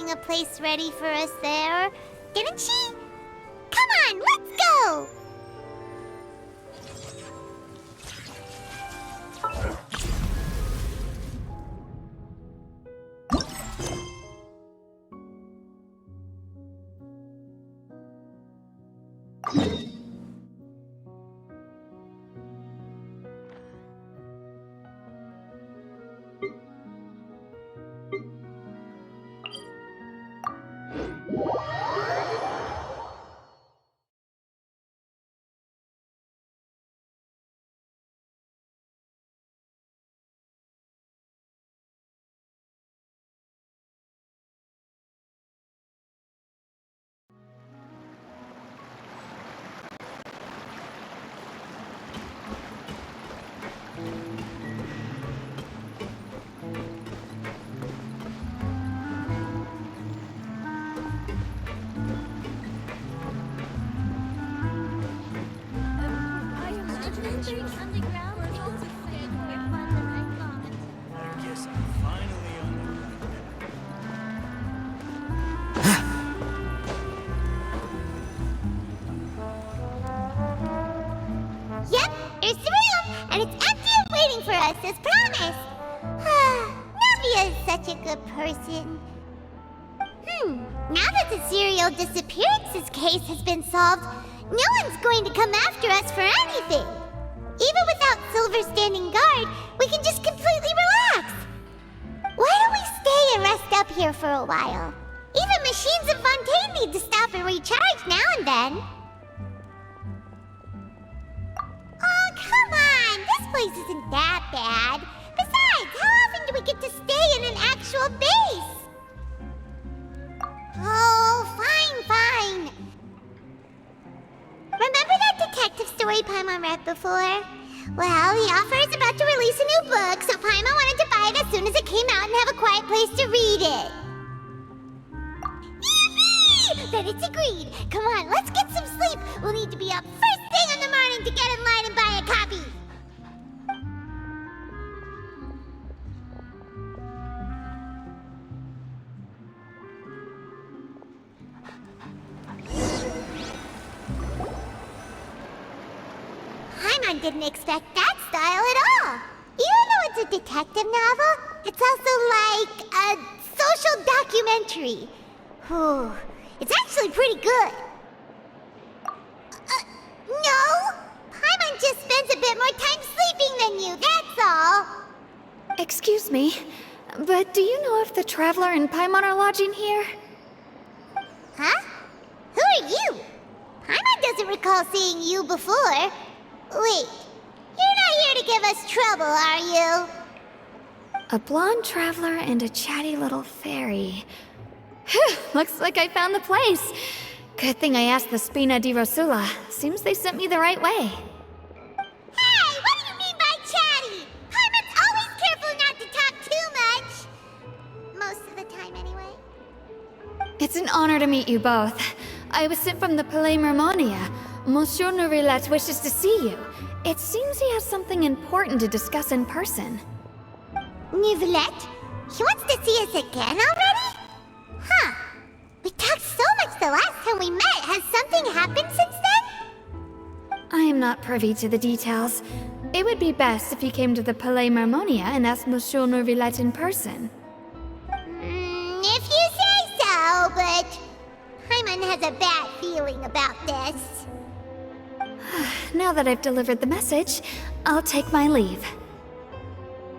having a place ready for us there, didn't she? Come on, let's go! Person. Now that the serial disappearances case has been solved, no one's going to come after us for anything. Even without Silver standing guard, we can just completely relax. Why don't we stay and rest up here for a while? Even machines in Fontaine need to stop and recharge now and then. Oh, come on! This place isn't that bad. Besides, how often do we get to stay in an actual base? Oh, fine. Remember that detective story Paimon read before? Well, the author is about to release a new book, so Paimon wanted to buy it as soon as it came out and have a quiet place to read it. Yippee! Then it's agreed. Come on, let's get some sleep. We'll need to be up first thing in the morning to get in line and buy a copy. Paimon didn't expect that style at all. Even though it's a detective novel, it's also like a social documentary. Whew. It's actually pretty good. No! Paimon just spends a bit more time sleeping than you, that's all. Excuse me, but do you know if the Traveler and Paimon are lodging here? Huh? Who are you? Paimon doesn't recall seeing you before. Wait, you're not here to give us trouble, are you? A blonde traveler and a chatty little fairy. Phew, looks like I found the place. Good thing I asked the Spina di Rosula. Seems they sent me the right way. Hey, what do you mean by chatty? Paimon's always careful not to talk too much. Most of the time, anyway. It's an honor to meet you both. I was sent from the Palais Mermonia. Monsieur Neuvillete wishes to see you. It seems he has something important to discuss in person. Neuvillete? He wants to see us again already? Huh. We talked so much the last time we met. Has something happened since then? I am not privy to the details. It would be best if you came to the Palais Mermonia and asked Monsieur Neuvillete in person. If you say so, but Paimon has a bad feeling about this. Now that I've delivered the message, I'll take my leave.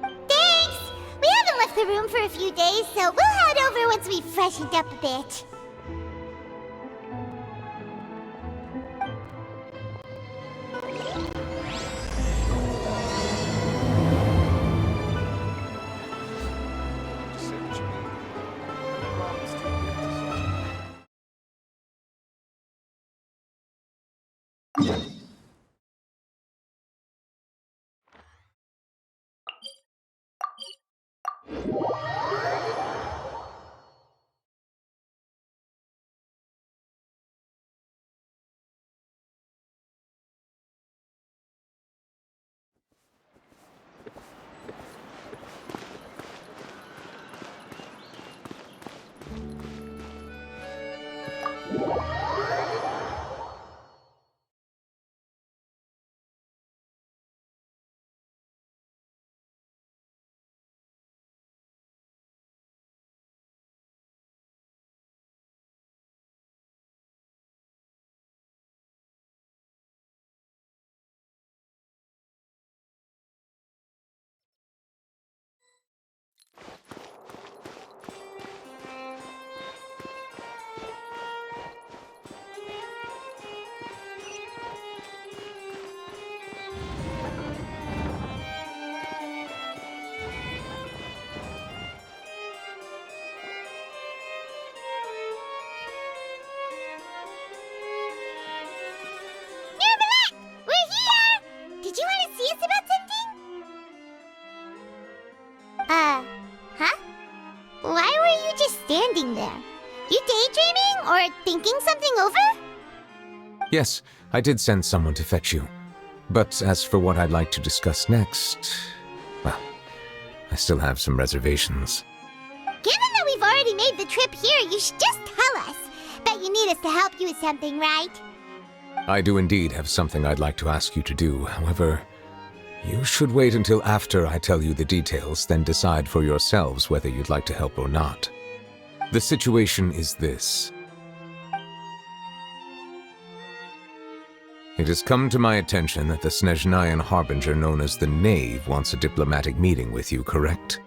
Thanks! We haven't left the room for a few days, so we'll head over once we've freshened up a bit. standing there. You daydreaming or thinking something over? Yes, I did send someone to fetch you. But as for what I'd like to discuss next, well, I still have some reservations. Given that we've already made the trip here, you should just tell us. Bet you need us to help you with something, right? I do indeed have something I'd like to ask you to do. However, you should wait until after I tell you the details, then decide for yourselves whether you'd like to help or not. The situation is this. It has come to my attention that the Snezhnayan harbinger known as the Knave wants a diplomatic meeting with you, correct?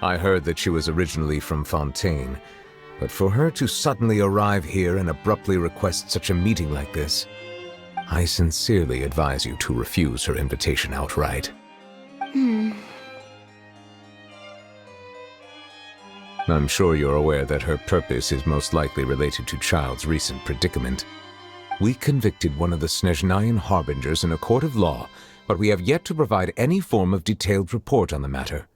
I heard that she was originally from Fontaine, but for her to suddenly arrive here and abruptly request such a meeting like this, I sincerely advise you to refuse her invitation outright. I'm sure you're aware that her purpose is most likely related to Childe's recent predicament. We convicted one of the Snezhnayan harbingers in a court of law, but we have yet to provide any form of detailed report on the matter.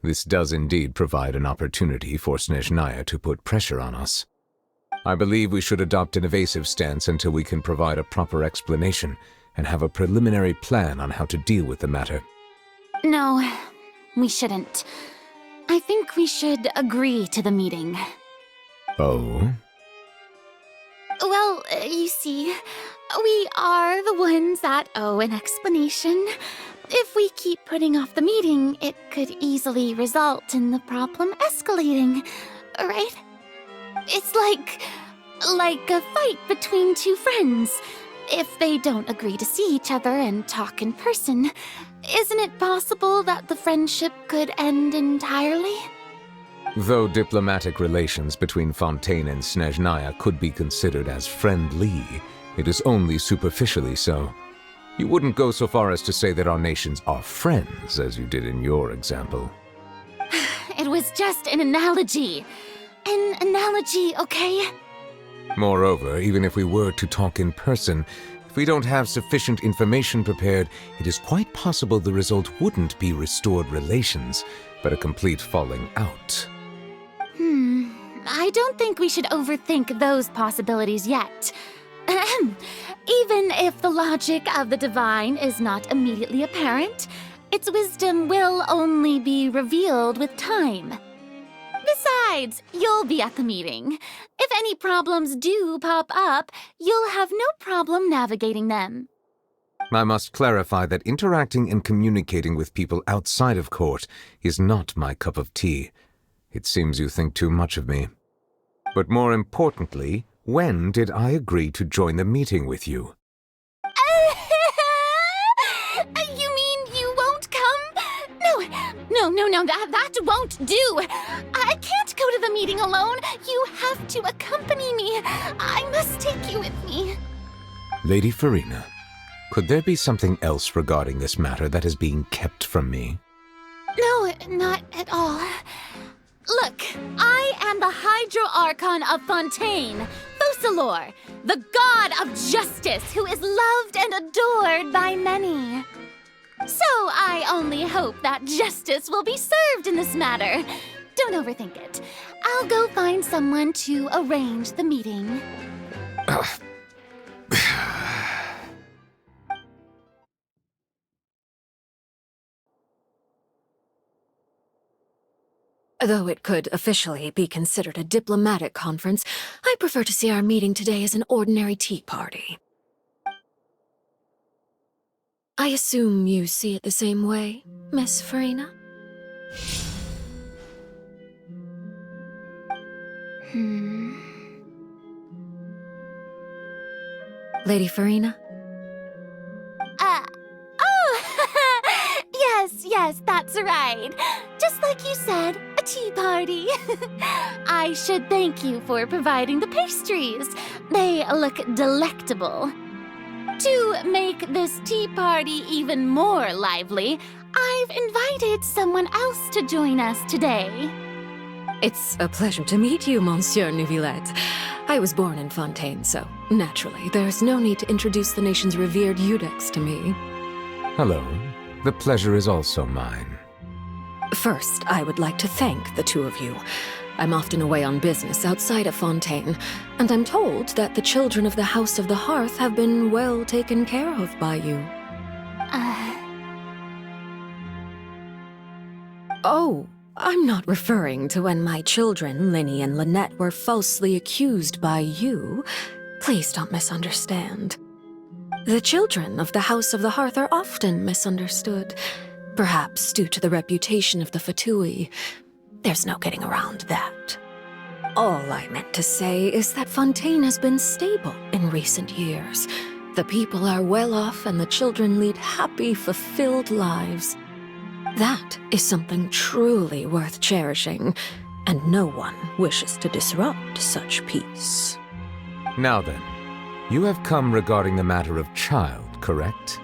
This does indeed provide an opportunity for Snezhnaya to put pressure on us. I believe we should adopt an evasive stance until we can provide a proper explanation and have a preliminary plan on how to deal with the matter. No, we shouldn't. I think we should agree to the meeting. Oh? Well, you see, we are the ones that owe an explanation. If we keep putting off the meeting, it could easily result in the problem escalating, right? It's like a fight between two friends. If they don't agree to see each other and talk in person, isn't it possible that the friendship could end entirely? Though diplomatic relations between Fontaine and Snezhnaya could be considered as friendly, it is only superficially so. You wouldn't go so far as to say that our nations are friends, as you did in your example. It was just an analogy. An analogy, okay? Moreover, even if we were to talk in person, if we don't have sufficient information prepared, it is quite possible the result wouldn't be restored relations, but a complete falling out. I don't think we should overthink those possibilities yet. Even if the logic of the divine is not immediately apparent, its wisdom will only be revealed with time. Besides, you'll be at the meeting. If any problems do pop up, you'll have no problem navigating them. I must clarify that interacting and communicating with people outside of court is not my cup of tea. It seems you think too much of me. But more importantly, when did I agree to join the meeting with you? You mean you won't come? No, that won't do. I can't go to the meeting alone. You have to accompany me. I must take you with me. Lady Farina, could there be something else regarding this matter that is being kept from me? No, not at all. Look, I am the Hydro Archon of Fontaine, Focalor, the god of justice who is loved and adored by many. So I only hope that justice will be served in this matter. Don't overthink it. I'll go find someone to arrange the meeting. Though it could officially be considered a diplomatic conference, I prefer to see our meeting today as an ordinary tea party. I assume you see it the same way, Miss Farina? Lady Farina? Yes, that's right. Just like you said, a tea party. I should thank you for providing the pastries. They look delectable. To make this tea party even more lively, I've invited someone else to join us today. It's a pleasure to meet you, Monsieur Neuvillete. I was born in Fontaine, so naturally, there's no need to introduce the nation's revered Eudex to me. Hello. The pleasure is also mine. First, I would like to thank the two of you. I'm often away on business outside of Fontaine, and I'm told that the children of the House of the Hearth have been well taken care of by you. Oh, I'm not referring to when my children, Linny and Lynette, were falsely accused by you. Please don't misunderstand. The children of the House of the Hearth are often misunderstood, perhaps due to the reputation of the Fatui. There's no getting around that. All I meant to say is that Fontaine has been stable in recent years. The people are well off and the children lead happy, fulfilled lives. That is something truly worth cherishing, and no one wishes to disrupt such peace. Now then, you have come regarding the matter of Childe, correct?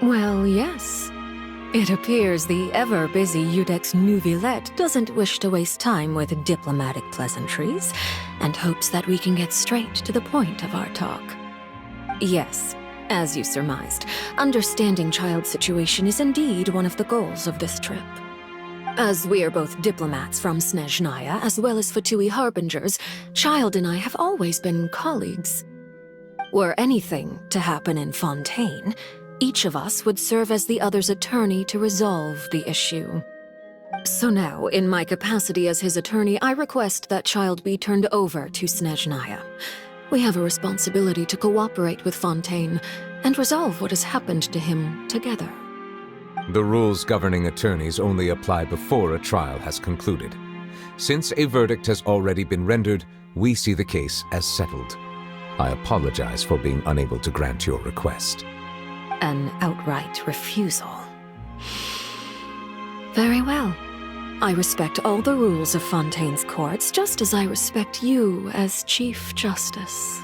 Well, yes. It appears the ever-busy Iudex Neuvillete doesn't wish to waste time with diplomatic pleasantries, and hopes that we can get straight to the point of our talk. Yes, as you surmised, understanding Childe's situation is indeed one of the goals of this trip. As we are both diplomats from Snezhnaya as well as Fatui harbingers, Childe and I have always been colleagues. Were anything to happen in Fontaine, each of us would serve as the other's attorney to resolve the issue. So now, in my capacity as his attorney, I request that Childe be turned over to Snezhnaya. We have a responsibility to cooperate with Fontaine and resolve what has happened to him together. The rules governing attorneys only apply before a trial has concluded. Since a verdict has already been rendered, we see the case as settled. I apologize for being unable to grant your request. An outright refusal. Very well. I respect all the rules of Fontaine's courts, just as I respect you as Chief Justice.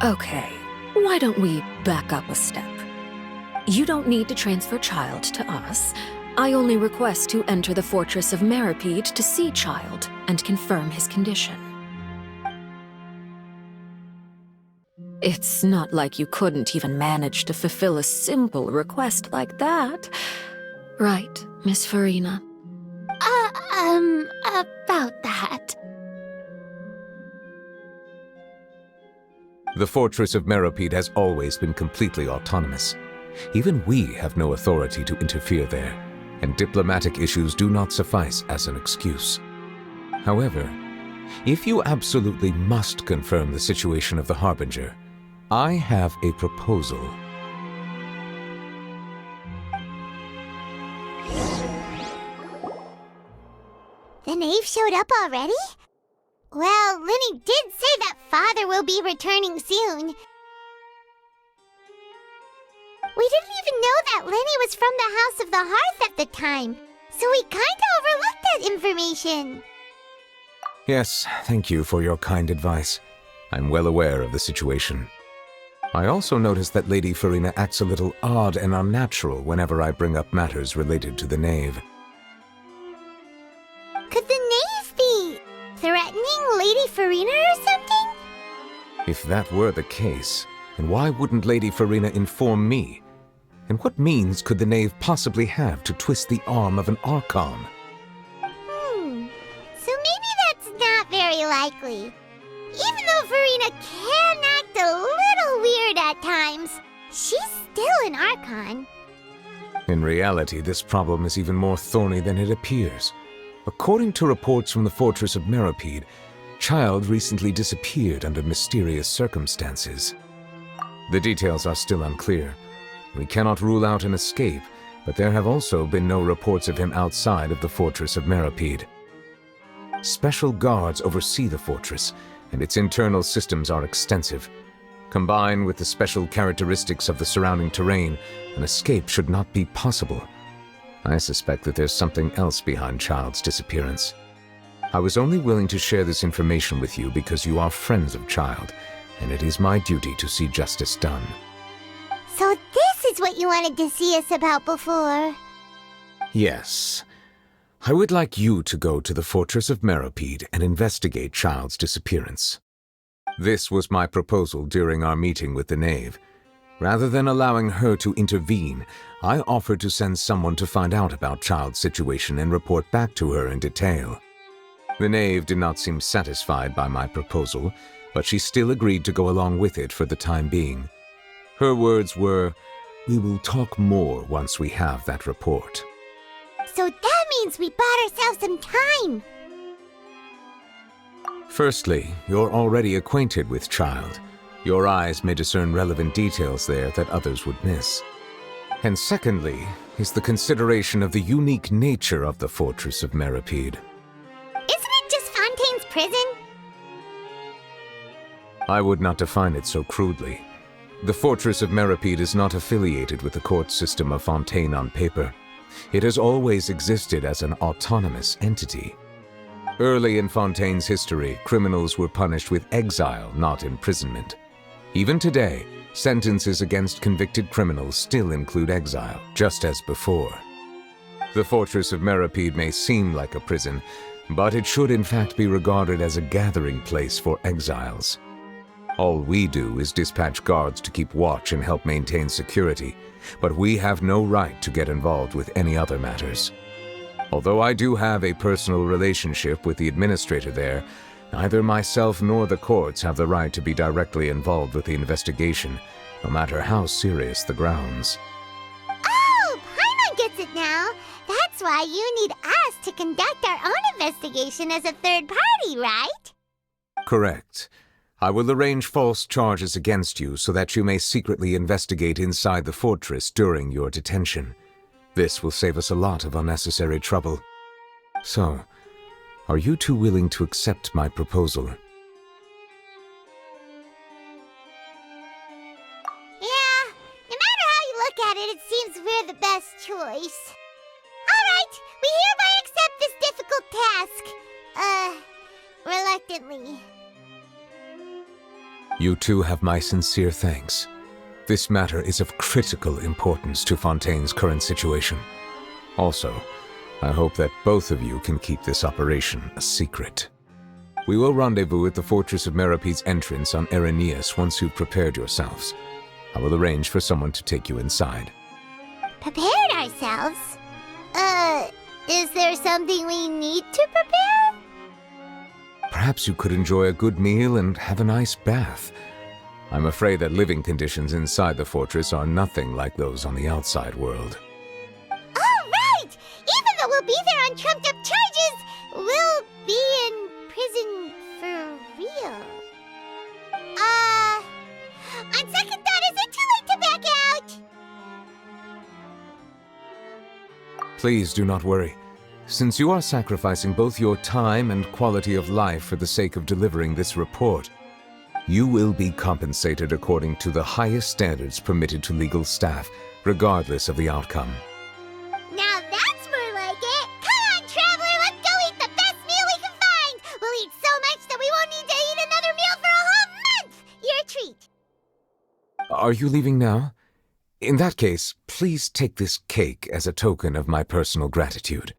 Okay, why don't we back up a step? You don't need to transfer Childe to us. I only request to enter the fortress of Meropide to see Childe and confirm his condition. It's not like you couldn't even manage to fulfill a simple request like that. Right, Miss Farina? About that. The fortress of Meropide has always been completely autonomous. Even we have no authority to interfere there, and diplomatic issues do not suffice as an excuse. However, if you absolutely must confirm the situation of the Harbinger, I have a proposal. The knave showed up already? Well, Linny did say that father will be returning soon. We didn't even know that Linny was from the House of the Hearth at the time, so we kinda overlooked that information. Yes, thank you for your kind advice. I'm well aware of the situation. I also noticed that Lady Farina acts a little odd and unnatural whenever I bring up matters related to the knave. Could the knave be threatening Lady Farina or something? If that were the case, then why wouldn't Lady Farina inform me? And what means could the knave possibly have to twist the arm of an Archon? So maybe that's not very likely. Even though Farina can act a little weird at times, she's still an Archon. In reality, this problem is even more thorny than it appears. According to reports from the fortress of Meropide, Childe recently disappeared under mysterious circumstances. The details are still unclear. We cannot rule out an escape, but there have also been no reports of him outside of the fortress of Meropide. Special guards oversee the fortress, and its internal systems are extensive. Combined with the special characteristics of the surrounding terrain, an escape should not be possible. I suspect that there's something else behind Childe's disappearance. I was only willing to share this information with you because you are friends of Childe, and it is my duty to see justice done. So this is what you wanted to see us about before. Yes. I would like you to go to the fortress of Meropide and investigate Childe's disappearance. This was my proposal during our meeting with the knave. Rather than allowing her to intervene, I offered to send someone to find out about Childe's situation and report back to her in detail. The knave did not seem satisfied by my proposal, but she still agreed to go along with it for the time being. Her words were, "We will talk more once we have that report." So that means we bought ourselves some time. Firstly, you're already acquainted with Childe. Your eyes may discern relevant details there that others would miss. And secondly, is the consideration of the unique nature of the Fortress of Meropide. Isn't it just Fontaine's prison? I would not define it so crudely. The Fortress of Meropide is not affiliated with the court system of Fontaine on paper. It has always existed as an autonomous entity. Early in Fontaine's history, criminals were punished with exile, not imprisonment. Even today, sentences against convicted criminals still include exile, just as before. The Fortress of Meropide may seem like a prison, but it should in fact be regarded as a gathering place for exiles. All we do is dispatch guards to keep watch and help maintain security, but we have no right to get involved with any other matters. Although I do have a personal relationship with the administrator there, neither myself nor the courts have the right to be directly involved with the investigation, no matter how serious the grounds. Oh, Paimon gets it now. That's why you need us to conduct our own investigation as a third party, right? Correct. I will arrange false charges against you so that you may secretly investigate inside the fortress during your detention. This will save us a lot of unnecessary trouble. So, are you two willing to accept my proposal? Yeah, no matter how you look at it, it seems we're the best choice. Alright, we hereby accept this difficult task. Reluctantly. You two have my sincere thanks. This matter is of critical importance to Fontaine's current situation. Also, I hope that both of you can keep this operation a secret. We will rendezvous at the Fortress of Meropide's entrance on Erinius once you've prepared yourselves. I will arrange for someone to take you inside. Prepared ourselves? Is there something we need to prepare? Perhaps you could enjoy a good meal and have a nice bath. I'm afraid that living conditions inside the fortress are nothing like those on the outside world. Oh, right! Even though we'll be there on trumped-up charges, we'll be in prison for real. On second thought, is it too late to back out? Please do not worry. Since you are sacrificing both your time and quality of life for the sake of delivering this report, you will be compensated according to the highest standards permitted to legal staff, regardless of the outcome. Now that's more like it. Come on, traveler, let's go eat the best meal we can find. We'll eat so much that we won't need to eat another meal for a whole month. You're a treat. Are you leaving now? In that case, please take this cake as a token of my personal gratitude.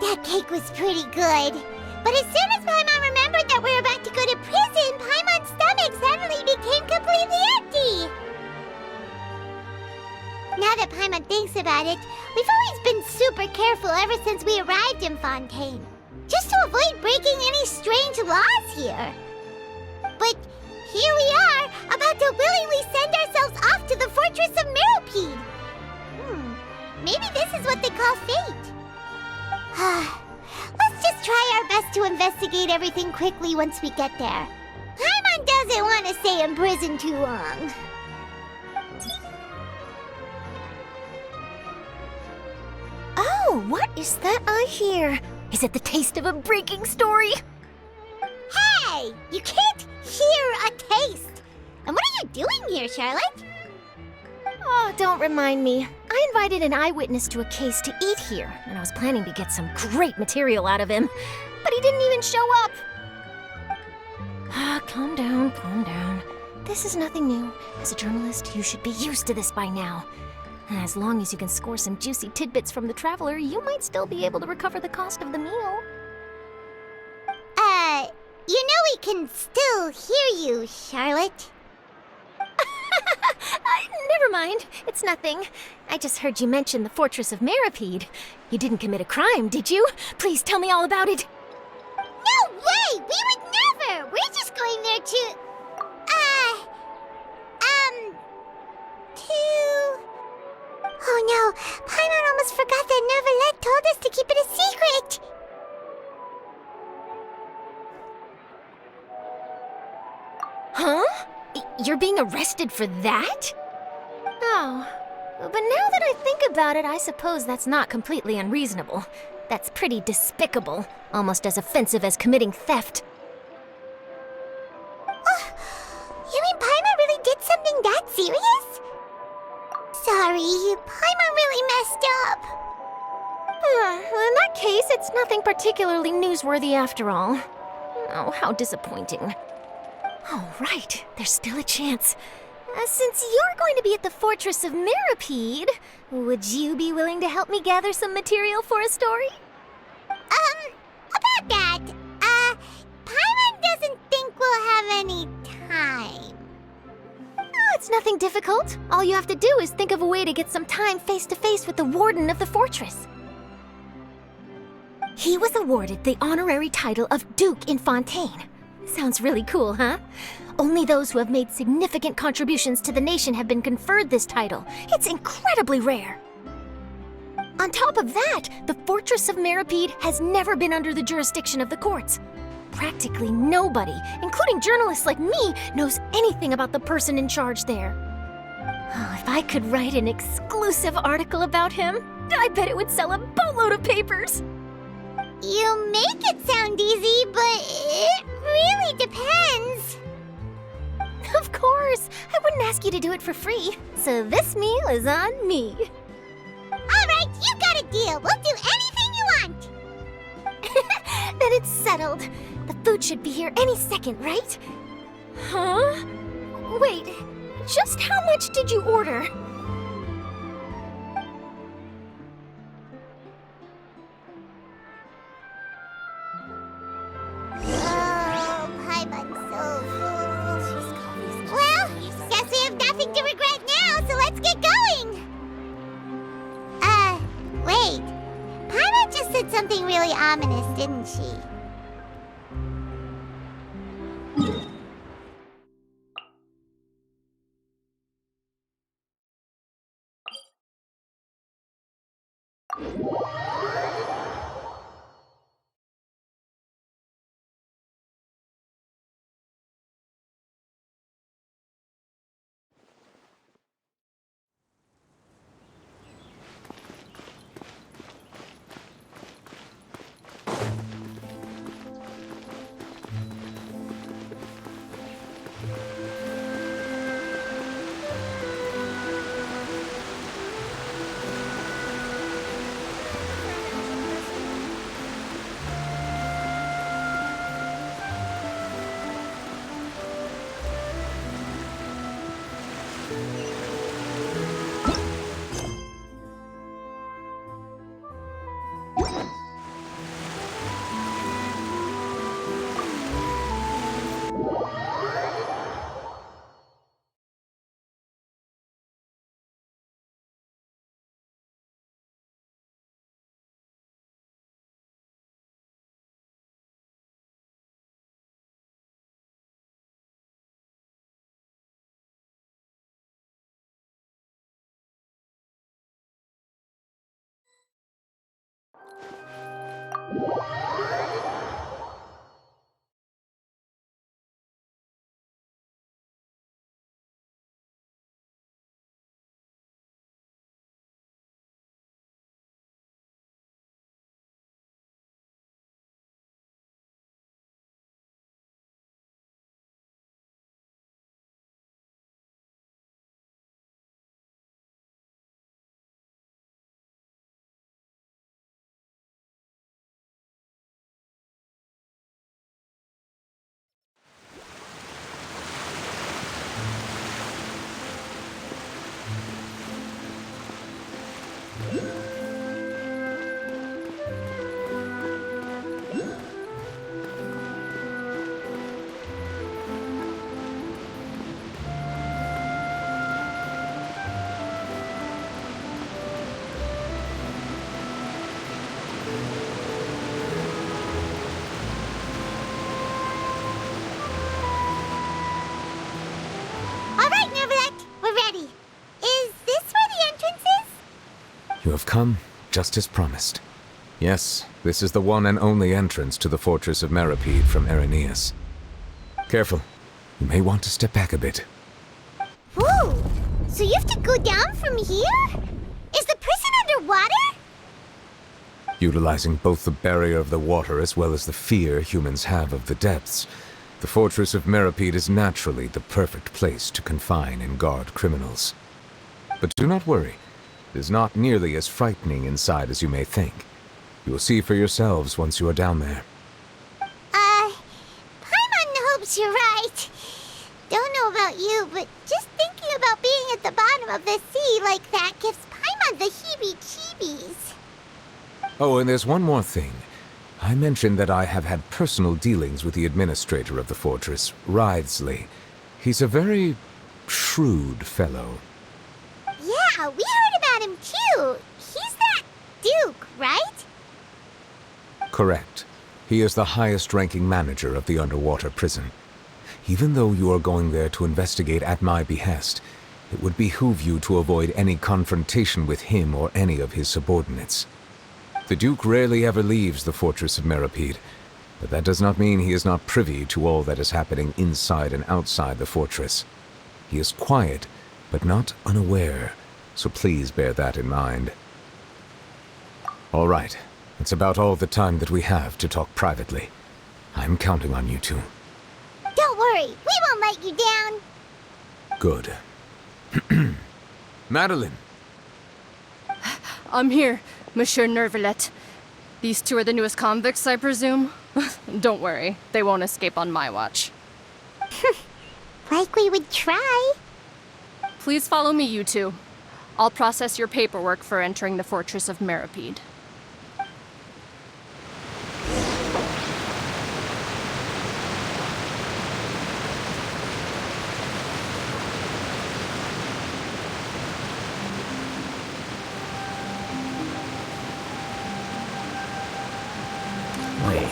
That cake was pretty good. But as soon as Paimon remembered that we're about to go to prison, Paimon's stomach suddenly became completely empty. Now that Paimon thinks about it, we've always been super careful ever since we arrived in Fontaine, just to avoid breaking any strange laws here. But here we are, about to willingly send ourselves off to the fortress of Meropide. Maybe this is what they call fate. Let's just try our best to investigate everything quickly once we get there. Paimon doesn't want to stay in prison too long. Oh, what is that I hear? Is it the taste of a breaking story? Hey! You can't hear a taste! And what are you doing here, Charlotte? Oh, don't remind me. I invited an eyewitness to a case to eat here, and I was planning to get some great material out of him. But he didn't even show up. Calm down, calm down. This is nothing new. As a journalist, you should be used to this by now. As long as you can score some juicy tidbits from the traveler, you might still be able to recover the cost of the meal. You know we can still hear you, Charlotte. Never mind. It's nothing. I just heard you mention the fortress of Meropide. You didn't commit a crime, did you? Please tell me all about it. No way! We would never! We're just going there to... Oh no, Paimon almost forgot that Neuvillete told us to keep it a secret! Huh? You're being arrested for that? Oh, but now that I think about it, I suppose that's not completely unreasonable. That's pretty despicable, almost as offensive as committing theft. You mean Paimon really did something that serious? Sorry, Paimon really messed up. In that case, it's nothing particularly newsworthy after all. Oh, how disappointing. Oh, right, there's still a chance. Since you're going to be at the fortress of Meropide, would you be willing to help me gather some material for a story? About that, Paimon doesn't think we'll have any time. Oh, it's nothing difficult. All you have to do is think of a way to get some time face-to-face with the warden of the fortress. He was awarded the honorary title of Duke in Fontaine. Sounds really cool, huh? Only those who have made significant contributions to the nation have been conferred this title. It's incredibly rare. On top of that, the Fortress of Meropide has never been under the jurisdiction of the courts. Practically nobody, including journalists like me, knows anything about the person in charge there. Oh, if I could write an exclusive article about him, I bet it would sell a boatload of papers. You make it sound easy, but it really depends. Of course, I wouldn't ask you to do it for free, so this meal is on me. All right, you got a deal. We'll do anything you want. Then it's settled. The food should be here any second, right? Huh? Wait, just how much did you order? Oh, Paimon's so full. Well, guess we have nothing to regret now, so let's get going. Wait. Paimon just said something really ominous, didn't she? All right, Neuvillete, we're ready. Is this where the entrance is? You have come, just as promised. Yes, this is the one and only entrance to the fortress of Meropide from Irenaeus. Careful. You may want to step back a bit. Whoa! So you have to go down from here? Is the prison underwater? Utilizing both the barrier of the water as well as the fear humans have of the depths, the fortress of Meropide is naturally the perfect place to confine and guard criminals. But do not worry. It is not nearly as frightening inside as you may think. You will see for yourselves once you are down there. Paimon hopes you're right. Don't know about you, but just thinking about being at the bottom of the sea like that gives Paimon the heebie-jeebies. Oh, and there's one more thing. I mentioned that I have had personal dealings with the administrator of the fortress, Writhsley. He's a very shrewd fellow. Yeah, we heard about him too. He's that Duke, right? Correct. He is the highest-ranking manager of the underwater prison. Even though you are going there to investigate at my behest, it would behoove you to avoid any confrontation with him or any of his subordinates. The Duke rarely ever leaves the fortress of Meropide, but that does not mean he is not privy to all that is happening inside and outside the fortress. He is quiet, but not unaware, so please bear that in mind. All right, it's about all the time that we have to talk privately. I'm counting on you two. Don't worry, we won't let you down. Good. Madeline! I'm here, Monsieur Neuvillete. These two are the newest convicts, I presume? Don't worry, they won't escape on my watch. Like we would try. Please follow me, you two. I'll process your paperwork for entering the fortress of Meropide. Wait.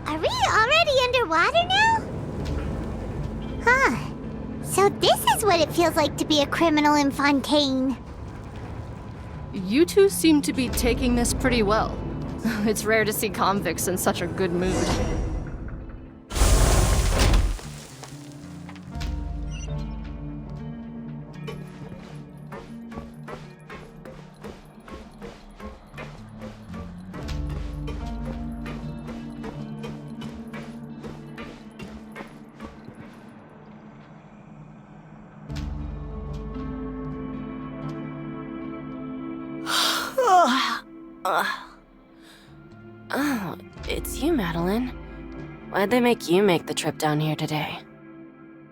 Are we already underwater now? Huh. So this is what it feels like to be a criminal in Fontaine. You two seem to be taking this pretty well. It's rare to see convicts in such a good mood. Oh, it's you, Madeline. Why'd they make you make the trip down here today?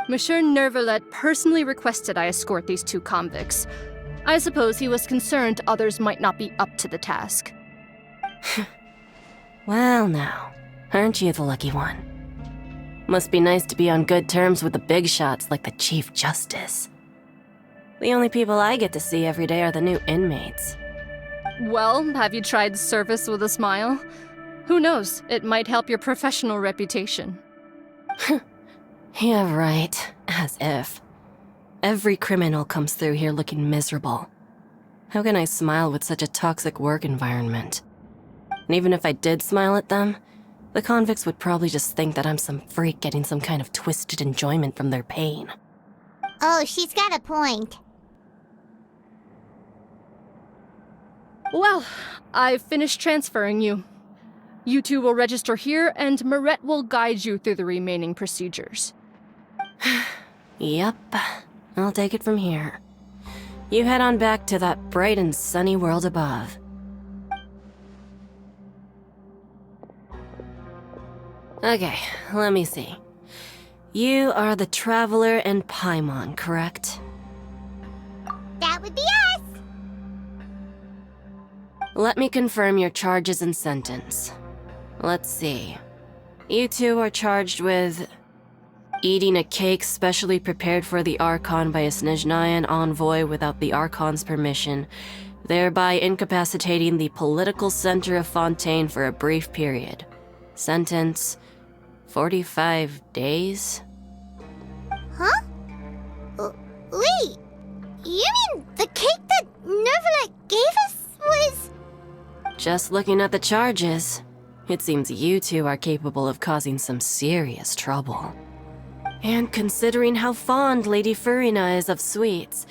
Monsieur Neuvillete personally requested I escort these two convicts. I suppose he was concerned others might not be up to the task. Well now, aren't you the lucky one? Must be nice to be on good terms with the big shots like the Chief Justice. The only people I get to see every day are the new inmates. Well, have you tried service with a smile? Who knows, it might help your professional reputation. Yeah, right. As if. Every criminal comes through here looking miserable. How can I smile with such a toxic work environment? And even if I did smile at them, the convicts would probably just think that I'm some freak getting some kind of twisted enjoyment from their pain. Oh, she's got a point. Well, I've finished transferring you. You two will register here, and Mereka will guide you through the remaining procedures. Yep, I'll take it from here. You head on back to that bright and sunny world above. Okay, let me see. You are the Traveler and Paimon, correct? That would be us! Let me confirm your charges and sentence. Let's see. You two are charged with eating a cake specially prepared for the Archon by a Snezhnayan envoy without the Archon's permission, thereby incapacitating the political center of Fontaine for a brief period. Sentence: 45 days? Huh? Wait, you mean the cake that Neuvillete gave us was... Just looking at the charges, it seems you two are capable of causing some serious trouble. And considering how fond Lady Furina is of sweets,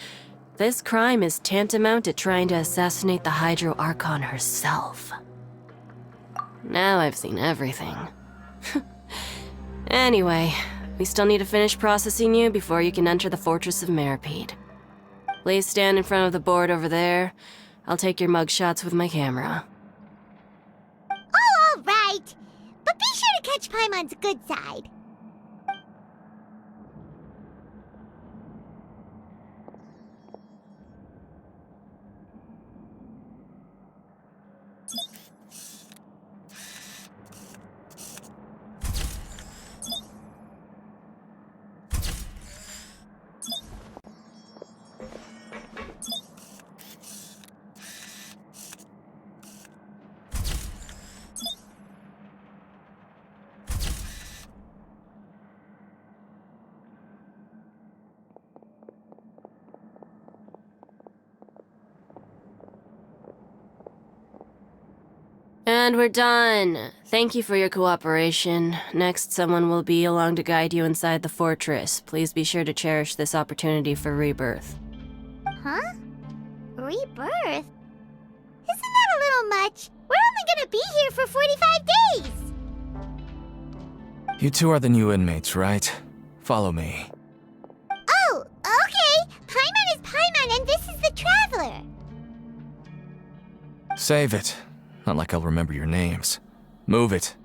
this crime is tantamount to trying to assassinate the Hydro Archon herself. Now I've seen everything. Anyway, we still need to finish processing you before you can enter the Fortress of Meropide. Please stand in front of the board over there. I'll take your mugshots with my camera. Oh, all right. But be sure to catch Paimon's good side. And we're done. Thank you for your cooperation. Next, someone will be along to guide you inside the fortress. Please be sure to cherish this opportunity for rebirth. Huh? Rebirth? Isn't that a little much? We're only gonna be here for 45 days! You two are the new inmates, right? Follow me. Oh, okay! Paimon is Paimon and this is the Traveler! Save it. Not like I'll remember your names. Move it.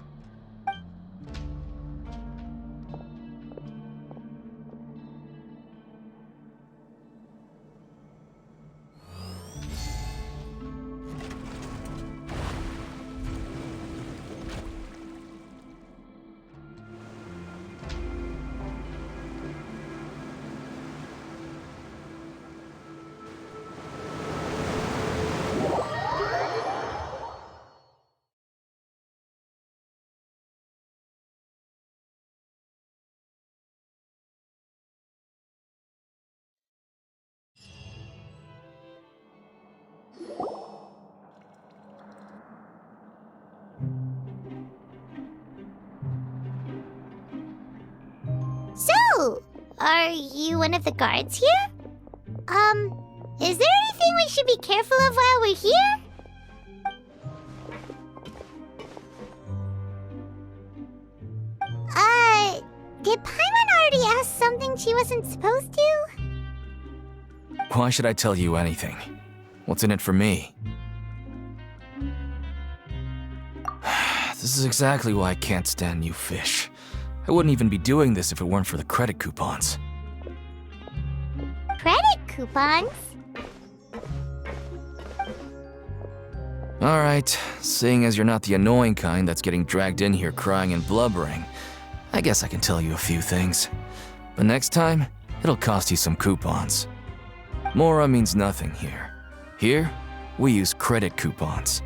So, are you one of the guards here? Is there anything we should be careful of while we're here? Did Paimon already ask something she wasn't supposed to? Why should I tell you anything? What's in it for me? This is exactly why I can't stand you fish. I wouldn't even be doing this if it weren't for the credit coupons. Credit coupons? Alright, seeing as you're not the annoying kind that's getting dragged in here crying and blubbering, I guess I can tell you a few things. But next time, it'll cost you some coupons. Mora means nothing here. Here, we use credit coupons.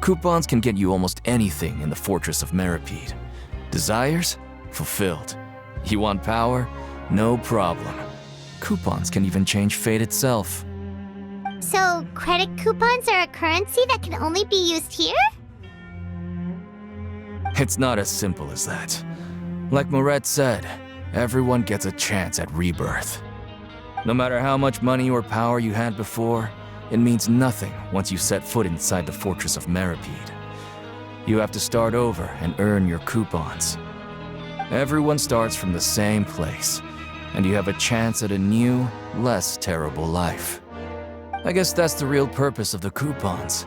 Coupons can get you almost anything in the Fortress of Meropide. Desires? Fulfilled. You want power? No problem. Coupons can even change fate itself. So, credit coupons are a currency that can only be used here? It's not as simple as that. Like Moret said, everyone gets a chance at rebirth. No matter how much money or power you had before, it means nothing once you set foot inside the Fortress of Meropide. You have to start over and earn your coupons. Everyone starts from the same place, and you have a chance at a new, less terrible life. I guess that's the real purpose of the coupons.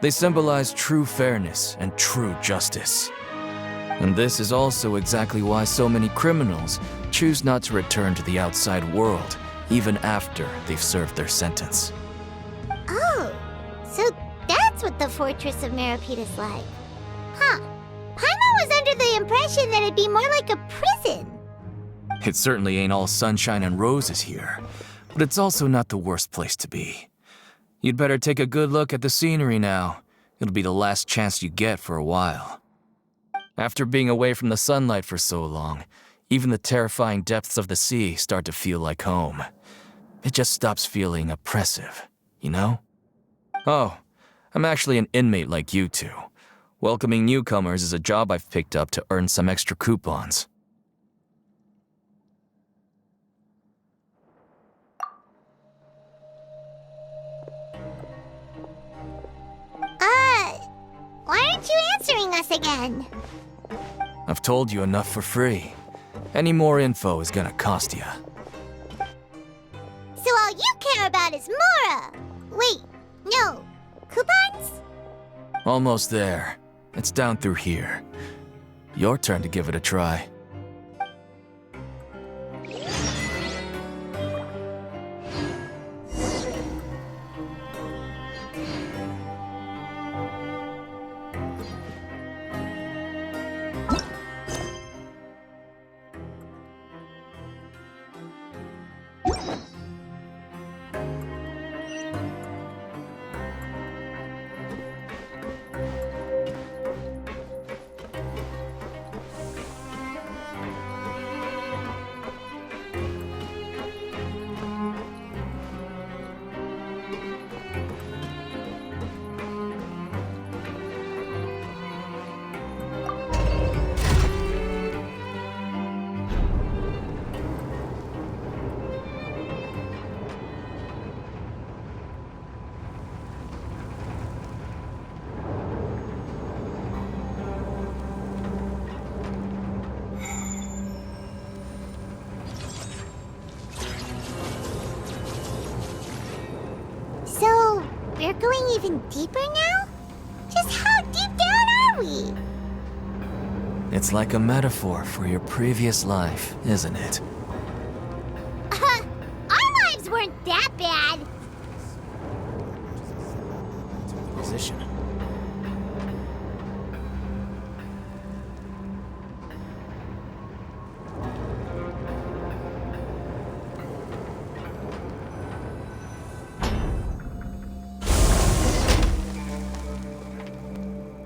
They symbolize true fairness and true justice. And this is also exactly why so many criminals choose not to return to the outside world, even after they've served their sentence. Oh, so that's what the Fortress of Meropide is like. Huh. Paimon was under the impression that it'd be more like a prison. It certainly ain't all sunshine and roses here, but it's also not the worst place to be. You'd better take a good look at the scenery now. It'll be the last chance you get for a while. After being away from the sunlight for so long, even the terrifying depths of the sea start to feel like home. It just stops feeling oppressive, you know? Oh, I'm actually an inmate like you two. Welcoming newcomers is a job I've picked up to earn some extra coupons. Why aren't you answering us again? I've told you enough for free. Any more info is gonna cost you. So all you care about is Mora! Wait, no. Coupons? Almost there. It's down through here. Your turn to give it a try. So, we're going even deeper now? Just how deep down are we? It's like a metaphor for your previous life, isn't it? Our lives weren't that bad. Position.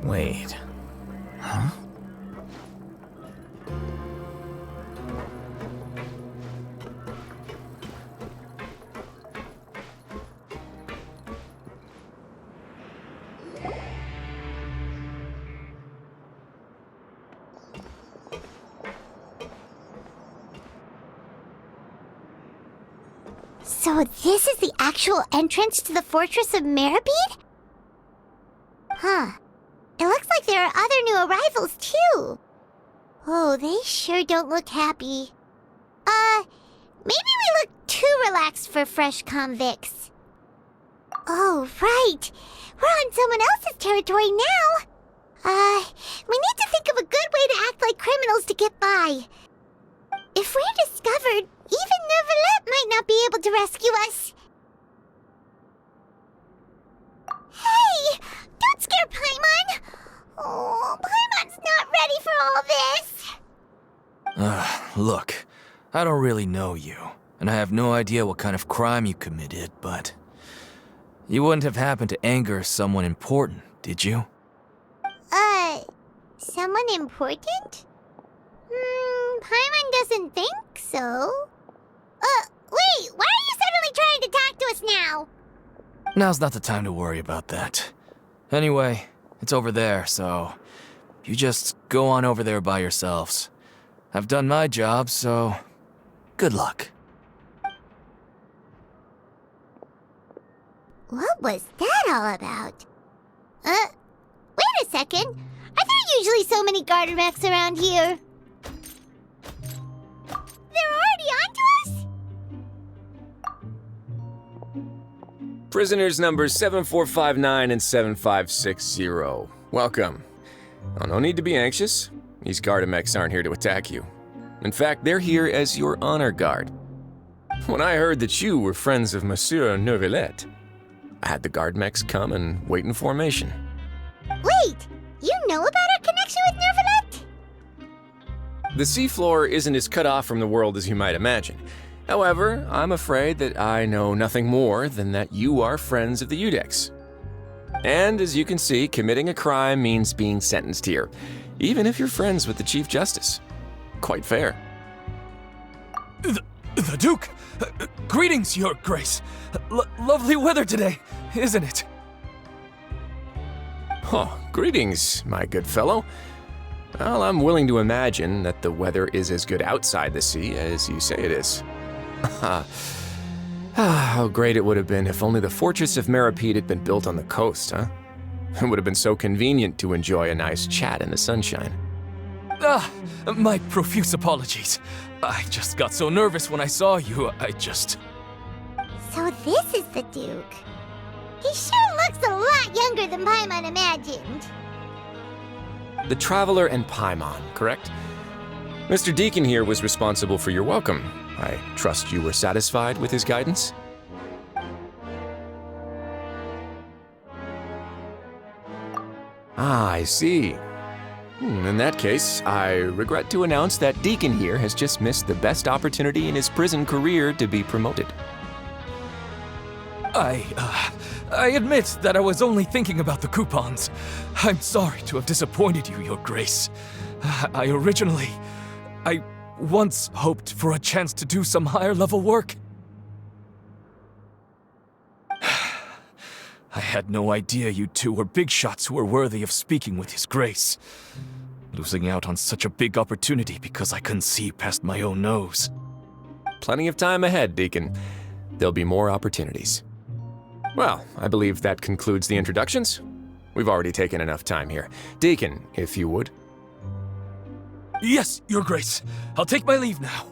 Wait. Huh? So this is the actual entrance to the Fortress of Meropide? Huh. It looks like there are other new arrivals, too. Oh, they sure don't look happy. Maybe we look too relaxed for fresh convicts. Oh, right. We're on someone else's territory now. We need to think of a good way to act like criminals to get by. If we're discovered, even Neuvillete might not be able to rescue us. Hey! there, Paimon! Oh, Paimon's not ready for all this! Look, I don't really know you, and I have no idea what kind of crime you committed, but you wouldn't have happened to anger someone important, did you? Someone important? Paimon doesn't think so. Wait, why are you suddenly trying to talk to us now? Now's not the time to worry about that. Anyway, it's over there, so you just go on over there by yourselves. I've done my job, so good luck. What was that all about? Wait a second. Are there usually so many Garderex around here? They're already onto us? Prisoners numbers 7459 and 7560. Welcome. Oh, no need to be anxious. These Gardemex aren't here to attack you. In fact, they're here as your honor guard. When I heard that you were friends of Monsieur Neuvillete, I had the Gardemex come and wait in formation. Wait, you know about our connection with Neuvillete? The seafloor isn't as cut off from the world as you might imagine. However, I'm afraid that I know nothing more than that you are friends of the Udex. And as you can see, committing a crime means being sentenced here, even if you're friends with the Chief Justice. Quite fair. The Duke! Greetings, Your Grace. Lovely weather today, isn't it? Oh, greetings, my good fellow. Well, I'm willing to imagine that the weather is as good outside the sea as you say it is. How great it would have been if only the fortress of Meropide had been built on the coast, huh? It would have been so convenient to enjoy a nice chat in the sunshine. My profuse apologies. I just got so nervous when I saw you, So this is the Duke. He sure looks a lot younger than Paimon imagined. The Traveler and Paimon, correct? Mr. Deacon here was responsible for your welcome. I trust you were satisfied with his guidance? Ah, I see. In that case, I regret to announce that Deacon here has just missed the best opportunity in his prison career to be promoted. I admit that I was only thinking about the coupons. I'm sorry to have disappointed you, Your Grace. I once hoped for a chance to do some higher-level work. I had no idea you two were big shots who were worthy of speaking with His Grace. Losing out on such a big opportunity because I couldn't see past my own nose. Plenty of time ahead, Deacon. There'll be more opportunities. Well, I believe that concludes the introductions. We've already taken enough time here. Deacon, if you would. Yes, Your Grace. I'll take my leave now.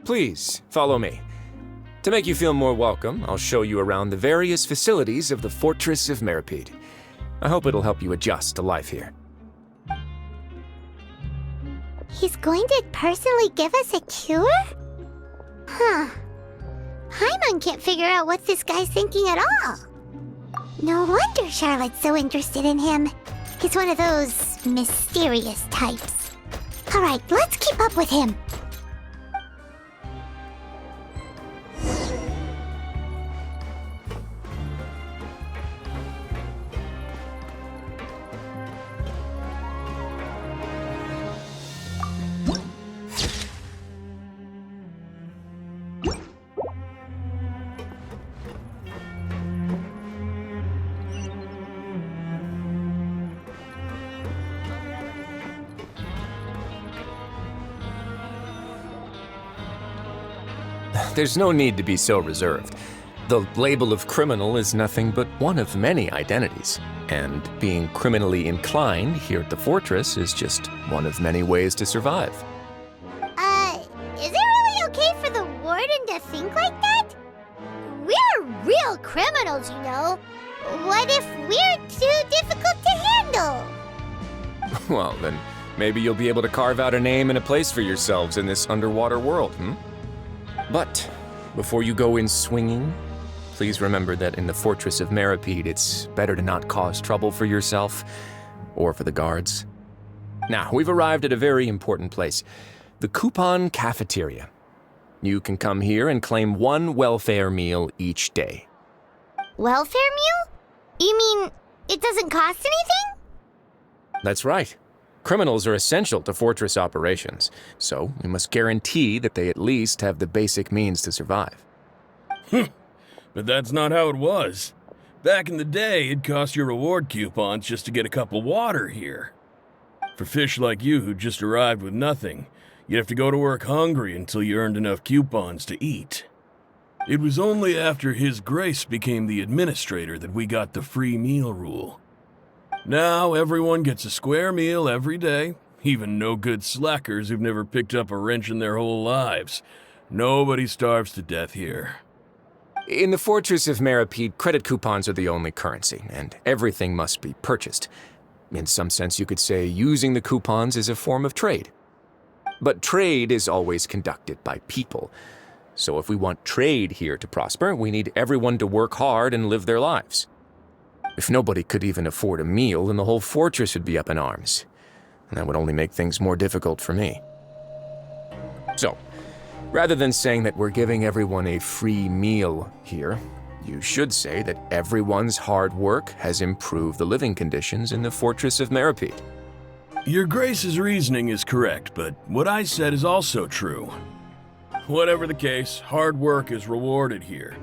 Please, follow me. To make you feel more welcome, I'll show you around the various facilities of the Fortress of Meropide. I hope it'll help you adjust to life here. He's going to personally give us a cure? Huh. Paimon can't figure out what this guy's thinking at all. No wonder Charlotte's so interested in him. He's one of those mysterious types. Alright, let's keep up with him. There's no need to be so reserved. The label of criminal is nothing but one of many identities, and being criminally inclined here at the fortress is just one of many ways to survive. Is it really okay for the warden to think like that? We're real criminals, you know. What if we're too difficult to handle? Well, then maybe you'll be able to carve out a name and a place for yourselves in this underwater world, But before you go in swinging, please remember that in the Fortress of Meropide, it's better to not cause trouble for yourself or for the guards. Now, we've arrived at a very important place, the Coupon Cafeteria. You can come here and claim 1 welfare meal each day. Welfare meal? You mean it doesn't cost anything? That's right. Criminals are essential to Fortress operations, so we must guarantee that they at least have the basic means to survive. But that's not how it was. Back in the day, it cost your reward coupons just to get a cup of water here. For fish like you who just arrived with nothing, you'd have to go to work hungry until you earned enough coupons to eat. It was only after His Grace became the administrator that we got the free meal rule. Now everyone gets a square meal every day, even no-good slackers who've never picked up a wrench in their whole lives. Nobody starves to death here. In the Fortress of Meropide, credit coupons are the only currency, and everything must be purchased. In some sense, you could say using the coupons is a form of trade. But trade is always conducted by people. So if we want trade here to prosper, we need everyone to work hard and live their lives. If nobody could even afford a meal, then the whole fortress would be up in arms. And that would only make things more difficult for me. So, rather than saying that we're giving everyone a free meal here, you should say that everyone's hard work has improved the living conditions in the Fortress of Meropide. Your Grace's reasoning is correct, but what I said is also true. Whatever the case, hard work is rewarded here.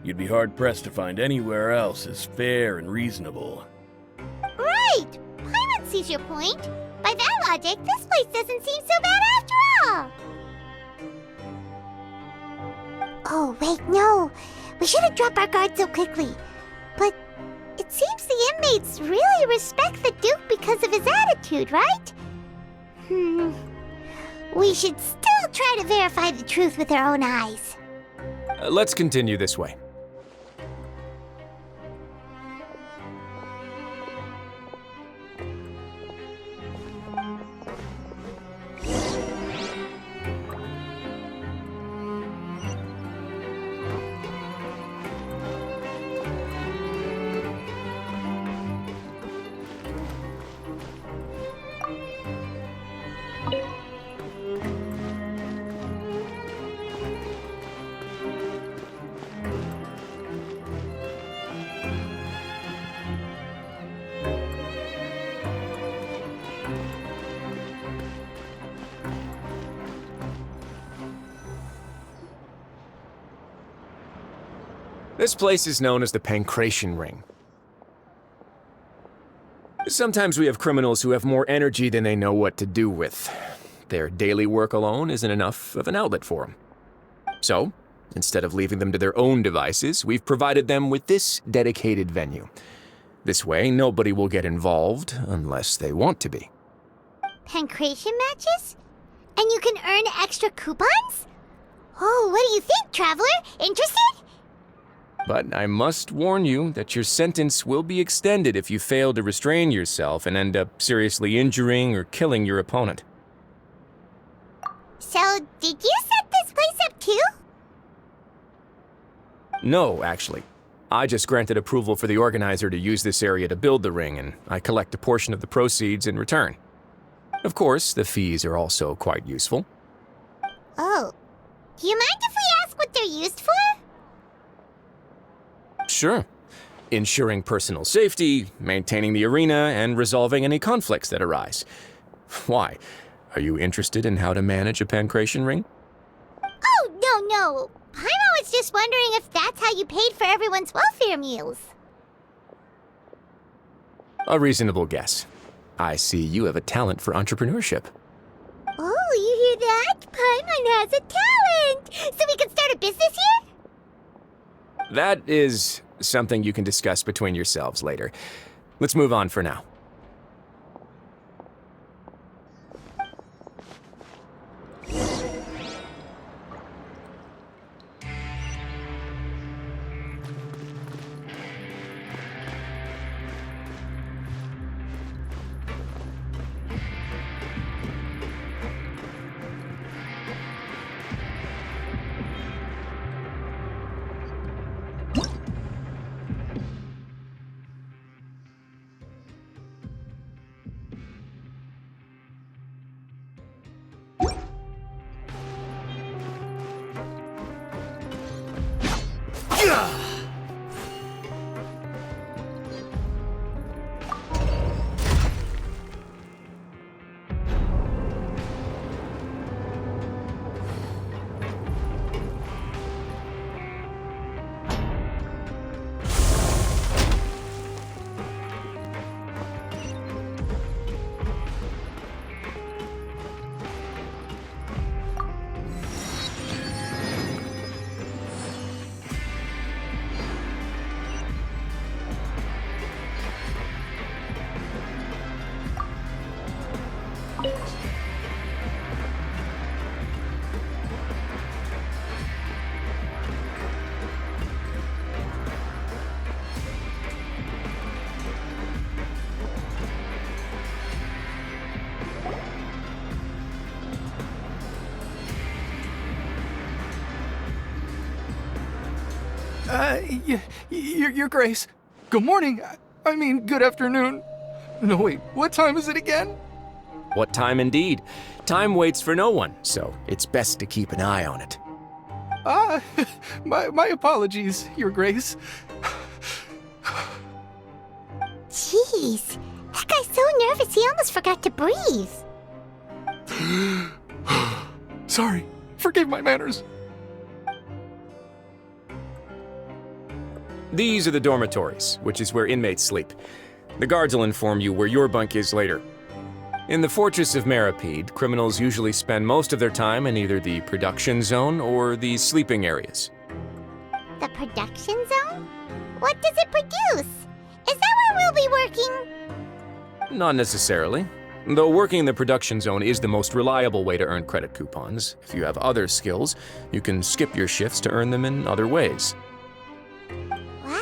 You'd be hard-pressed to find anywhere else as fair and reasonable. Right! Paimon sees your point. By that logic, this place doesn't seem so bad after all. Oh, wait, no. We shouldn't drop our guard so quickly. But it seems the inmates really respect the Duke because of his attitude, right? We should still try to verify the truth with our own eyes. Let's continue this way. This place is known as the Pancration Ring. Sometimes we have criminals who have more energy than they know what to do with. Their daily work alone isn't enough of an outlet for them. So, instead of leaving them to their own devices, we've provided them with this dedicated venue. This way, nobody will get involved unless they want to be. Pancration matches? And you can earn extra coupons? Oh, what do you think, Traveler? Interested? But I must warn you that your sentence will be extended if you fail to restrain yourself and end up seriously injuring or killing your opponent. So, did you set this place up too? No, actually. I just granted approval for the organizer to use this area to build the ring, and I collect a portion of the proceeds in return. Of course, the fees are also quite useful. Oh. Do you mind if we ask what they're used for? Sure. Ensuring personal safety, maintaining the arena, and resolving any conflicts that arise. Why? Are you interested in how to manage a pancration ring? Oh, no. Paimon was just wondering if that's how you paid for everyone's welfare meals. A reasonable guess. I see you have a talent for entrepreneurship. Oh, you hear that? Paimon has a talent! So we can start a business here? That is something you can discuss between yourselves later. Let's move on for now. Your Grace. Good morning. I mean, good afternoon. No, wait, what time is it again? What time indeed? Time waits for no one, so it's best to keep an eye on it. My apologies, Your Grace. Jeez, that guy's so nervous he almost forgot to breathe. Sorry, forgive my manners. These are the dormitories, which is where inmates sleep. The guards will inform you where your bunk is later. In the Fortress of Meropide, criminals usually spend most of their time in either the production zone or the sleeping areas. The production zone? What does it produce? Is that where we'll be working? Not necessarily. Though working in the production zone is the most reliable way to earn credit coupons, if you have other skills, you can skip your shifts to earn them in other ways. Wow.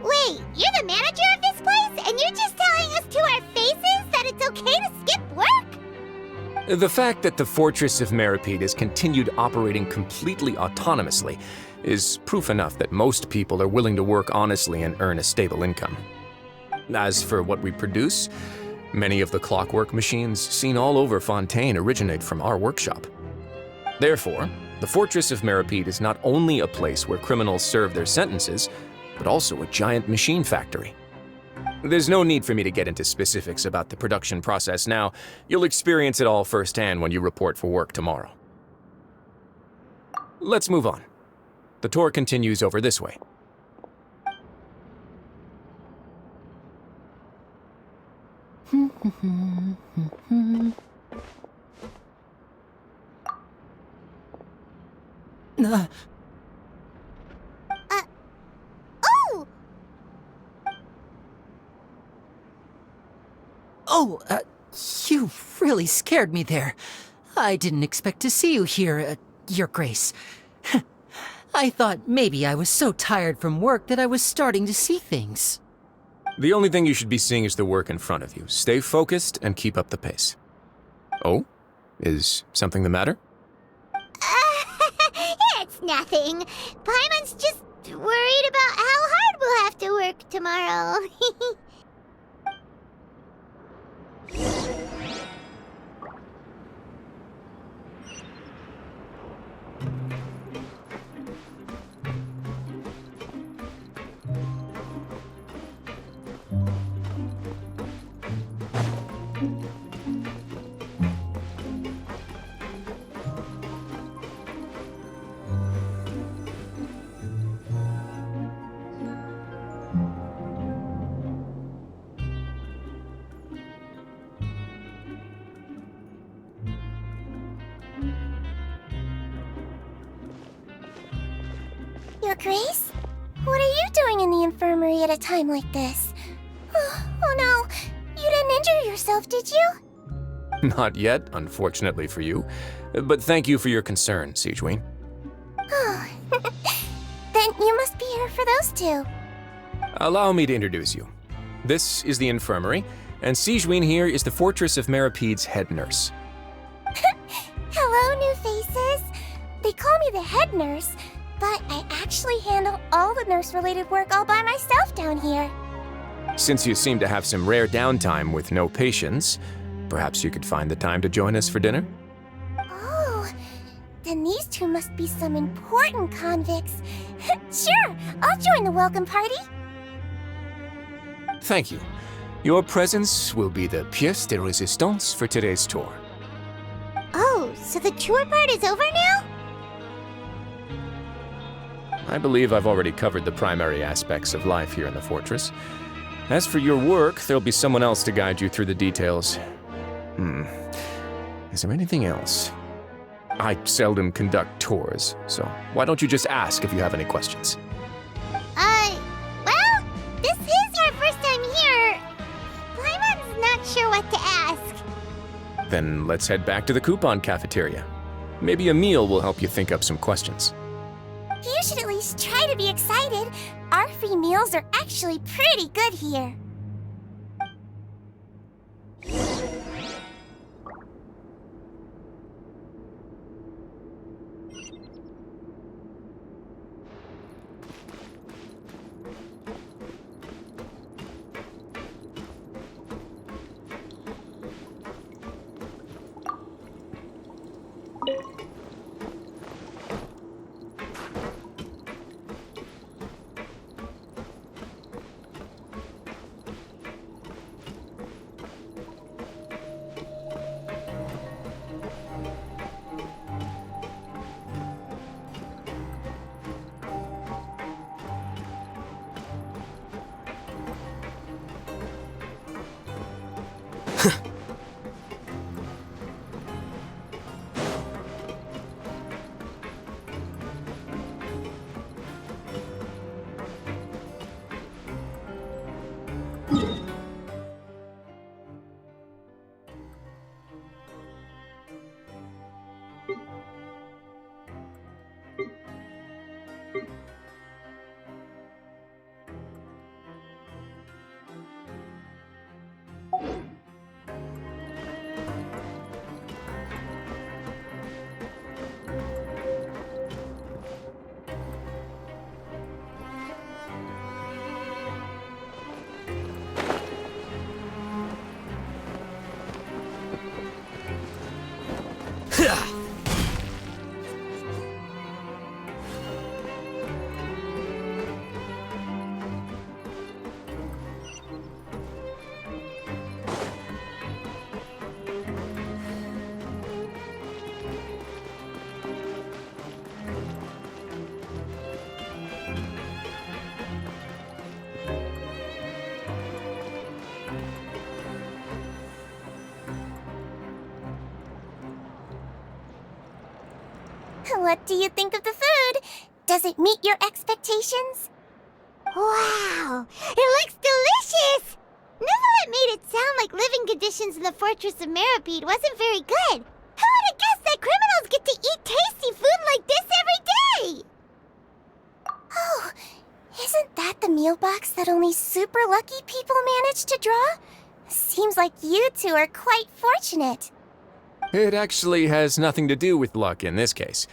Wait, you're the manager of this place, and you're just telling us to our faces that it's okay to skip work? The fact that the Fortress of Meropide has continued operating completely autonomously is proof enough that most people are willing to work honestly and earn a stable income. As for what we produce, many of the clockwork machines seen all over Fontaine originate from our workshop. Therefore, the Fortress of Meropide is not only a place where criminals serve their sentences, but also a giant machine factory. There's no need for me to get into specifics about the production process now. You'll experience it all firsthand when you report for work tomorrow. Let's move on. The tour continues over this way. You really scared me there. I didn't expect to see you here, Your Grace. I thought maybe I was so tired from work that I was starting to see things. The only thing you should be seeing is the work in front of you. Stay focused and keep up the pace. Oh? Is something the matter? It's nothing. Paimon's just worried about how hard we'll have to work tomorrow. Your Grace? What are you doing in the infirmary at a time like this? Oh no, you didn't injure yourself, did you? Not yet, unfortunately for you. But thank you for your concern, Sigewinne. Oh, then you must be here for those two. Allow me to introduce you. This is the infirmary, and Sigewinne here is the Fortress of Meropide's head nurse. Hello, new faces. They call me the head nurse, but I actually handle all the nurse-related work all by myself down here. Since you seem to have some rare downtime with no patients, perhaps you could find the time to join us for dinner? Oh, then these two must be some important convicts, Sure, I'll join the welcome party. Thank you. Your presence will be the pièce de résistance for today's tour. Oh, so the tour part is over now? I believe I've already covered the primary aspects of life here in the fortress. As for your work, there'll be someone else to guide you through the details. Is there anything else? I seldom conduct tours, so why don't you just ask if you have any questions? Well, this is our first time here. Paimon's not sure what to ask. Then let's head back to the coupon cafeteria. Maybe a meal will help you think up some questions. You should at least try to be excited. Our free meals are actually pretty good here. What do you think of the food? Does it meet your expectations? Wow, it looks delicious! Neuvillete made it sound like living conditions in the Fortress of Meropide wasn't very good. Who would have guessed that criminals get to eat tasty food like this every day? Oh, isn't that the meal box that only super lucky people manage to draw? Seems like you two are quite fortunate. It actually has nothing to do with luck in this case.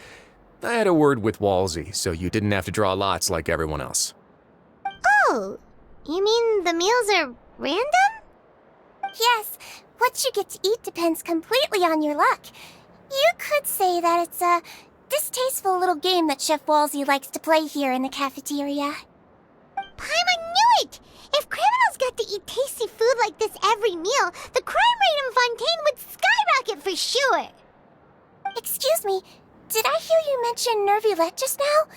I had a word with Walsey, so you didn't have to draw lots like everyone else. Oh, you mean the meals are random? Yes, what you get to eat depends completely on your luck. You could say that it's a distasteful little game that Chef Walsey likes to play here in the cafeteria. Paimon knew it! If criminals got to eat tasty food like this every meal, the crime rate in Fontaine would skyrocket for sure! Excuse me, did I hear you mention Neuvillete just now?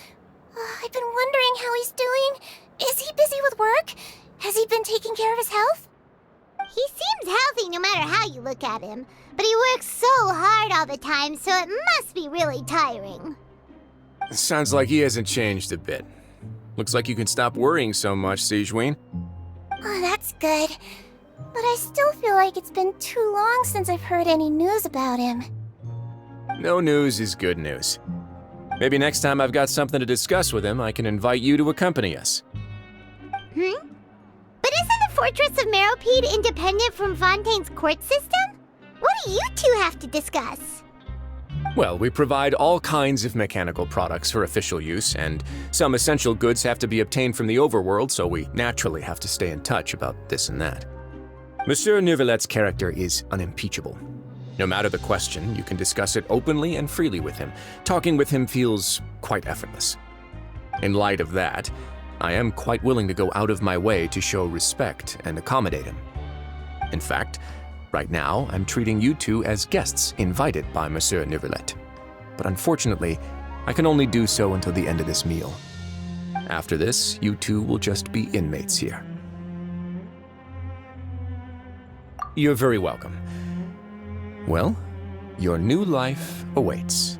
I've been wondering how he's doing. Is he busy with work? Has he been taking care of his health? He seems healthy no matter how you look at him, but he works so hard all the time, so it must be really tiring. Sounds like he hasn't changed a bit. Looks like you can stop worrying so much, Sigewinne. Oh, that's good. But I still feel like it's been too long since I've heard any news about him. No news is good news. Maybe next time I've got something to discuss with him, I can invite you to accompany us. But isn't the Fortress of Meropide independent from Fontaine's court system? What do you two have to discuss? Well, we provide all kinds of mechanical products for official use, and some essential goods have to be obtained from the overworld, so we naturally have to stay in touch about this and that. Monsieur Neuvillete's character is unimpeachable. No matter the question, you can discuss it openly and freely with him. Talking with him feels quite effortless. In light of that, I am quite willing to go out of my way to show respect and accommodate him. In fact, right now, I'm treating you two as guests invited by Monsieur Neuvillete. But unfortunately, I can only do so until the end of this meal. After this, you two will just be inmates here. You're very welcome. Well, your new life awaits.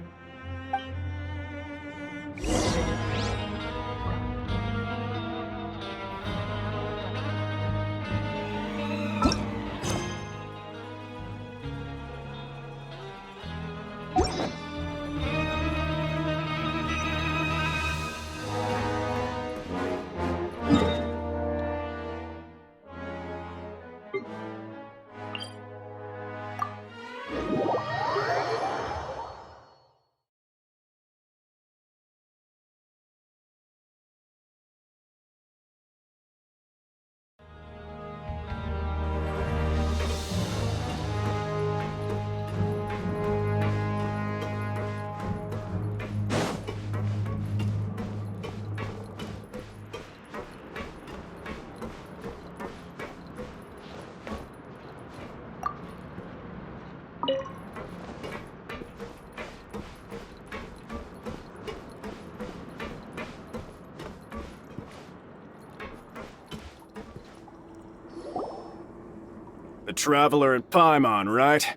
The Traveler and Paimon, right?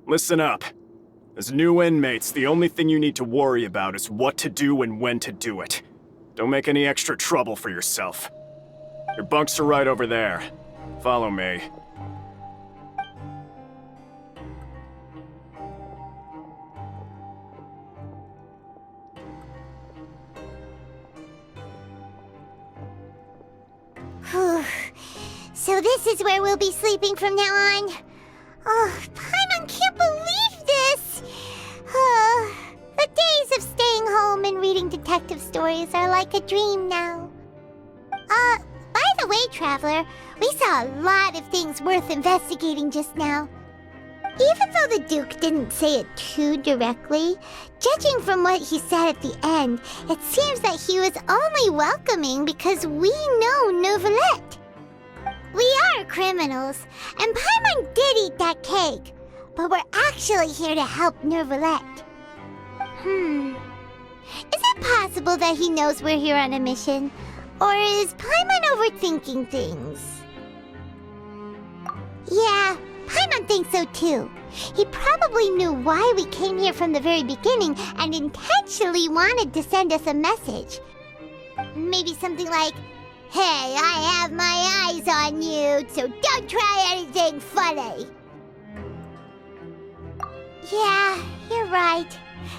Listen up. As new inmates, the only thing you need to worry about is what to do and when to do it. Don't make any extra trouble for yourself. Your bunks are right over there. Follow me. So this is where we'll be sleeping from now on. Oh, Paimon can't believe this! The days of staying home and reading detective stories are like a dream now. By the way, Traveler, we saw a lot of things worth investigating just now. Even though the Duke didn't say it too directly, judging from what he said at the end, it seems that he was only welcoming because we know Neuvillete. We are criminals, and Paimon did eat that cake, but we're actually here to help Neuvillete. Is it possible that he knows we're here on a mission? Or is Paimon overthinking things? Yeah, Paimon thinks so too. He probably knew why we came here from the very beginning and intentionally wanted to send us a message. Maybe something like, "Hey, I have my eyes on you, so don't try anything funny." Yeah, you're right.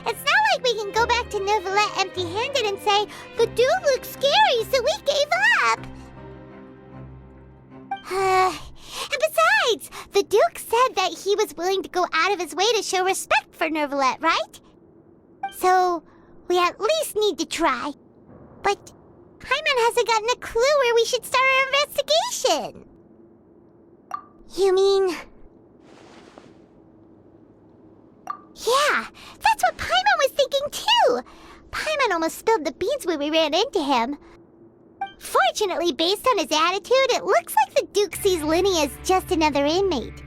It's not like we can go back to Neuvillete empty-handed and say, "The dude looks scary, so we gave up." And besides, the Duke said that he was willing to go out of his way to show respect for Neuvillete, right? So, we at least need to try. But Paimon hasn't gotten a clue where we should start our investigation. You mean... Yeah, that's what Paimon was thinking too! Paimon almost spilled the beans when we ran into him. Fortunately, based on his attitude, it looks like the Duke sees Linny as just another inmate.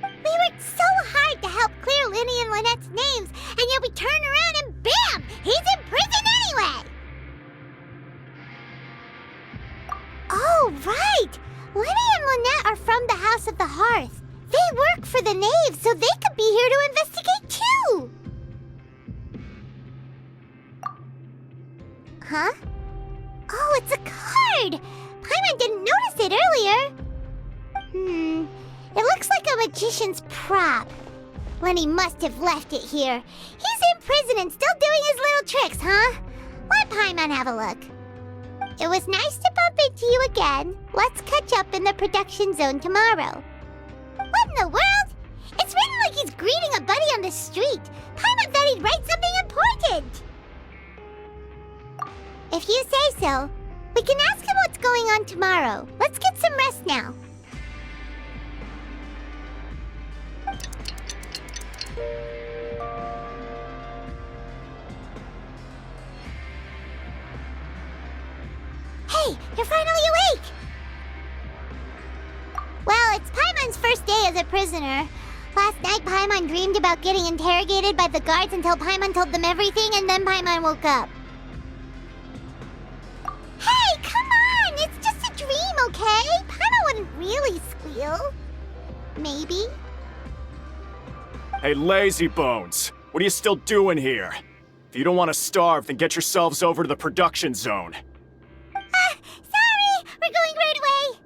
We worked so hard to help clear Linny and Lynette's names, and yet we turn around and BAM! He's in prison anyway! Oh, right! Linny and Lynette are from the House of the Hearth. They work for the Knave, so they could be here to investigate too! Huh? Oh, it's a card! Paimon didn't notice it earlier. It looks like a magician's prop. Lenny must have left it here. He's in prison and still doing his little tricks, huh? Let Paimon have a look. It was nice to bump into you again. Let's catch up in the production zone tomorrow. What in the world? It's written like he's greeting a buddy on the street. Paimon thought he'd write something important. If you say so, we can ask him what's going on tomorrow. Let's get some rest now. You're finally awake! Well, it's Paimon's first day as a prisoner. Last night, Paimon dreamed about getting interrogated by the guards until Paimon told them everything, and then Paimon woke up. Hey, come on! It's just a dream, okay? Paimon wouldn't really squeal. Maybe. Hey, lazy bones! What are you still doing here? If you don't want to starve, then get yourselves over to the production zone. Sorry! We're going right away!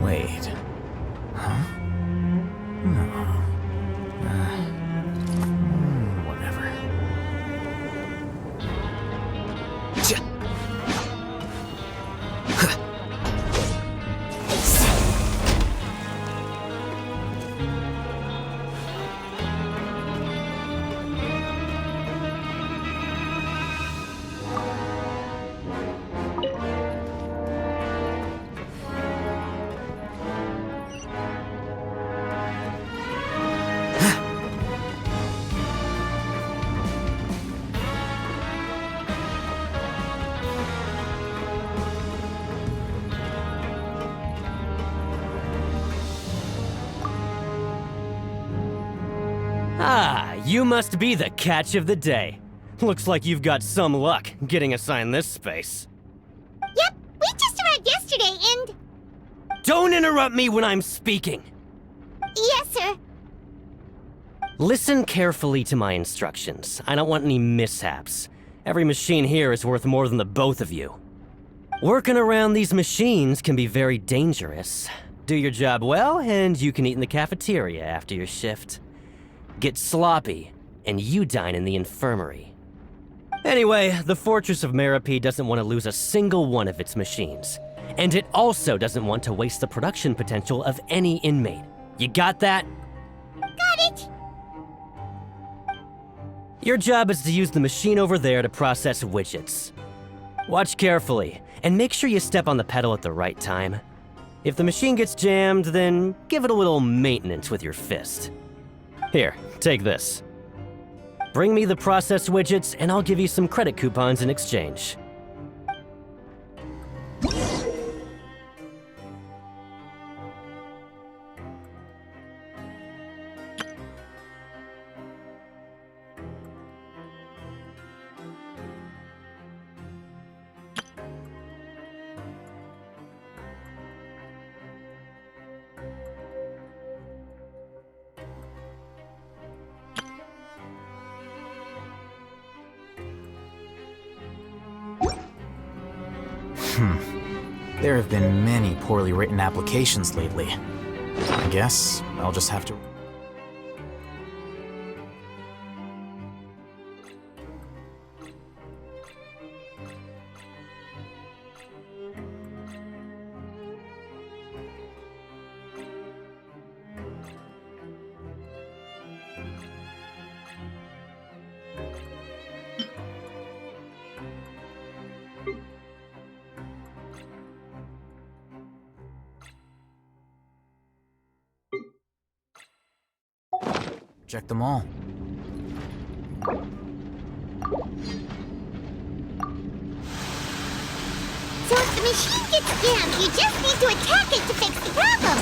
Wait. Huh? No. Whatever. Ah, you must be the catch of the day. Looks like you've got some luck getting assigned this space. Yep, we just arrived yesterday and... Don't interrupt me when I'm speaking! Yes, sir. Listen carefully to my instructions. I don't want any mishaps. Every machine here is worth more than the both of you. Working around these machines can be very dangerous. Do your job well, and you can eat in the cafeteria after your shift. Get sloppy, and you dine in the infirmary. Anyway, the Fortress of Meropide doesn't want to lose a single one of its machines. And it also doesn't want to waste the production potential of any inmate. You got that? Got it! Your job is to use the machine over there to process widgets. Watch carefully, and make sure you step on the pedal at the right time. If the machine gets jammed, then give it a little maintenance with your fist. Here, take this. Bring me the processed widgets, and I'll give you some credit coupons in exchange. There have been many poorly written applications lately. I guess I'll just have to... Check them all. So if the machine gets jammed, you just need to attack it to fix the problem.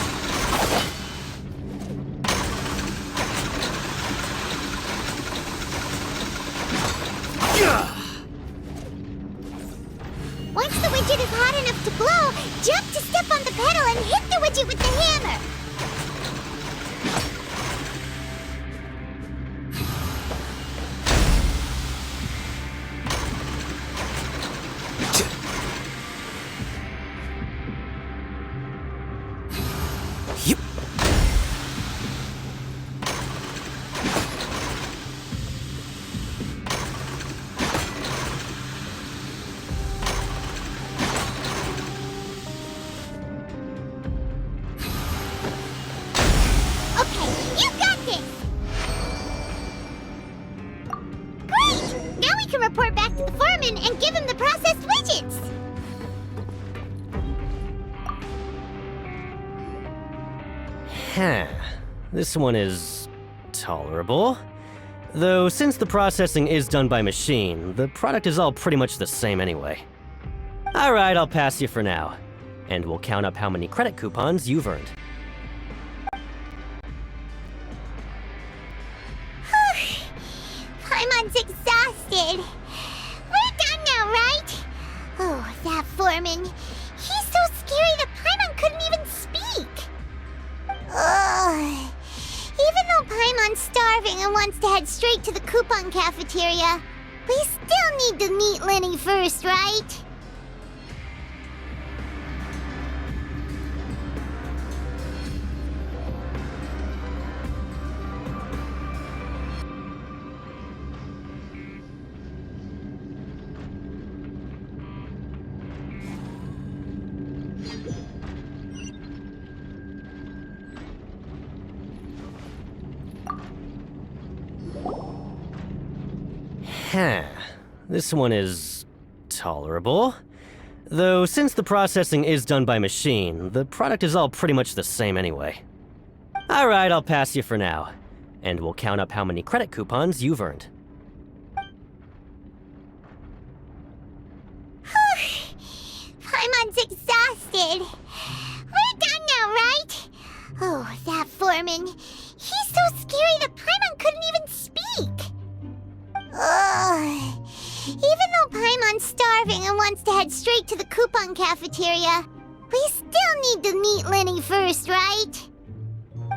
Once the widget is hot enough to blow, jump to step on the pedal and hit the widget with the hammer. Report back to the foreman and give him the processed widgets. This one is tolerable. Though since the processing is done by machine, the product is all pretty much the same anyway. Alright, I'll pass you for now. And we'll count up how many credit coupons you've earned. Paimon's exhausted. We're done now, right? Oh, that foreman. He's so scary that Paimon couldn't even speak. Ugh. Even though Paimon's starving and wants to head straight to the coupon cafeteria, we still need to meet Lenny first, right? This one is tolerable. Though since the processing is done by machine, the product is all pretty much the same anyway. Alright, I'll pass you for now. And we'll count up how many credit coupons you've earned. Paimon's exhausted. We're done now, right? Oh, that foreman. He's so scary that Paimon couldn't even speak. Ugh. Even though Paimon's starving and wants to head straight to the coupon cafeteria, we still need to meet Lenny first, right?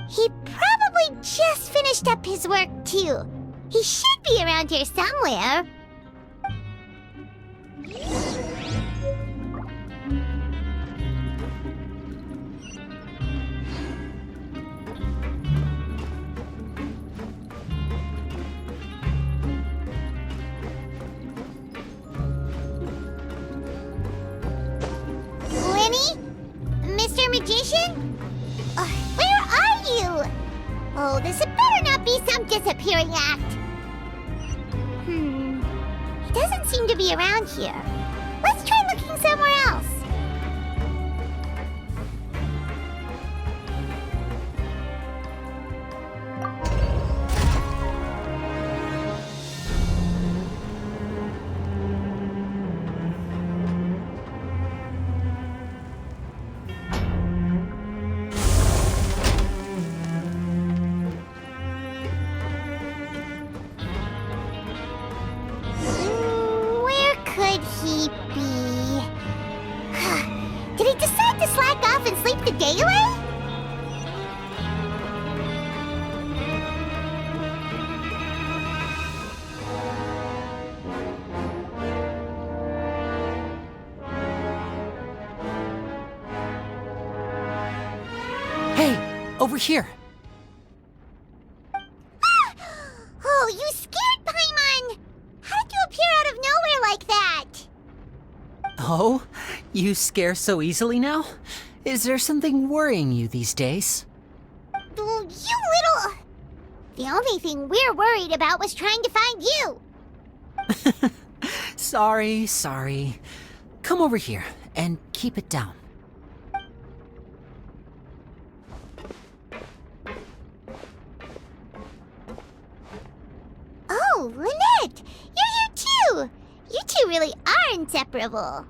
He probably just finished up his work, too. He should be around here somewhere. Mr. Magician? Where are you? Oh, this had better not be some disappearing act. He doesn't seem to be around here. Let's try looking somewhere else. Did he decide to slack off and sleep the day away? Hey, over here. Oh, you scared Paimon! How did you appear out of nowhere like that? Oh, you scare so easily now? Is there something worrying you these days? You little... The only thing we're worried about was trying to find you. Sorry. Come over here and keep it down. You really are inseparable.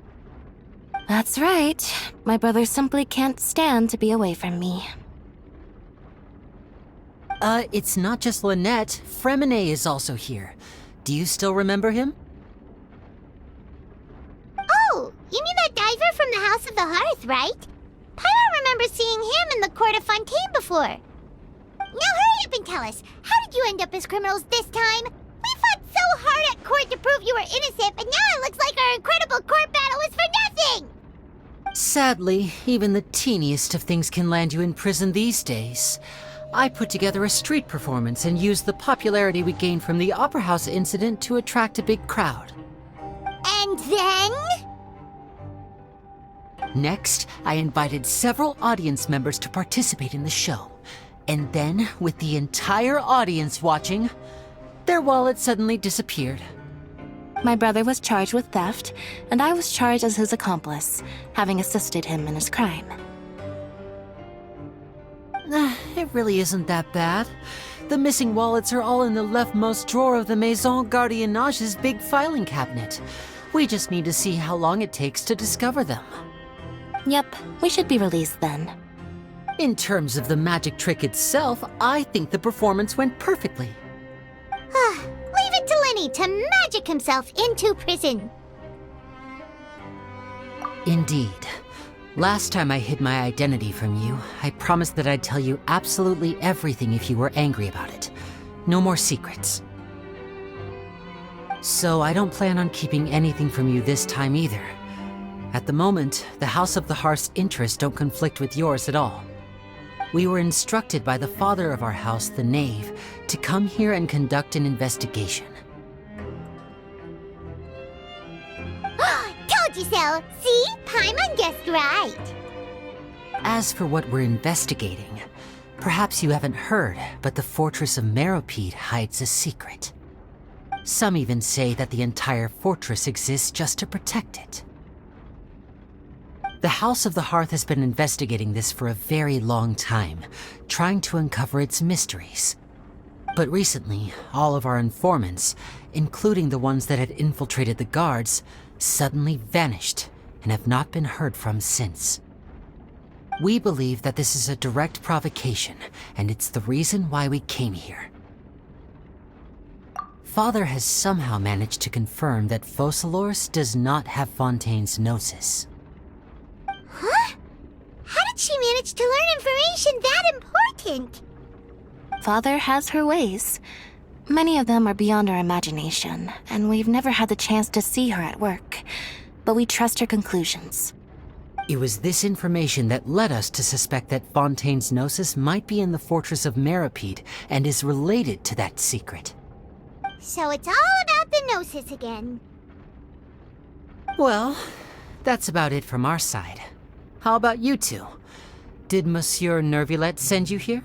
That's right. My brother simply can't stand to be away from me. It's not just Lynette. Fremine is also here. Do you still remember him? Oh, you mean that diver from the House of the Hearth, right? Paimon remembers seeing him in the court of Fontaine before. Now hurry up and tell us, how did you end up as criminals this time? We fought so hard at court to prove you were innocent, but now it looks like our incredible court battle was for nothing! Sadly, even the teeniest of things can land you in prison these days. I put together a street performance and used the popularity we gained from the Opera House incident to attract a big crowd. And then? Next, I invited several audience members to participate in the show. And then, with the entire audience watching, their wallet suddenly disappeared. My brother was charged with theft, and I was charged as his accomplice, having assisted him in his crime. It really isn't that bad. The missing wallets are all in the leftmost drawer of the Maison Gardiennage's big filing cabinet. We just need to see how long it takes to discover them. Yep, we should be released then. In terms of the magic trick itself, I think the performance went perfectly. Leave it to Lenny to magic himself into prison. Indeed. Last time I hid my identity from you, I promised that I'd tell you absolutely everything if you were angry about it. No more secrets. So I don't plan on keeping anything from you this time either. At the moment, the House of the Hearth's interests don't conflict with yours at all. We were instructed by the father of our house, the Knave, to come here and conduct an investigation. Told you so! See? Paimon guessed right. As for what we're investigating, perhaps you haven't heard, but the fortress of Meropide hides a secret. Some even say that the entire fortress exists just to protect it. The House of the Hearth has been investigating this for a very long time, trying to uncover its mysteries. But recently, all of our informants, including the ones that had infiltrated the guards, suddenly vanished and have not been heard from since. We believe that this is a direct provocation, and it's the reason why we came here. Father has somehow managed to confirm that Focalors does not have Fontaine's gnosis. Huh? How did she manage to learn information that important? Father has her ways. Many of them are beyond our imagination, and we've never had the chance to see her at work. But we trust her conclusions. It was this information that led us to suspect that Fontaine's gnosis might be in the fortress of Meropide and is related to that secret. So it's all about the gnosis again. Well, that's about it from our side. How about you two? Did Monsieur Neuvillete send you here?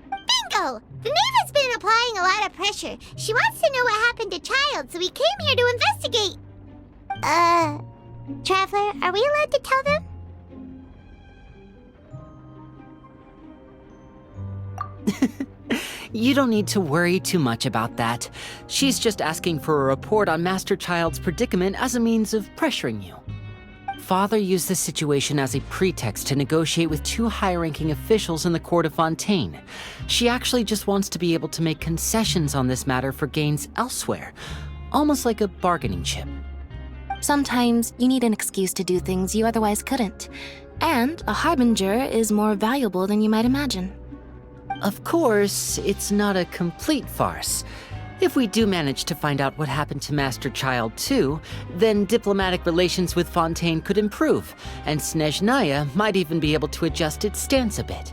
Bingo! The Knave has been applying a lot of pressure. She wants to know what happened to Childe, so we came here to investigate. Traveler, are we allowed to tell them? You don't need to worry too much about that. She's just asking for a report on Master Childe's predicament as a means of pressuring you. Father used the situation as a pretext to negotiate with two high-ranking officials in the court of Fontaine. She actually just wants to be able to make concessions on this matter for gains elsewhere, almost like a bargaining chip. Sometimes you need an excuse to do things you otherwise couldn't. And a harbinger is more valuable than you might imagine. Of course, it's not a complete farce. If we do manage to find out what happened to Master Childe too, then diplomatic relations with Fontaine could improve, and Snezhnaya might even be able to adjust its stance a bit.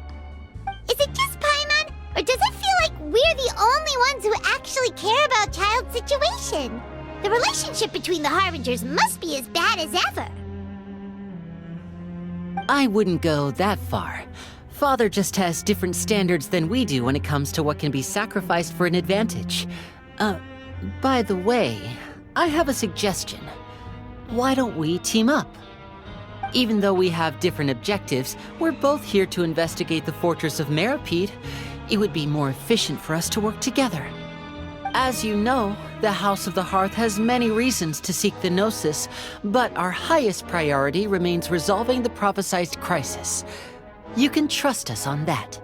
Is it just Paimon, or does it feel like we're the only ones who actually care about Childe's situation? The relationship between the Harbingers must be as bad as ever. I wouldn't go that far. Father just has different standards than we do when it comes to what can be sacrificed for an advantage. By the way, I have a suggestion. Why don't we team up? Even though we have different objectives, we're both here to investigate the fortress of Meropide. It would be more efficient for us to work together. As you know, the House of the Hearth has many reasons to seek the Gnosis, but our highest priority remains resolving the prophesized crisis. You can trust us on that.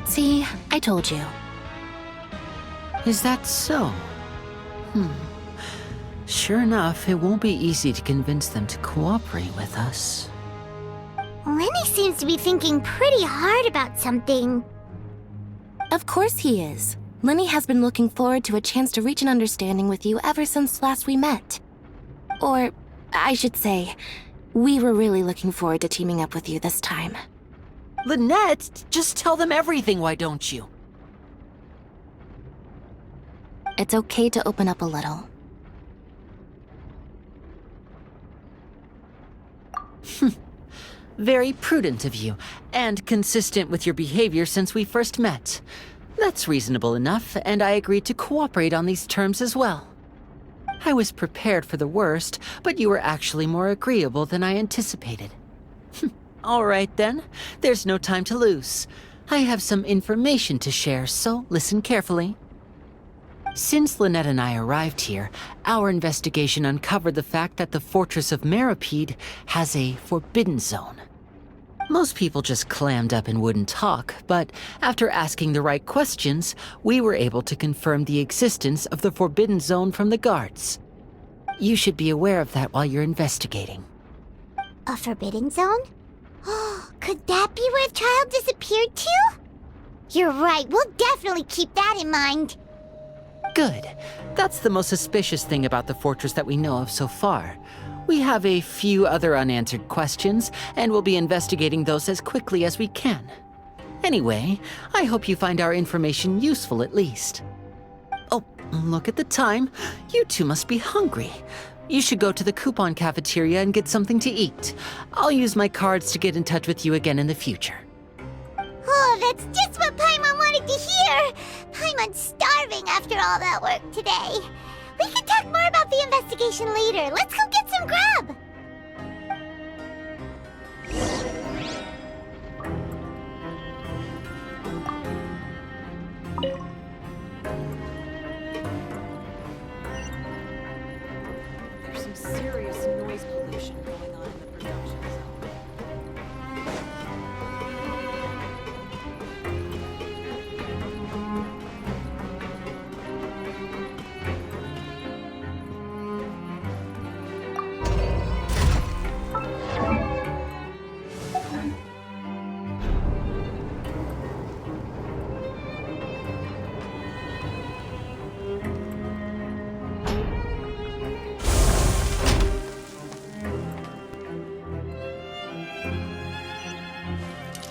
See, I told you. Is that so? Sure enough, it won't be easy to convince them to cooperate with us. Lenny seems to be thinking pretty hard about something. Of course he is. Lenny has been looking forward to a chance to reach an understanding with you ever since last we met. Or, I should say, we were really looking forward to teaming up with you this time. Lynette, just tell them everything, why don't you? It's okay to open up a little. Very prudent of you, and consistent with your behavior since we first met. That's reasonable enough, and I agreed to cooperate on these terms as well. I was prepared for the worst, but you were actually more agreeable than I anticipated. All right then, there's no time to lose. I have some information to share, so listen carefully. Since Lynette and I arrived here, our investigation uncovered the fact that the Fortress of Meropide has a forbidden zone. Most people just clammed up and wouldn't talk, but after asking the right questions, we were able to confirm the existence of the forbidden zone from the guards. You should be aware of that while you're investigating. A forbidden zone? Could that be where Childe disappeared to? You're right, we'll definitely keep that in mind. Good. That's the most suspicious thing about the fortress that we know of so far. We have a few other unanswered questions, and we'll be investigating those as quickly as we can. Anyway, I hope you find our information useful at least. Oh, look at the time. You two must be hungry. You should go to the coupon cafeteria and get something to eat. I'll use my cards to get in touch with you again in the future. Oh, that's just what Paimon wanted to hear! Paimon's starving after all that work today. We can talk more about the investigation later. Let's go get some grub! There's some serious noise pollution going on in the production zone.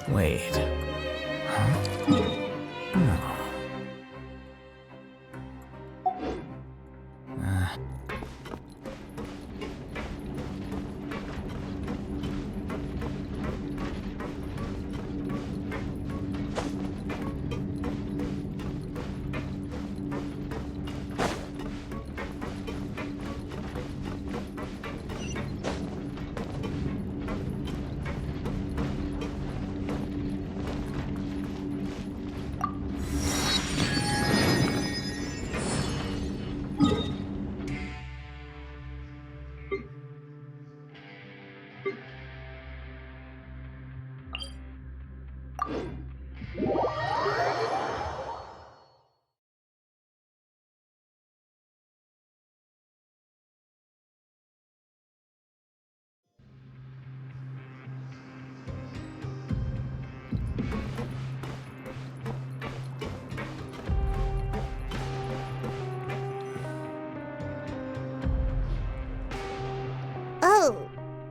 Wait. Huh? No. Oh,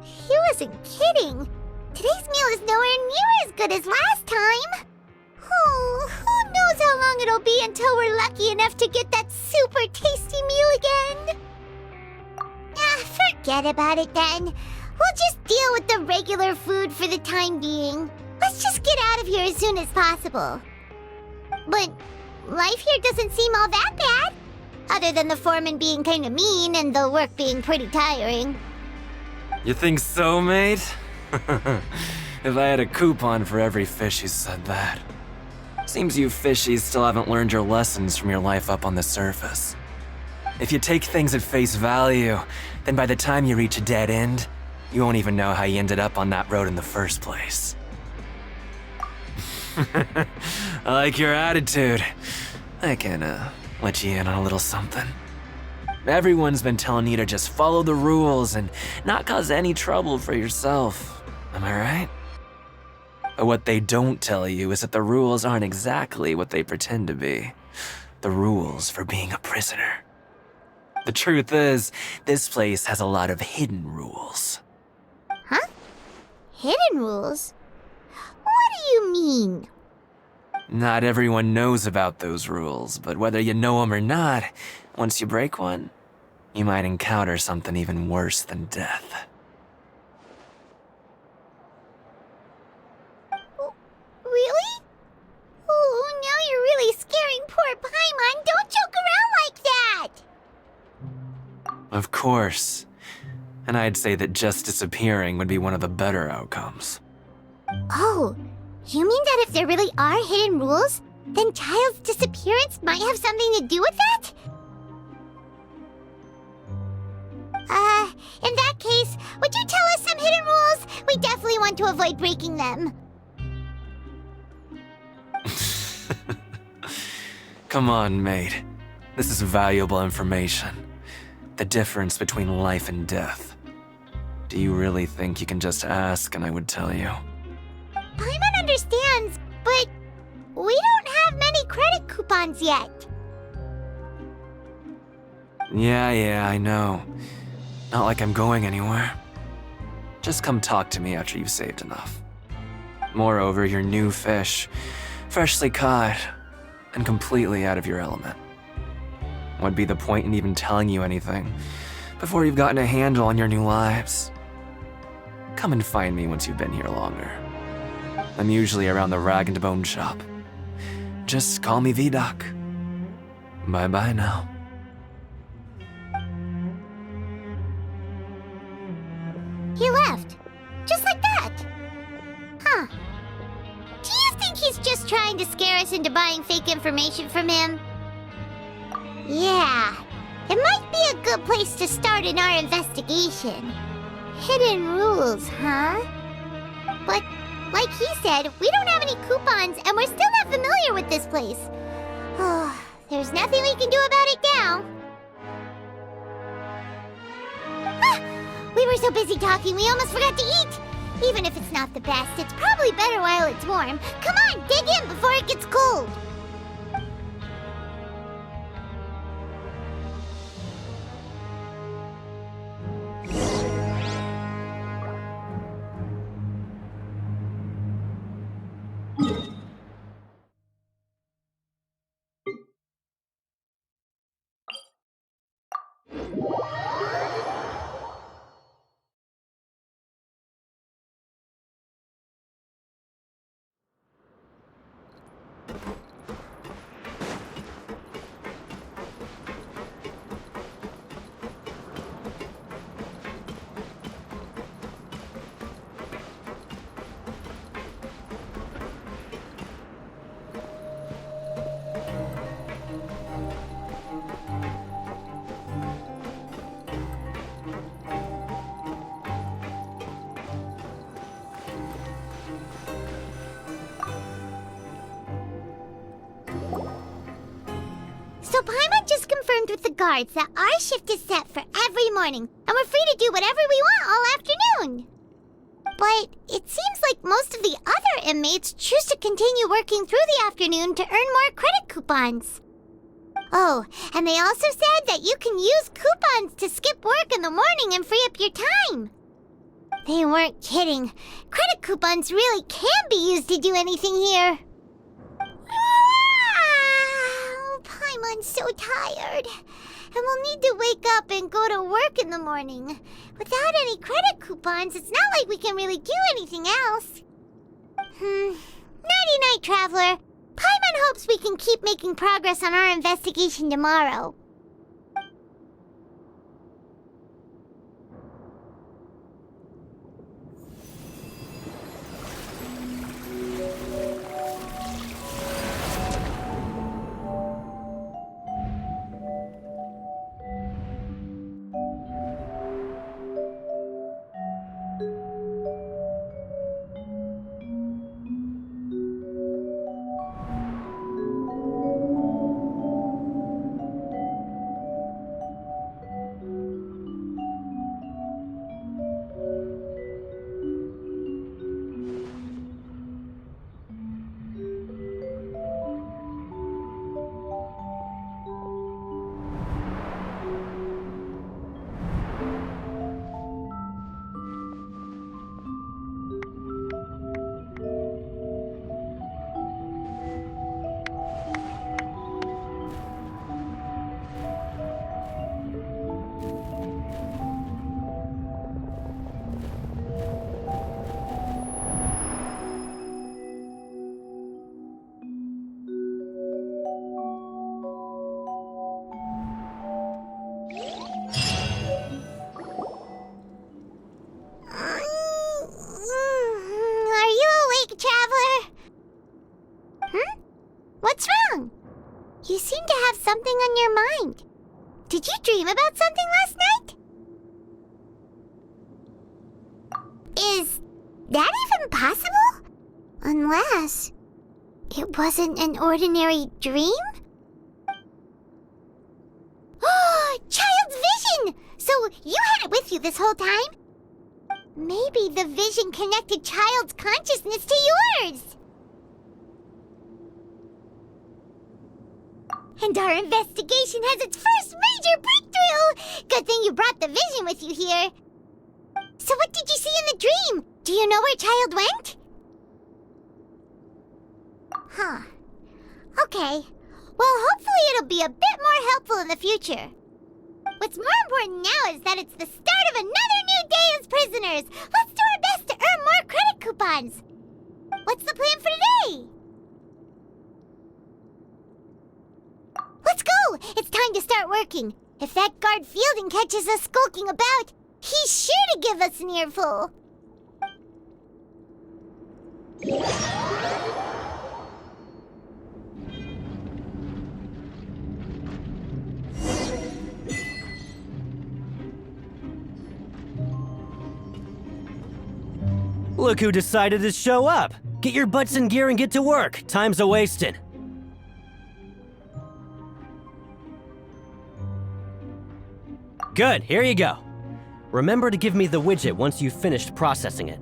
he wasn't kidding. Today's meal is nowhere near as good as last time. Oh, who knows how long it'll be until we're lucky enough to get that super tasty meal again. Forget about it then. We'll just deal with the regular food for the time being. Let's just get out of here as soon as possible. But life here doesn't seem all that bad. Other than the foreman being kinda mean and the work being pretty tiring. You think so, mate? If I had a coupon for every fish who said that. Seems you fishies still haven't learned your lessons from your life up on the surface. If you take things at face value, then by the time you reach a dead end, you won't even know how you ended up on that road in the first place. I like your attitude. I can, let you in on a little something. Everyone's been telling you to just follow the rules and not cause any trouble for yourself. Am I right? But what they don't tell you is that the rules aren't exactly what they pretend to be. The rules for being a prisoner. The truth is, this place has a lot of hidden rules. Huh? Hidden rules? What do you mean? Not everyone knows about those rules, but whether you know them or not, once you break one, you might encounter something even worse than death. Really? Oh, now you're really scaring poor Paimon. Don't joke around like that! Of course. And I'd say that just disappearing would be one of the better outcomes. Oh, you mean that if there really are hidden rules, then Childe's disappearance might have something to do with that? In that case, would you tell us some hidden rules? We definitely want to avoid breaking them. Come on, mate. This is valuable information. The difference between life and death. Do you really think you can just ask and I would tell you? Paimon understands, but we don't have many credit coupons yet. Yeah, I know. Not like I'm going anywhere. Just come talk to me after you've saved enough. Moreover, you're new fish, freshly caught, and completely out of your element. What'd be the point in even telling you anything before you've gotten a handle on your new lives? Come and find me once you've been here longer. I'm usually around the rag and bone shop. Just call me V-Doc. Bye-bye now. He left. Just like that. Huh. Do you think he's just trying to scare us into buying fake information from him? Yeah. It might be a good place to start in our investigation. Hidden rules, huh? But, like he said, we don't have any coupons and we're still not familiar with this place. Oh, there's nothing we can do about it now. We were so busy talking, we almost forgot to eat. Even if it's not the best, it's probably better while it's warm. Come on, dig in before it gets cold. So Paimon just confirmed with the guards that our shift is set for every morning, and we're free to do whatever we want all afternoon. But it seems like most of the other inmates choose to continue working through the afternoon to earn more credit coupons. Oh, and they also said that you can use coupons to skip work in the morning and free up your time. They weren't kidding. Credit coupons really can be used to do anything here. Paimon's so tired. And we'll need to wake up and go to work in the morning. Without any credit coupons, it's not like we can really do anything else. Nighty-night, Traveler. Paimon hopes we can keep making progress on our investigation tomorrow. You seem to have something on your mind. Did you dream about something last night? Is that even possible? Unless it wasn't an ordinary dream? Oh, Child's vision! So you had it with you this whole time? Maybe the vision connected Child's consciousness to yours. And our investigation has its first major breakthrough! Good thing you brought the vision with you here. So what did you see in the dream? Do you know where Child went? Huh. Okay. Well, hopefully it'll be a bit more helpful in the future. What's more important now is that it's the start of another new day as prisoners. Let's do our best to earn more credit coupons. What's the plan for today? Let's go! It's time to start working. If that guard Fielding catches us skulking about, he's sure to give us an earful. Look who decided to show up! Get your butts in gear and get to work. Time's a-wasting. Good, here you go. Remember to give me the widget once you've finished processing it.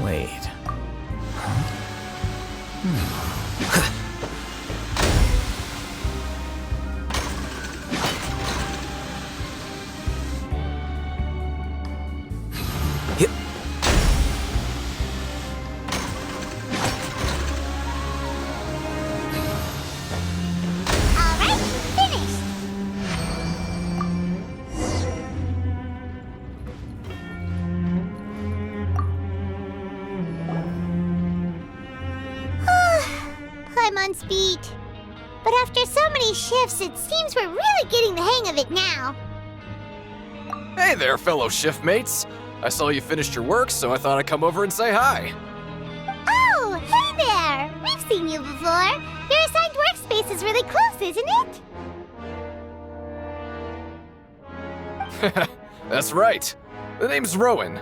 Wait. I'm on speed. But after so many shifts, it seems we're really getting the hang of it now. Hey there, fellow shiftmates. I saw you finished your work, so I thought I'd come over and say hi. Oh, hey there! We've seen you before. Your assigned workspace is really close, isn't it? That's right. The name's Rowan.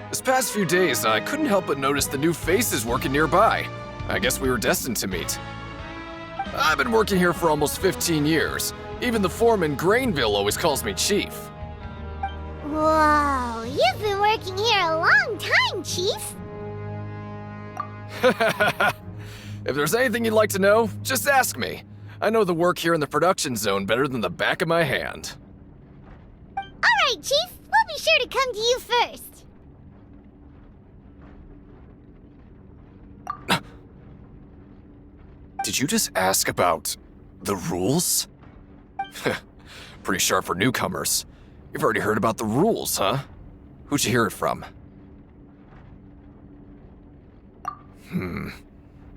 This past few days, I couldn't help but notice the new faces working nearby. I guess we were destined to meet. I've been working here for almost 15 years. Even the foreman, Grainville, always calls me Chief. Whoa, you've been working here a long time, Chief. If there's anything you'd like to know, just ask me. I know the work here in the production zone better than the back of my hand. All right, Chief. We'll be sure to come to you first. Did you just ask about the rules? Pretty sharp for newcomers. You've already heard about the rules, huh? Who'd you hear it from?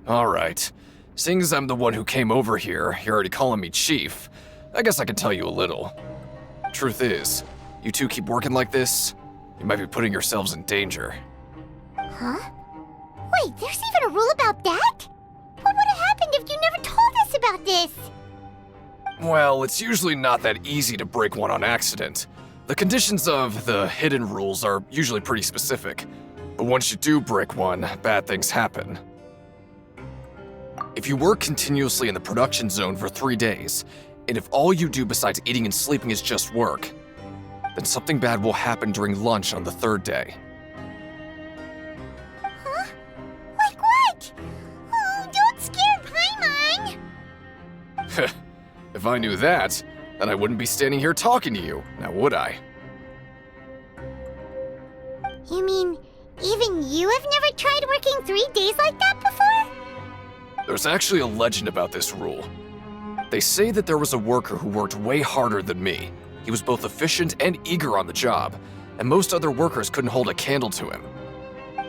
All right. Seeing as I'm the one who came over here, you're already calling me Chief. I guess I can tell you a little. Truth is, you two keep working like this, you might be putting yourselves in danger. Huh? Wait, there's even a rule about that? What would have happened if you never told us about this? Well, it's usually not that easy to break one on accident. The conditions of the hidden rules are usually pretty specific. But once you do break one, bad things happen. If you work continuously in the production zone for 3 days, and if all you do besides eating and sleeping is just work, then something bad will happen during lunch on the 3rd day. Huh? Like what? Oh, don't scare Paimon! If I knew that, then I wouldn't be standing here talking to you, now would I? You mean, even you have never tried working 3 days like that before? There's actually a legend about this rule. They say that there was a worker who worked way harder than me, He was both efficient and eager on the job, and most other workers couldn't hold a candle to him.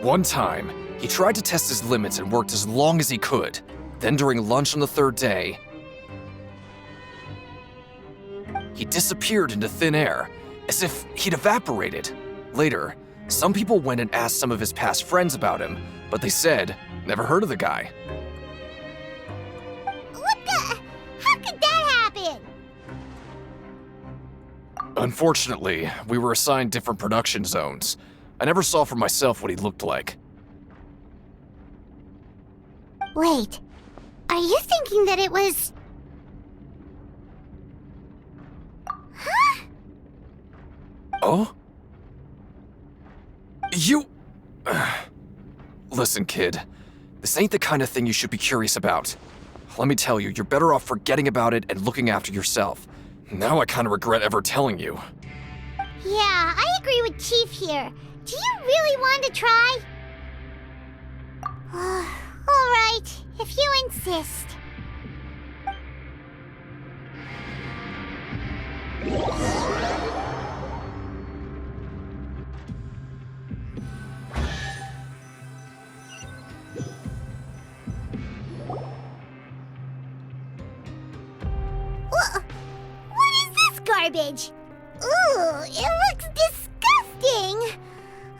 One time, he tried to test his limits and worked as long as he could. Then during lunch on the third day, he disappeared into thin air, as if he'd evaporated. Later, some people went and asked some of his past friends about him, but they said, never heard of the guy. What the? How could that happen? Unfortunately, we were assigned different production zones. I never saw for myself what he looked like. Wait, are you thinking that it was... Huh? Oh? You... Listen, kid. This ain't the kind of thing you should be curious about. Let me tell you, you're better off forgetting about it and looking after yourself. Now I kind of regret ever telling you. Yeah, I agree with Chief here. Do you really want to try? All right, if you insist. What is this garbage? Ooh, it looks disgusting!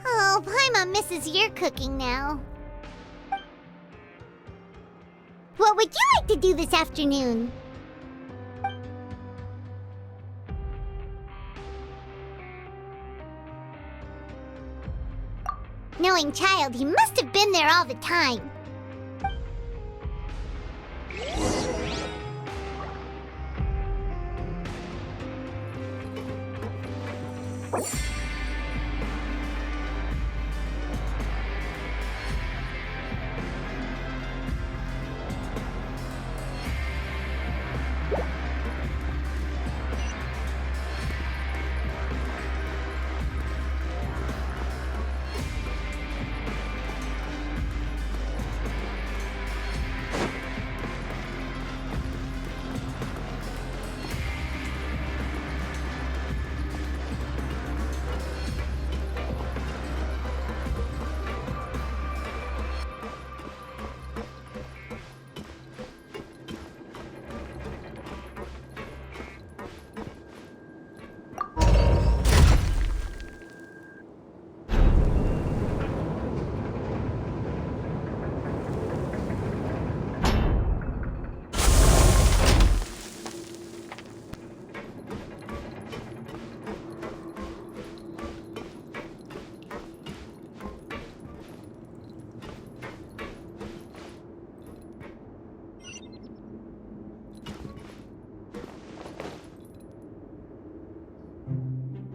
Oh, Paimon misses your cooking now. What would you like to do this afternoon? Knowing Childe, he must have been there all the time.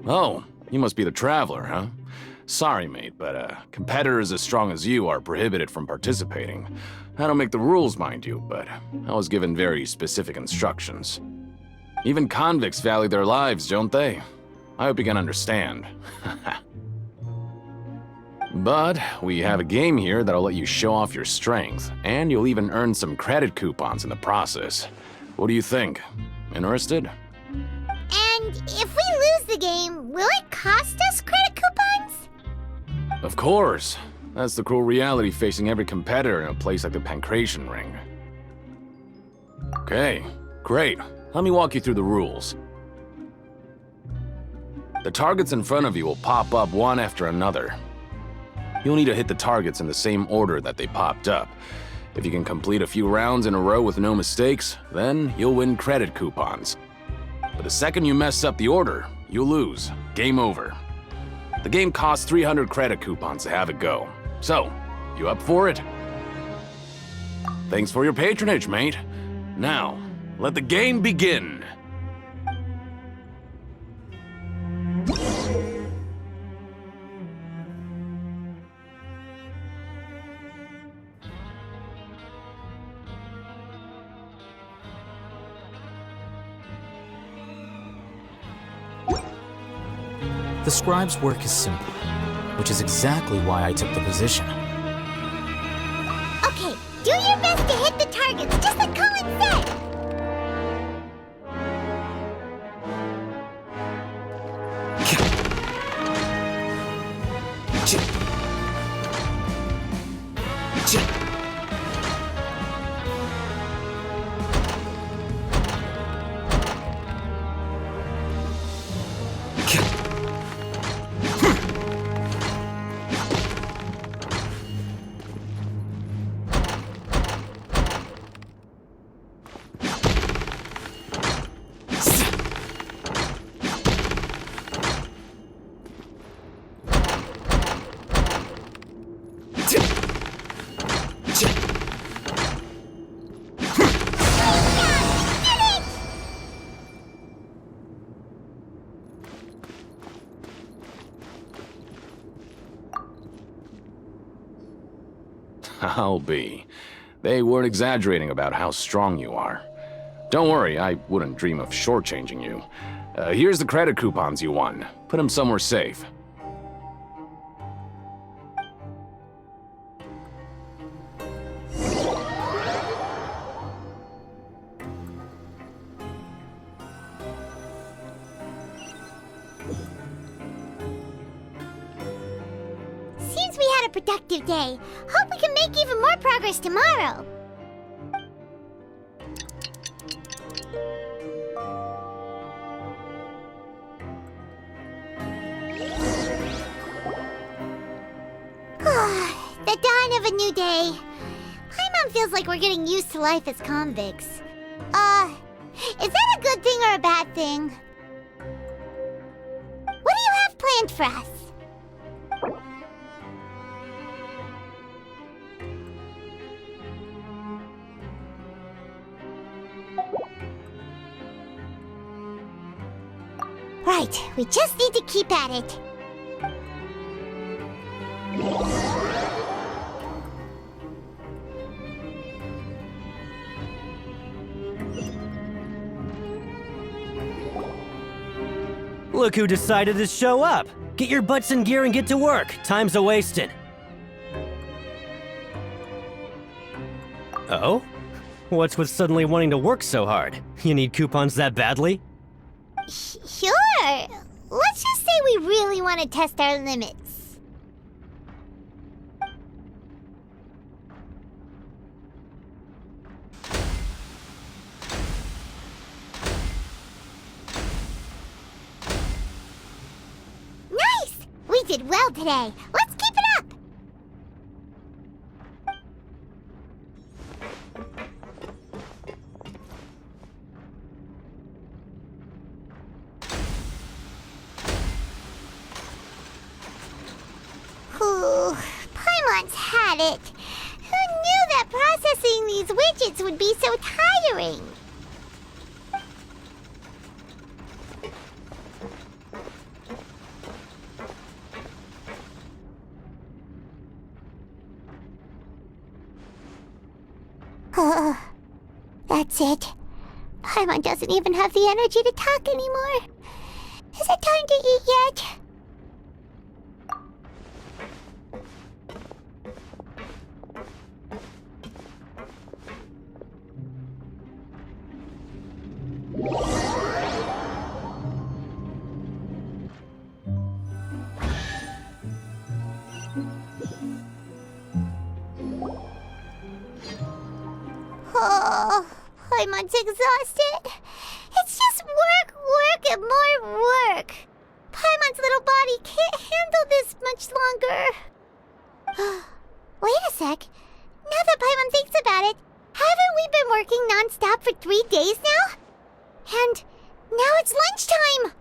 Oh, you must be the Traveler, huh? Sorry, mate, but competitors as strong as you are prohibited from participating. I don't make the rules, mind you, but I was given very specific instructions. Even convicts value their lives, don't they? I hope you can understand. But we have a game here that'll let you show off your strength, and you'll even earn some credit coupons in the process. What do you think? Interested? And if we lose the game, will it cost us credit coupons? Of course. That's the cruel reality facing every competitor in a place like the Pancration Ring. Okay, great. Let me walk you through the rules. The targets in front of you will pop up one after another. You'll need to hit the targets in the same order that they popped up. If you can complete a few rounds in a row with no mistakes, then you'll win credit coupons. But the second you mess up the order, you'll lose. Game over. The game costs 300 credit coupons to have it go. So, you up for it? Thanks for your patronage, mate. Now, let the game begin. The scribe's work is simple, which is exactly why I took the position. Okay, do your best to hit the targets, just like Colin said! I'll be. They weren't exaggerating about how strong you are. Don't worry, I wouldn't dream of shortchanging you. Here's the credit coupons you won. Put them somewhere safe. Seems we had a productive day. Hope we can make even more progress tomorrow. The dawn of a new day. Paimon feels like we're getting used to life as convicts. Is that a good thing or a bad thing? What do you have planned for us? Right, we just need to keep at it. Look who decided to show up! Get your butts in gear and get to work. Time's a-wasting. Oh? What's with suddenly wanting to work so hard? You need coupons that badly? Sure. Let's just say we really want to test our limits. Nice! We did well today. Let's keep it up! Ooh, Paimon's had it. Who knew that processing these widgets would be so tiring? That's it. Paimon doesn't even have the energy to talk anymore. Is it time to eat yet? Oh, Paimon's exhausted. It's just work, and more work. Paimon's little body can't handle this much longer. Wait a sec. Now that Paimon thinks about it, haven't we been working non-stop for 3 days now? And now it's lunchtime.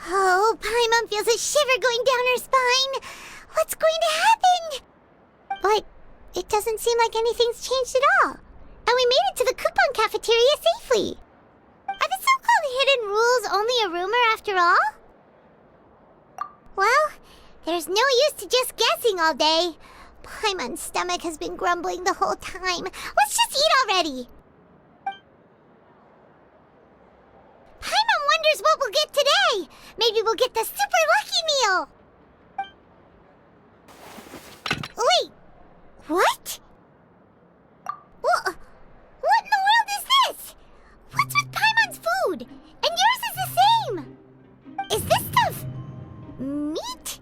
Oh, Paimon feels a shiver going down her spine. What's going to happen? But it doesn't seem like anything's changed at all. And we made it to the coupon cafeteria safely. Are the so-called hidden rules only a rumor after all? Well, there's no use to just guessing all day. Paimon's stomach has been grumbling the whole time. Let's just eat already. Paimon wonders what we'll get today. Maybe we'll get the super lucky meal. Wait, what? What in the world is this? What's with Paimon's food? And yours is the same. Is this stuff meat?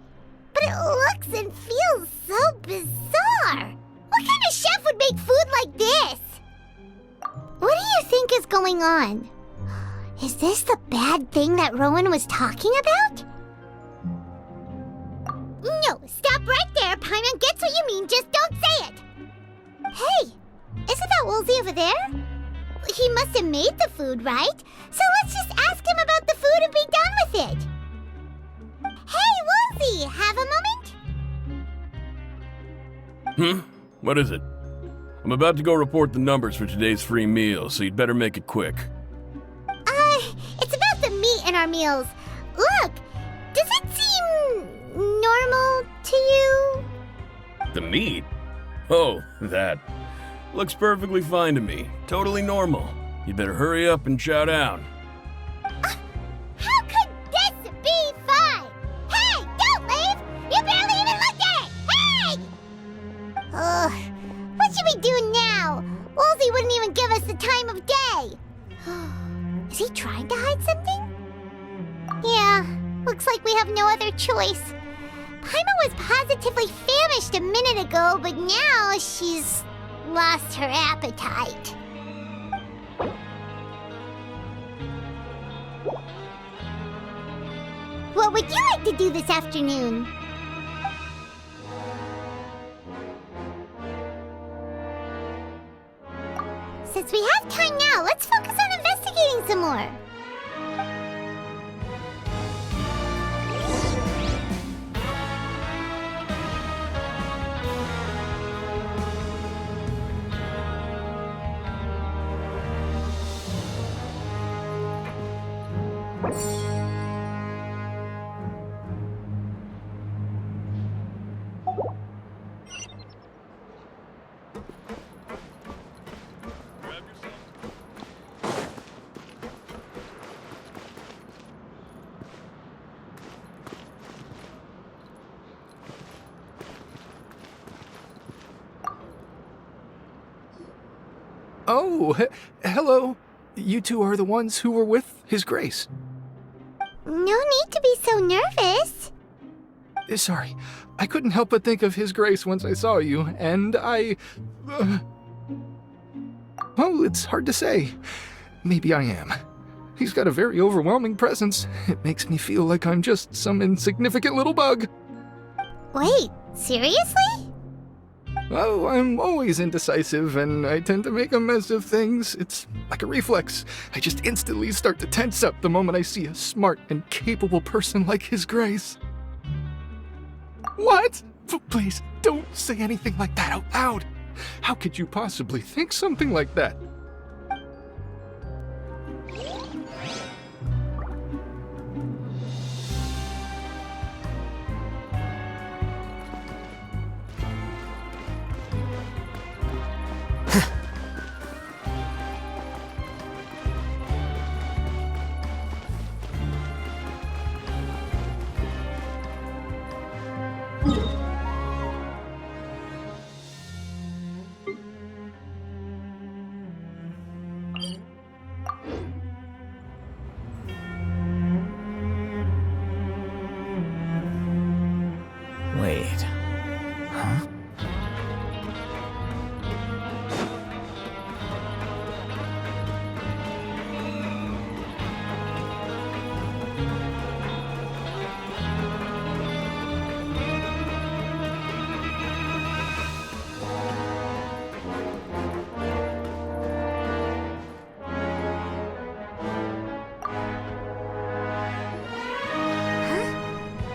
But and feels so bizarre. What kind of chef would make food like this? What do you think is going on? Is this the bad thing that Rowan was talking about? No, stop right there, Paimon gets what you mean, just don't say it! Hey, isn't that Woolsey over there? He must have made the food, right? So let's just ask him about the food and be done with it! Hey, Woolsey, have a moment? What is it? I'm about to go report the numbers for today's free meal, so you'd better make it quick. It's about the meat in our meals. Look, does it seem normal to you? The meat? Oh, that. Looks perfectly fine to me. Totally normal. You'd better hurry up and chow down. How could this be fine? Hey, don't leave! You barely even looked at it! Hey! Ugh, what should we do now? Woolsey wouldn't even give us the time of day. Is he trying to hide something? Yeah, looks like we have no other choice. Paimon was positively famished a minute ago, but now she's lost her appetite. What would you like to do this afternoon? Since we have time now, let's focus on investigating some more. Oh, hello. You two are the ones who were with His Grace. No need to be so nervous. Sorry, I couldn't help but think of His Grace once I saw you, and I... Well, it's hard to say. Maybe I am. He's got a very overwhelming presence. It makes me feel like I'm just some insignificant little bug. Wait, seriously? Oh, I'm always indecisive, and I tend to make a mess of things. It's like a reflex. I just instantly start to tense up the moment I see a smart and capable person like His Grace. What? Please, don't say anything like that out loud. How could you possibly think something like that? Wait. Huh?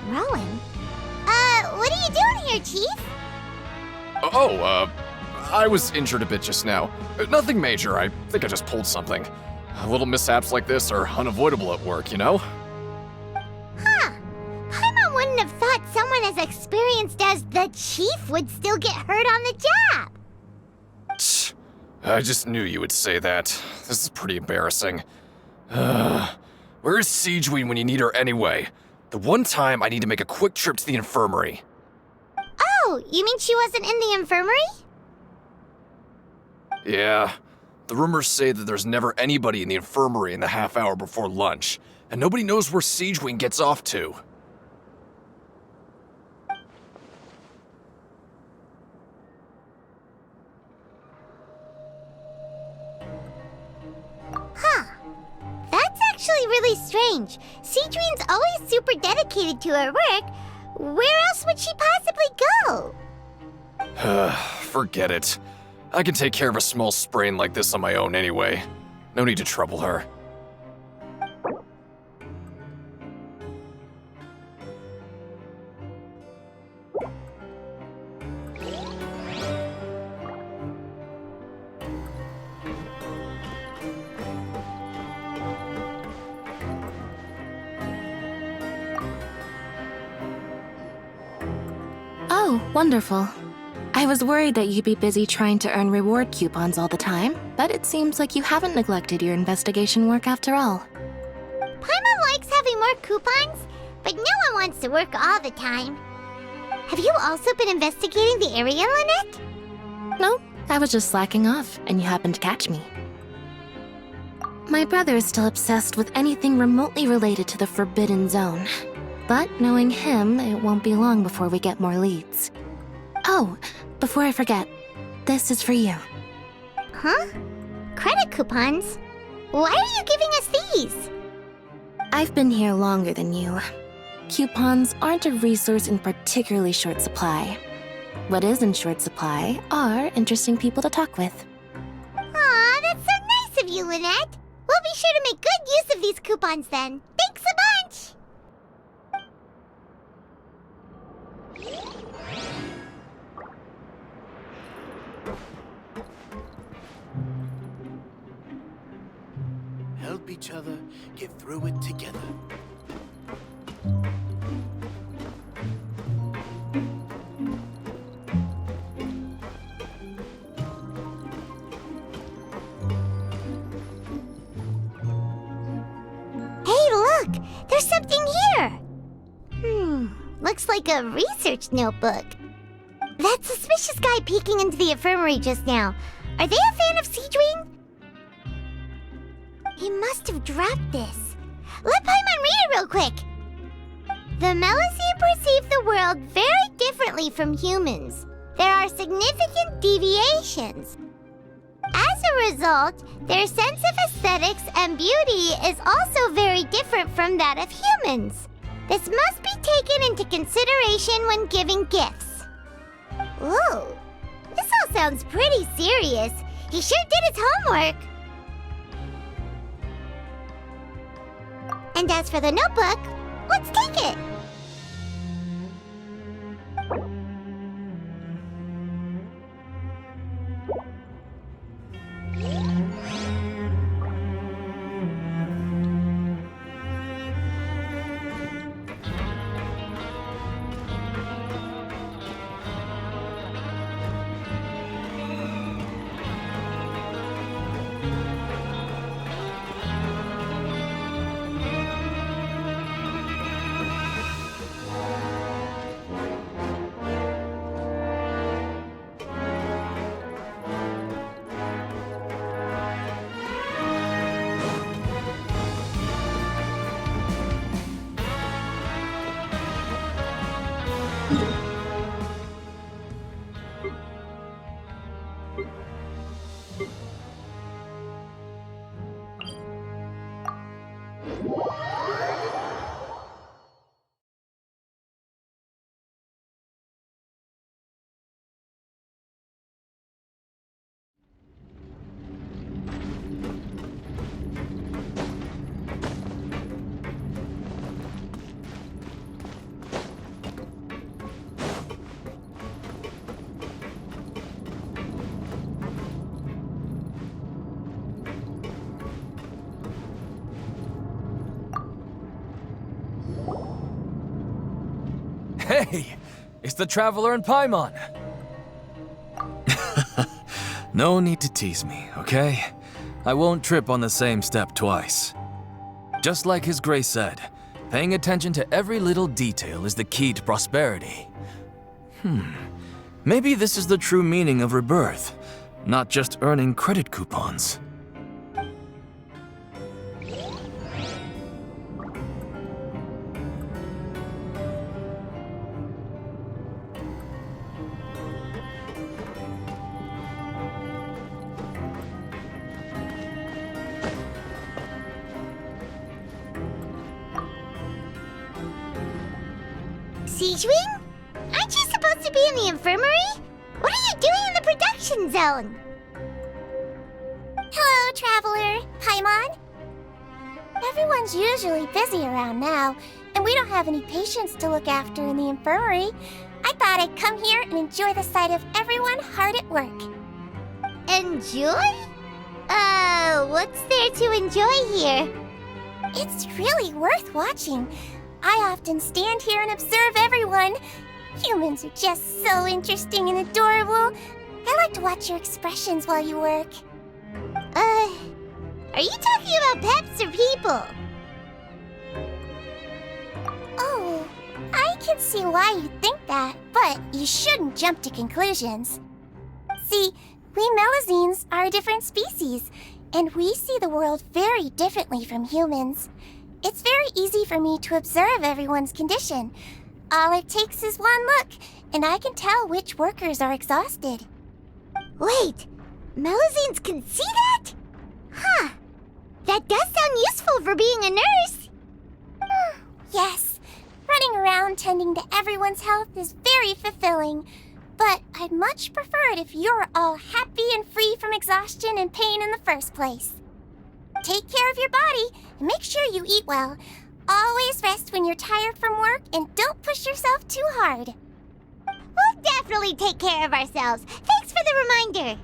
Rowan? What are you doing here, Chief? I was injured a bit just now. Nothing major, I think I just pulled something. Little mishaps like this are unavoidable at work, you know? Huh. Paimon wouldn't have thought someone as experienced as the Chief would still get hurt on the job. Tch, I just knew you would say that. This is pretty embarrassing. Where is Sigewinne when you need her anyway? The one time I need to make a quick trip to the infirmary. Oh, you mean she wasn't in the infirmary? Yeah. The rumors say that there's never anybody in the infirmary in the half hour before lunch, and nobody knows where Sigewinne gets off to. really strange. Cedrine's always super dedicated to her work. Where else would she possibly go? Forget it. I can take care of a small sprain like this on my own anyway. No need to trouble her. Oh, wonderful. I was worried that you'd be busy trying to earn reward coupons all the time, but it seems like you haven't neglected your investigation work after all. Paimon likes having more coupons, but no one wants to work all the time. Have you also been investigating the area, Lynette? No, I was just slacking off, and you happened to catch me. My brother is still obsessed with anything remotely related to the Forbidden Zone. But knowing him, it won't be long before we get more leads. Oh, before I forget, this is for you. Huh? Credit coupons? Why are you giving us these? I've been here longer than you. Coupons aren't a resource in particularly short supply. What is in short supply are interesting people to talk with. Aw, that's so nice of you, Lynette. We'll be sure to make good use of these coupons then. Thanks a bunch! Help each other get through it together. Hey, look! There's something here! Looks like a research notebook. That suspicious guy peeking into the infirmary just now. Are they a fan of Cedrine? He must have dropped this. Let Paimon read it real quick. The Melusine perceive the world very differently from humans. There are significant deviations. As a result, their sense of aesthetics and beauty is also very different from that of humans. This must be taken into consideration when giving gifts. Whoa, this all sounds pretty serious. He sure did his homework. And as for the notebook, let's take it. Hey! It's the Traveler and Paimon! No need to tease me, okay? I won't trip on the same step twice. Just like His Grace said, paying attention to every little detail is the key to prosperity. Maybe this is the true meaning of rebirth, not just earning credit coupons. Siege Wing? Aren't you supposed to be in the infirmary? What are you doing in the production zone? Hello, Traveler. Paimon. Everyone's usually busy around now, and we don't have any patients to look after in the infirmary. I thought I'd come here and enjoy the sight of everyone hard at work. Enjoy? What's there to enjoy here? It's really worth watching. I often stand here and observe everyone. Humans are just so interesting and adorable. I like to watch your expressions while you work. Are you talking about pets or people? Oh, I can see why you think that, but you shouldn't jump to conclusions. See, we Melazines are a different species, and we see the world very differently from humans. It's very easy for me to observe everyone's condition. All it takes is one look, and I can tell which workers are exhausted. Wait, Melazines can see that? Huh. That does sound useful for being a nurse. Yes, running around tending to everyone's health is very fulfilling. But I'd much prefer it if you're all happy and free from exhaustion and pain in the first place. Take care of your body and make sure you eat well. Always rest when you're tired from work and don't push yourself too hard. We'll definitely take care of ourselves. Thanks for the reminder.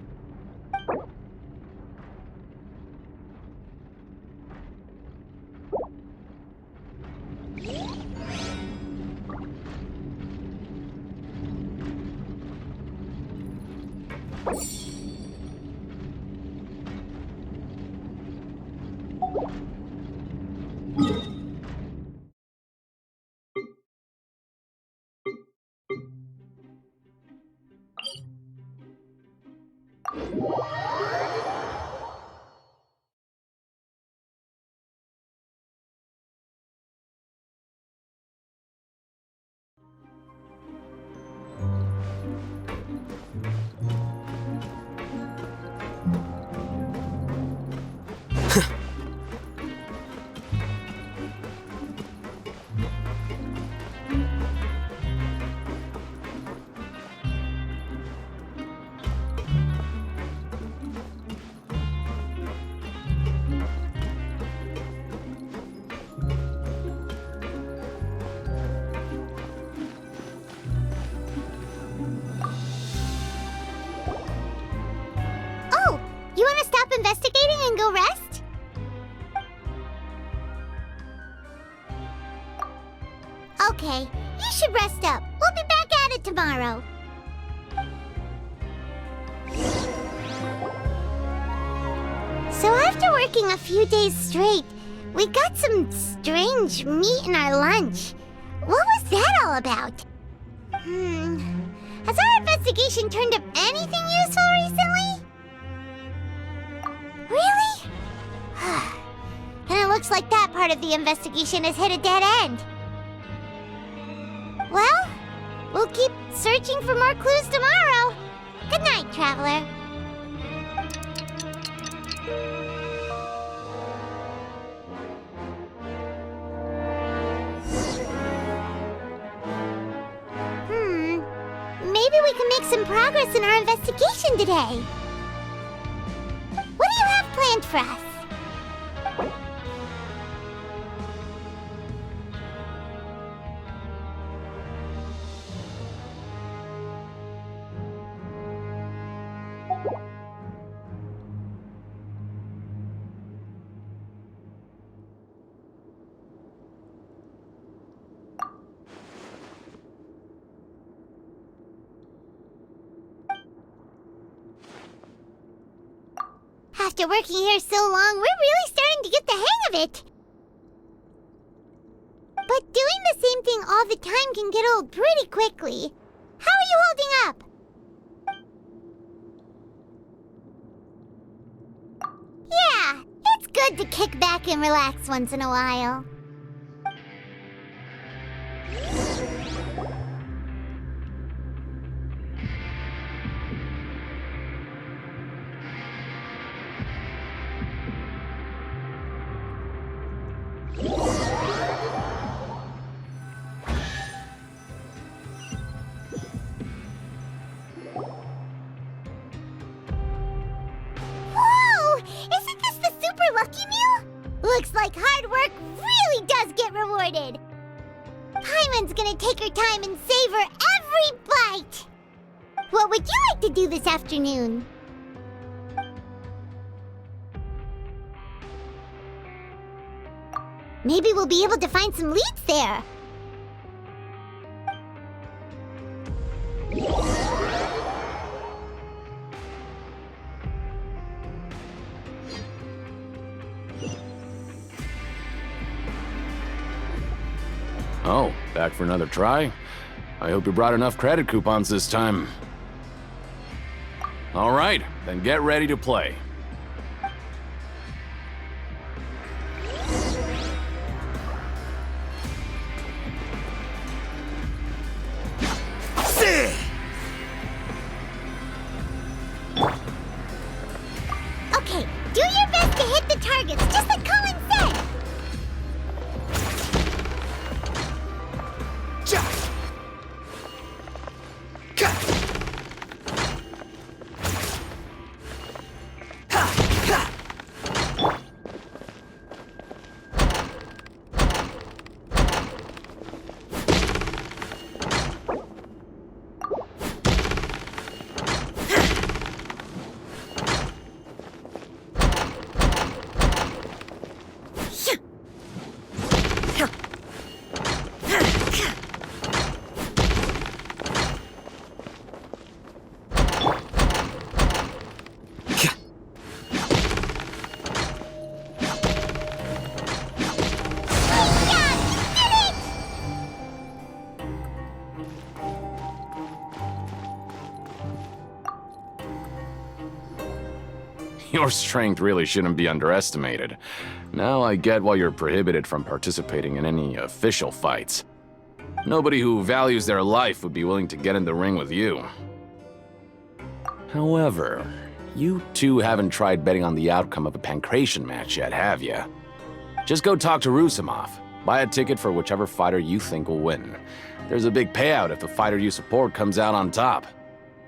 Investigating and go rest? Okay, you should rest up. We'll be back at it tomorrow. So after working a few days straight, we got some strange meat in our lunch. What was that all about? Has our investigation turned up anything useful recently? Really? And it looks like that part of the investigation has hit a dead end. Well, we'll keep searching for more clues tomorrow. Good night, Traveler. Maybe we can make some progress in our investigation today. What do you have planned for us? After working here so long, we're really starting to get the hang of it. But doing the same thing all the time can get old pretty quickly. How are you holding up? Yeah, it's good to kick back and relax once in a while. rewarded! Paimon's gonna take her time and savor every bite! What would you like to do this afternoon? Maybe we'll be able to find some leads there. Oh, back for another try? I hope you brought enough credit coupons this time. All right, then get ready to play. Okay, do your best to hit the targets, just like Colin said! Your strength really shouldn't be underestimated. Now I get why you're prohibited from participating in any official fights. Nobody who values their life would be willing to get in the ring with you. However, you two haven't tried betting on the outcome of a pancration match yet, have you? Just go talk to Rusimov. Buy a ticket for whichever fighter you think will win. There's a big payout if the fighter you support comes out on top.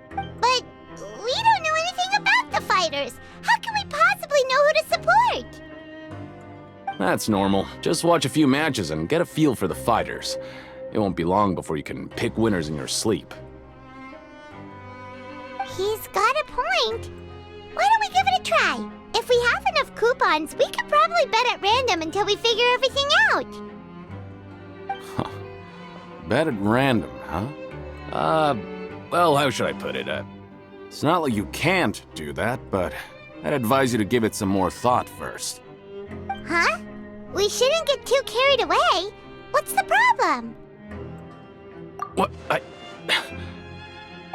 But we don't know anything about the fighters. How can we possibly know who to support? That's normal. Just watch a few matches and get a feel for the fighters. It won't be long before you can pick winners in your sleep. He's got a point. Why don't we give it a try? If we have enough coupons, we could probably bet at random until we figure everything out. Bet at random, huh? Well, how should I put it? It's not like you can't do that, but I'd advise you to give it some more thought first. Huh? We shouldn't get too carried away. What's the problem? What? I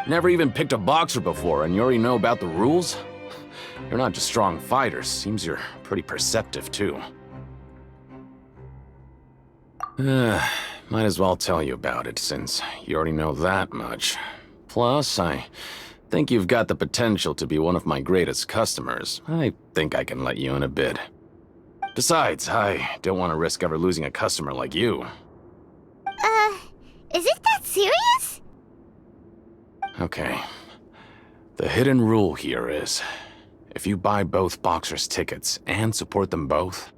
never even picked a boxer before, and you already know about the rules? You're not just strong fighters. Seems you're pretty perceptive, too. Might as well tell you about it, since you already know that much. Plus, I think you've got the potential to be one of my greatest customers. I think I can let you in a bit. Besides, I don't want to risk ever losing a customer like you. Is it that serious? Okay. The hidden rule here is, if you buy both boxers' tickets and support them both,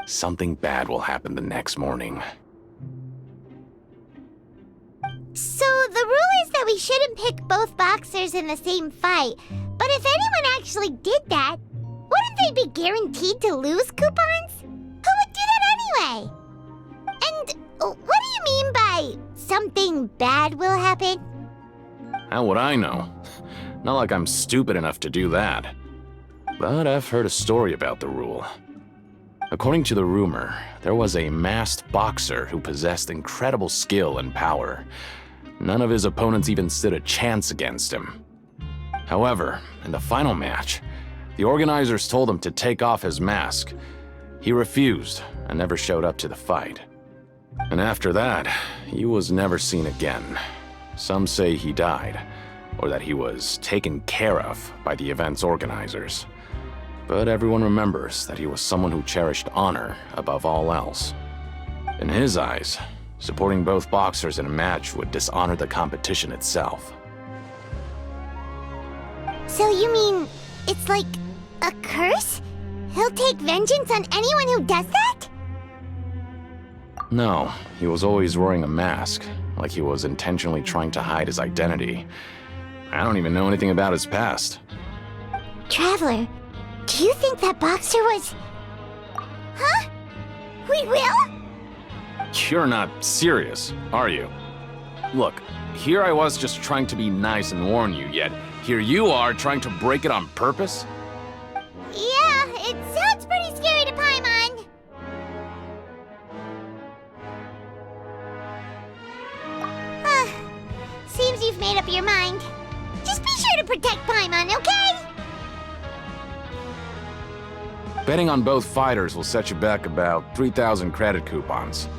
something bad will happen the next morning. So the rule is that we shouldn't pick both boxers in the same fight. But if anyone actually did that, wouldn't they be guaranteed to lose coupons? Who would do that anyway? And what do you mean by something bad will happen? How would I know? Not like I'm stupid enough to do that. But I've heard a story about the rule. According to the rumor, there was a masked boxer who possessed incredible skill and power. None of his opponents even stood a chance against him. However, in the final match, the organizers told him to take off his mask. He refused and never showed up to the fight. And after that, he was never seen again. Some say he died, or that he was taken care of by the event's organizers. But everyone remembers that he was someone who cherished honor above all else. In his eyes, supporting both boxers in a match would dishonor the competition itself. So you mean it's like a curse? He'll take vengeance on anyone who does that? No, he was always wearing a mask, like he was intentionally trying to hide his identity. I don't even know anything about his past. Traveler, do you think that boxer was... Huh? We will? You're not serious, are you? Look, here I was just trying to be nice and warn you, yet here you are trying to break it on purpose? Yeah, it sounds pretty scary to Paimon. Seems you've made up your mind. Just be sure to protect Paimon, okay? Betting on both fighters will set you back about 3,000 credit coupons.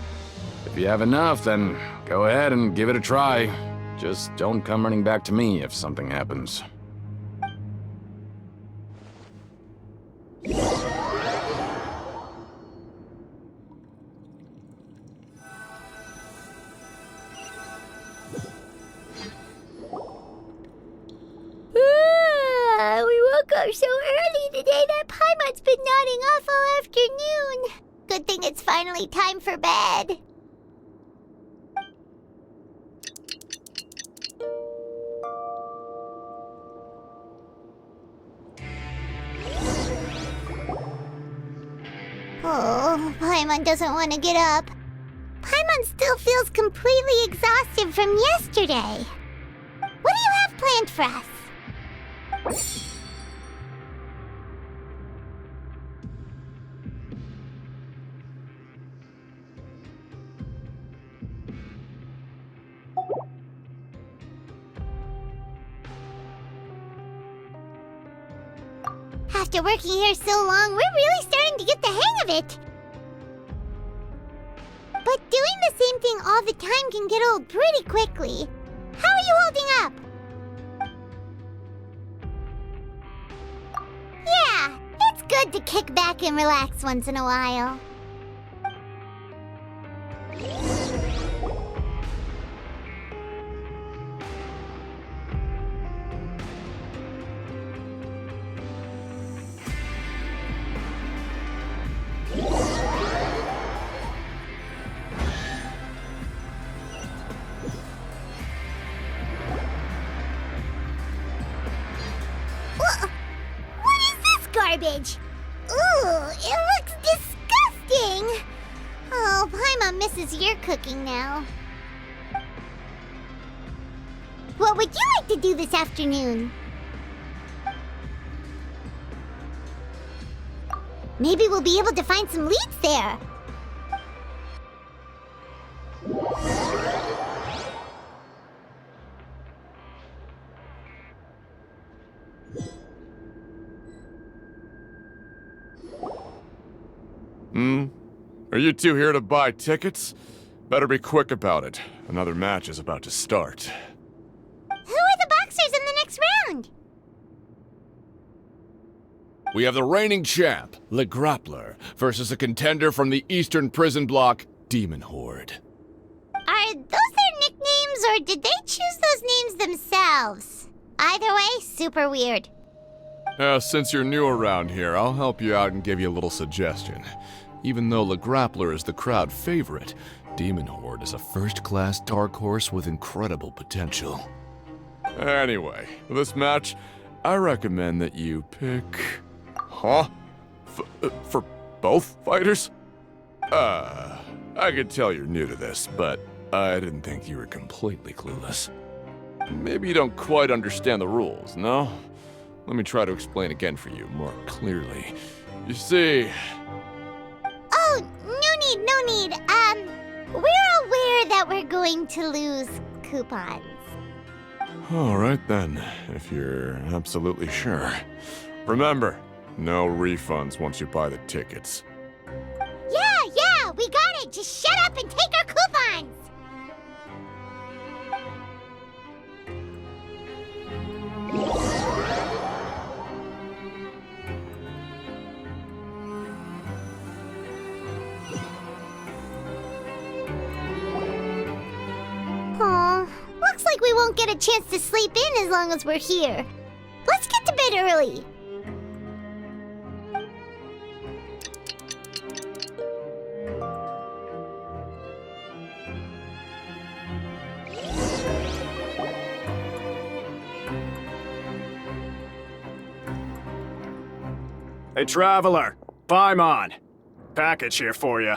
If you have enough, then go ahead and give it a try. Just don't come running back to me if something happens. We woke up so early today that Paimon's been nodding off all afternoon. Good thing it's finally time for bed. Oh, Paimon doesn't want to get up. Paimon still feels completely exhausted from yesterday. What do you have planned for us? After working here so long, we're really starting to get the hang of it. But doing the same thing all the time can get old pretty quickly. How are you holding up? Yeah, it's good to kick back and relax once in a while. Garbage. Ooh, it looks disgusting. Oh, Paimon misses your cooking now. What would you like to do this afternoon? Maybe we'll be able to find some leads there. Are you two here to buy tickets? Better be quick about it. Another match is about to start. Who are the boxers in the next round? We have the reigning champ, Le Grappler, versus a contender from the Eastern Prison Block, Demon Horde. Are those their nicknames, or did they choose those names themselves? Either way, super weird. Since you're new around here, I'll help you out and give you a little suggestion. Even though Le Grappler is the crowd favorite, Demon Horde is a first-class dark horse with incredible potential. Anyway, for this match, I recommend that you pick... Huh? For both fighters? I could tell you're new to this, but I didn't think you were completely clueless. Maybe you don't quite understand the rules, no? Let me try to explain again for you more clearly. You see... Oh, no need. We're aware that we're going to lose coupons. All right then, if you're absolutely sure. Remember, no refunds once you buy the tickets. Yeah, we got it. Just shut up and take our coupons. Looks like we won't get a chance to sleep in as long as we're here. Let's get to bed early. Hey, Traveler! Paimon! Package here for you.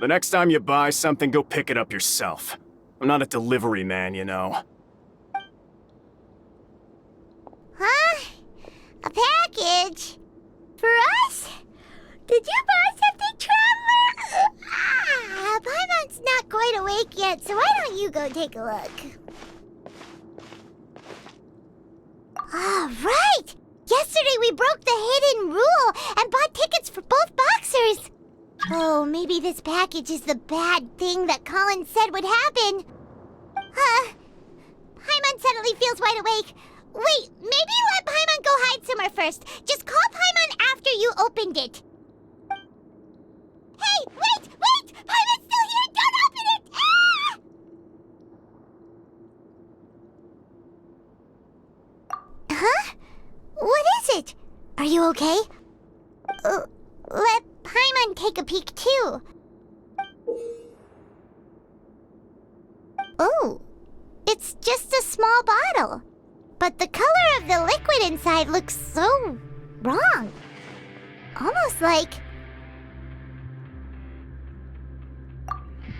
The next time you buy something, go pick it up yourself. I'm not a delivery man, you know. Huh? A package? For us? Did you buy something, Traveler? Paimon's not quite awake yet, so why don't you go take a look? All right! Yesterday we broke the hidden rule and bought tickets for both boxers. Oh, maybe this package is the bad thing that Colin said would happen. Paimon suddenly feels wide awake. Wait, maybe let Paimon go hide somewhere first. Just call Paimon after you opened it. Hey, wait! Paimon's still here! Don't open it! Ah! Huh? What is it? Are you okay? Let Paimon take a peek too. Oh, it's just a small bottle. But the color of the liquid inside looks so wrong. Almost like...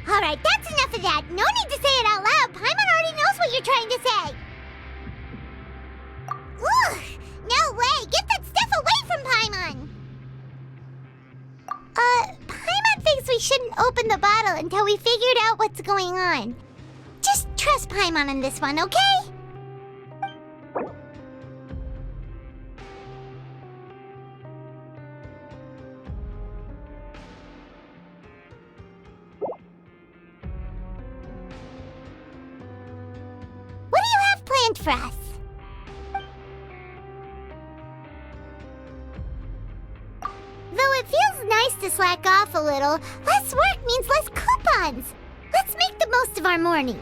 Alright, that's enough of that. No need to say it out loud. Paimon already knows what you're trying to say. Ugh! No way! Get that stuff away from Paimon! Paimon thinks we shouldn't open the bottle until we figured out what's going on. Just trust Paimon on this one, okay? What do you have planned for us? Though it feels nice to slack off a little, less work means less coupons. Let's make the most of our morning.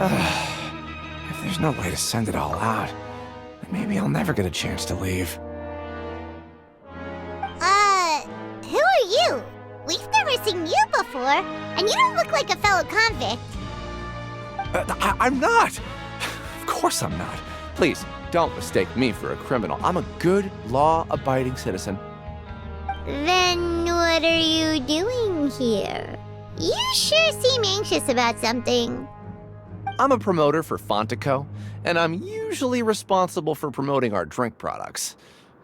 If there's no way to send it all out, then maybe I'll never get a chance to leave. Who are you? We've never seen you before, and you don't look like a fellow convict. I'm not! Of course I'm not. Please, don't mistake me for a criminal. I'm a good, law-abiding citizen. Then what are you doing here? You sure seem anxious about something. I'm a promoter for Fontico, and I'm usually responsible for promoting our drink products.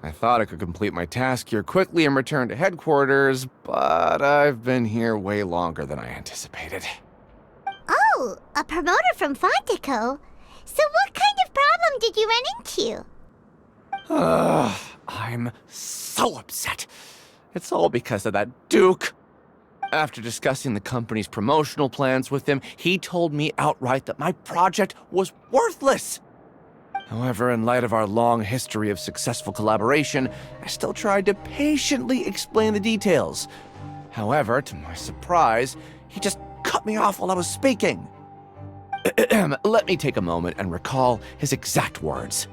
I thought I could complete my task here quickly and return to headquarters, but I've been here way longer than I anticipated. Oh, a promoter from Fontico? So what kind of problem did you run into? I'm so upset. It's all because of that Duke. After discussing the company's promotional plans with him, he told me outright that my project was worthless. However, in light of our long history of successful collaboration, I still tried to patiently explain the details. However, to my surprise, he just cut me off while I was speaking. Let me take a moment and recall his exact words.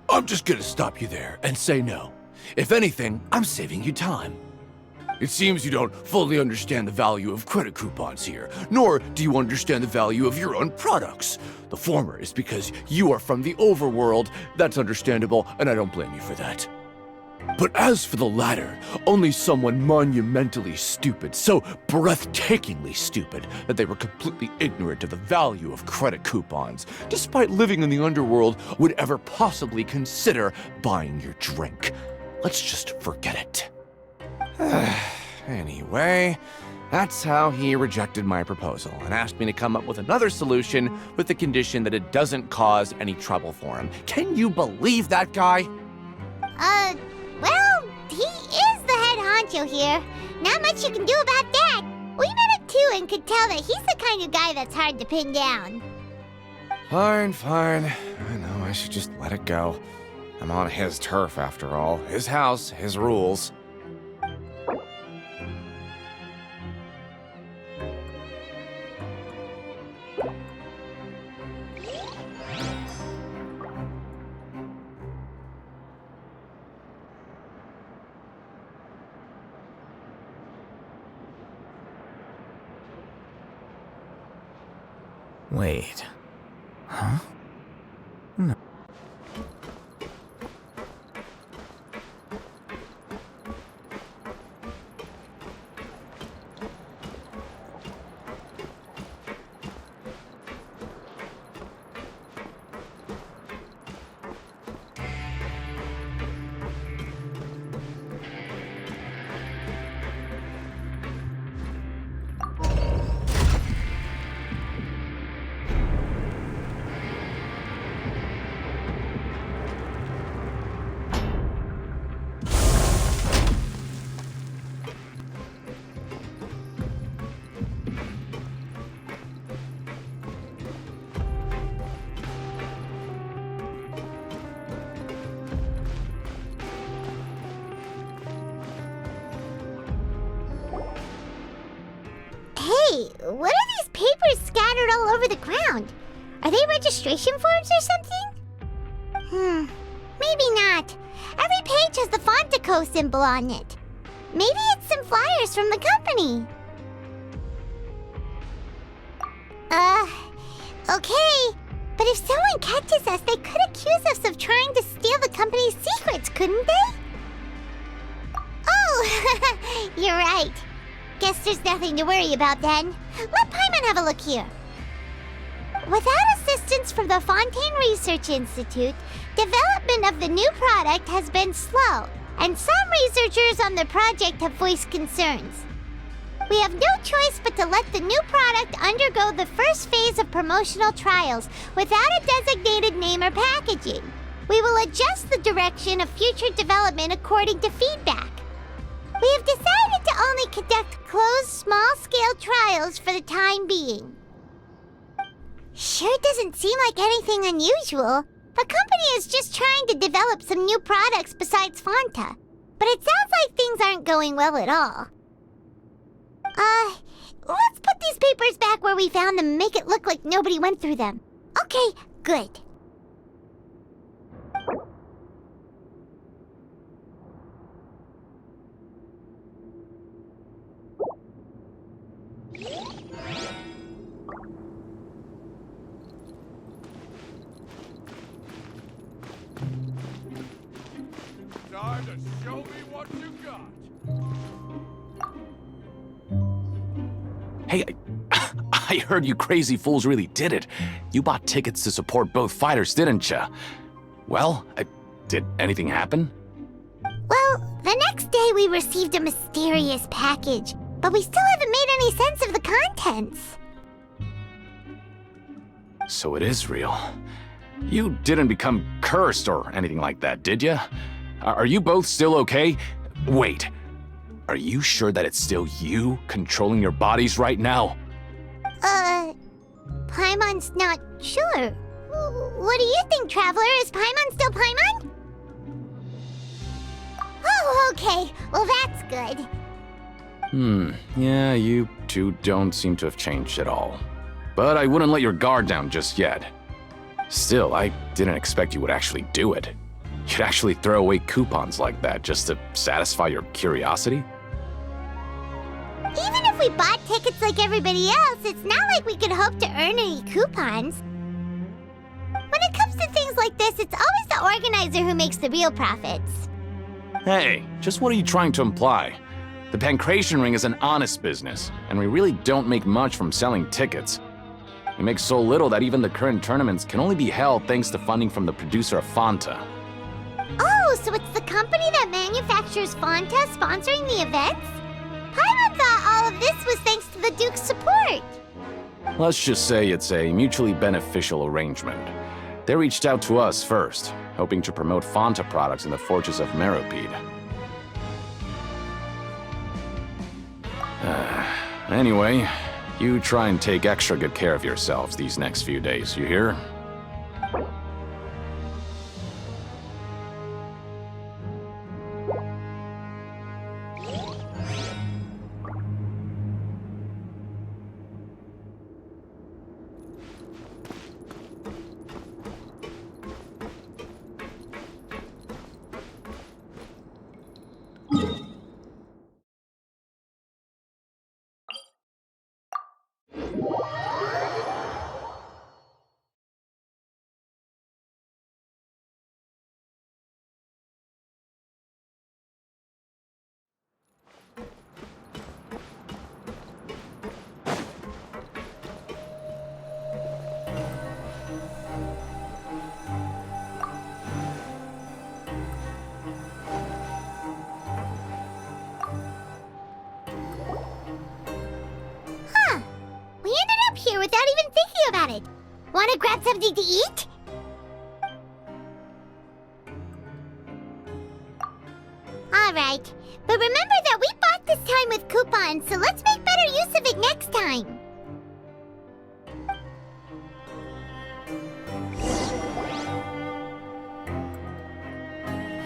I'm just gonna stop you there and say no. If anything, I'm saving you time. It seems you don't fully understand the value of credit coupons here, nor do you understand the value of your own products. The former is because you are from the overworld. That's understandable, and I don't blame you for that. But as for the latter, only someone monumentally stupid, so breathtakingly stupid that they were completely ignorant of the value of credit coupons, despite living in the underworld, would ever possibly consider buying your drink. Let's just forget it. Anyway, that's how he rejected my proposal and asked me to come up with another solution with the condition that it doesn't cause any trouble for him. Can you believe that guy? Well, he is the head honcho here. Not much you can do about that. We met him too and could tell that he's the kind of guy that's hard to pin down. Fine. I know I should just let it go. I'm on his turf after all. His house, his rules. Wait. Huh? No. Hey, what are these papers scattered all over the ground? Are they registration forms or something? Maybe not. Every page has the Fontico symbol on it. Maybe it's some flyers from the company. Okay. But if someone catches us, they could accuse us of trying to steal the company's secrets, couldn't they? Oh, you're right. Guess there's nothing to worry about then. Let Paimon have a look here. Without assistance from the Fontaine Research Institute, development of the new product has been slow, and some researchers on the project have voiced concerns. We have no choice but to let the new product undergo the first phase of promotional trials without a designated name or packaging. We will adjust the direction of future development according to feedback. We have decided to only conduct closed, small-scale trials for the time being. Sure doesn't seem like anything unusual. The company is just trying to develop some new products besides Fanta. But it sounds like things aren't going well at all. Let's put these papers back where we found them and make it look like nobody went through them. Okay, good. Time to show me what you got. Hey, I heard you crazy fools really did it. You bought tickets to support both fighters, didn't ya? Well, did anything happen? Well, the next day we received a mysterious package, but we still haven't made any sense of the contents. So it is real. You didn't become cursed or anything like that, did ya? Are you both still okay? Wait, are you sure that it's still you controlling your bodies right now? Paimon's not sure. What do you think, Traveler? Is Paimon still Paimon? Oh, okay. Well, that's good. Yeah, you two don't seem to have changed at all. But I wouldn't let your guard down just yet. Still, I didn't expect you would actually do it. You'd actually throw away coupons like that just to satisfy your curiosity? Even if we bought tickets like everybody else, it's not like we could hope to earn any coupons. When it comes to things like this, it's always the organizer who makes the real profits. Hey, just what are you trying to imply? The Pancration Ring is an honest business, and we really don't make much from selling tickets. We make so little that even the current tournaments can only be held thanks to funding from the producer of Fanta. Oh, so it's the company that manufactures Fanta sponsoring the events? Paimon thought all of this was thanks to the Duke's support. Let's just say it's a mutually beneficial arrangement. They reached out to us first, hoping to promote Fanta products in the Fortress of Meropide. Anyway, you try and take extra good care of yourselves these next few days, you hear? Here without even thinking about it. Want to grab something to eat? Alright, but remember that we bought this time with coupons, so let's make better use of it next time.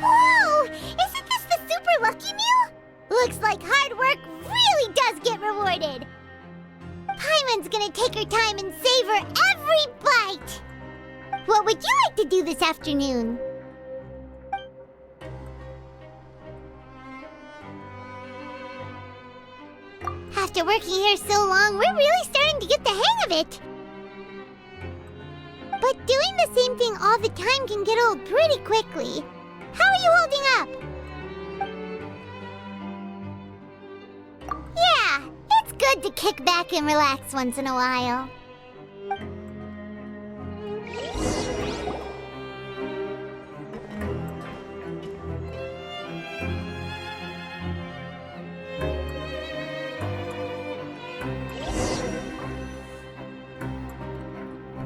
Whoa! Isn't this the super lucky meal? Looks like hard work really does get rewarded. Paimon's gonna take her time and savor every bite! What would you like to do this afternoon? After working here so long, we're really starting to get the hang of it. But doing the same thing all the time can get old pretty quickly. How are you holding up? Yeah, it's good to kick back and relax once in a while.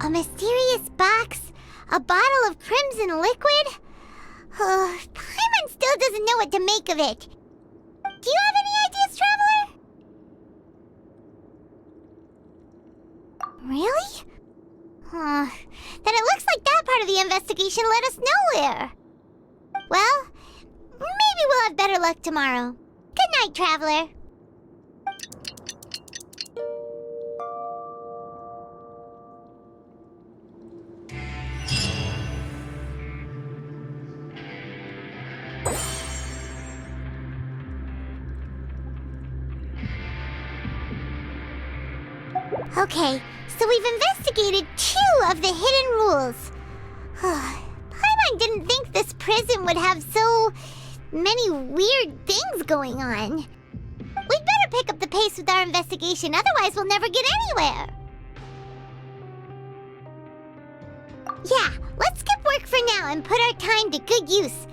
A mysterious box? A bottle of crimson liquid? Paimon still doesn't know what to make of it. Do you have any ideas, Traveler? Really? Then it looks like that part of the investigation led us nowhere. Well, maybe we'll have better luck tomorrow. Good night, Traveler. Okay, so we've investigated 2 of the hidden rules. Paimon didn't think this prison would have so many weird things going on. We'd better pick up the pace with our investigation, otherwise we'll never get anywhere. Yeah, let's skip work for now and put our time to good use.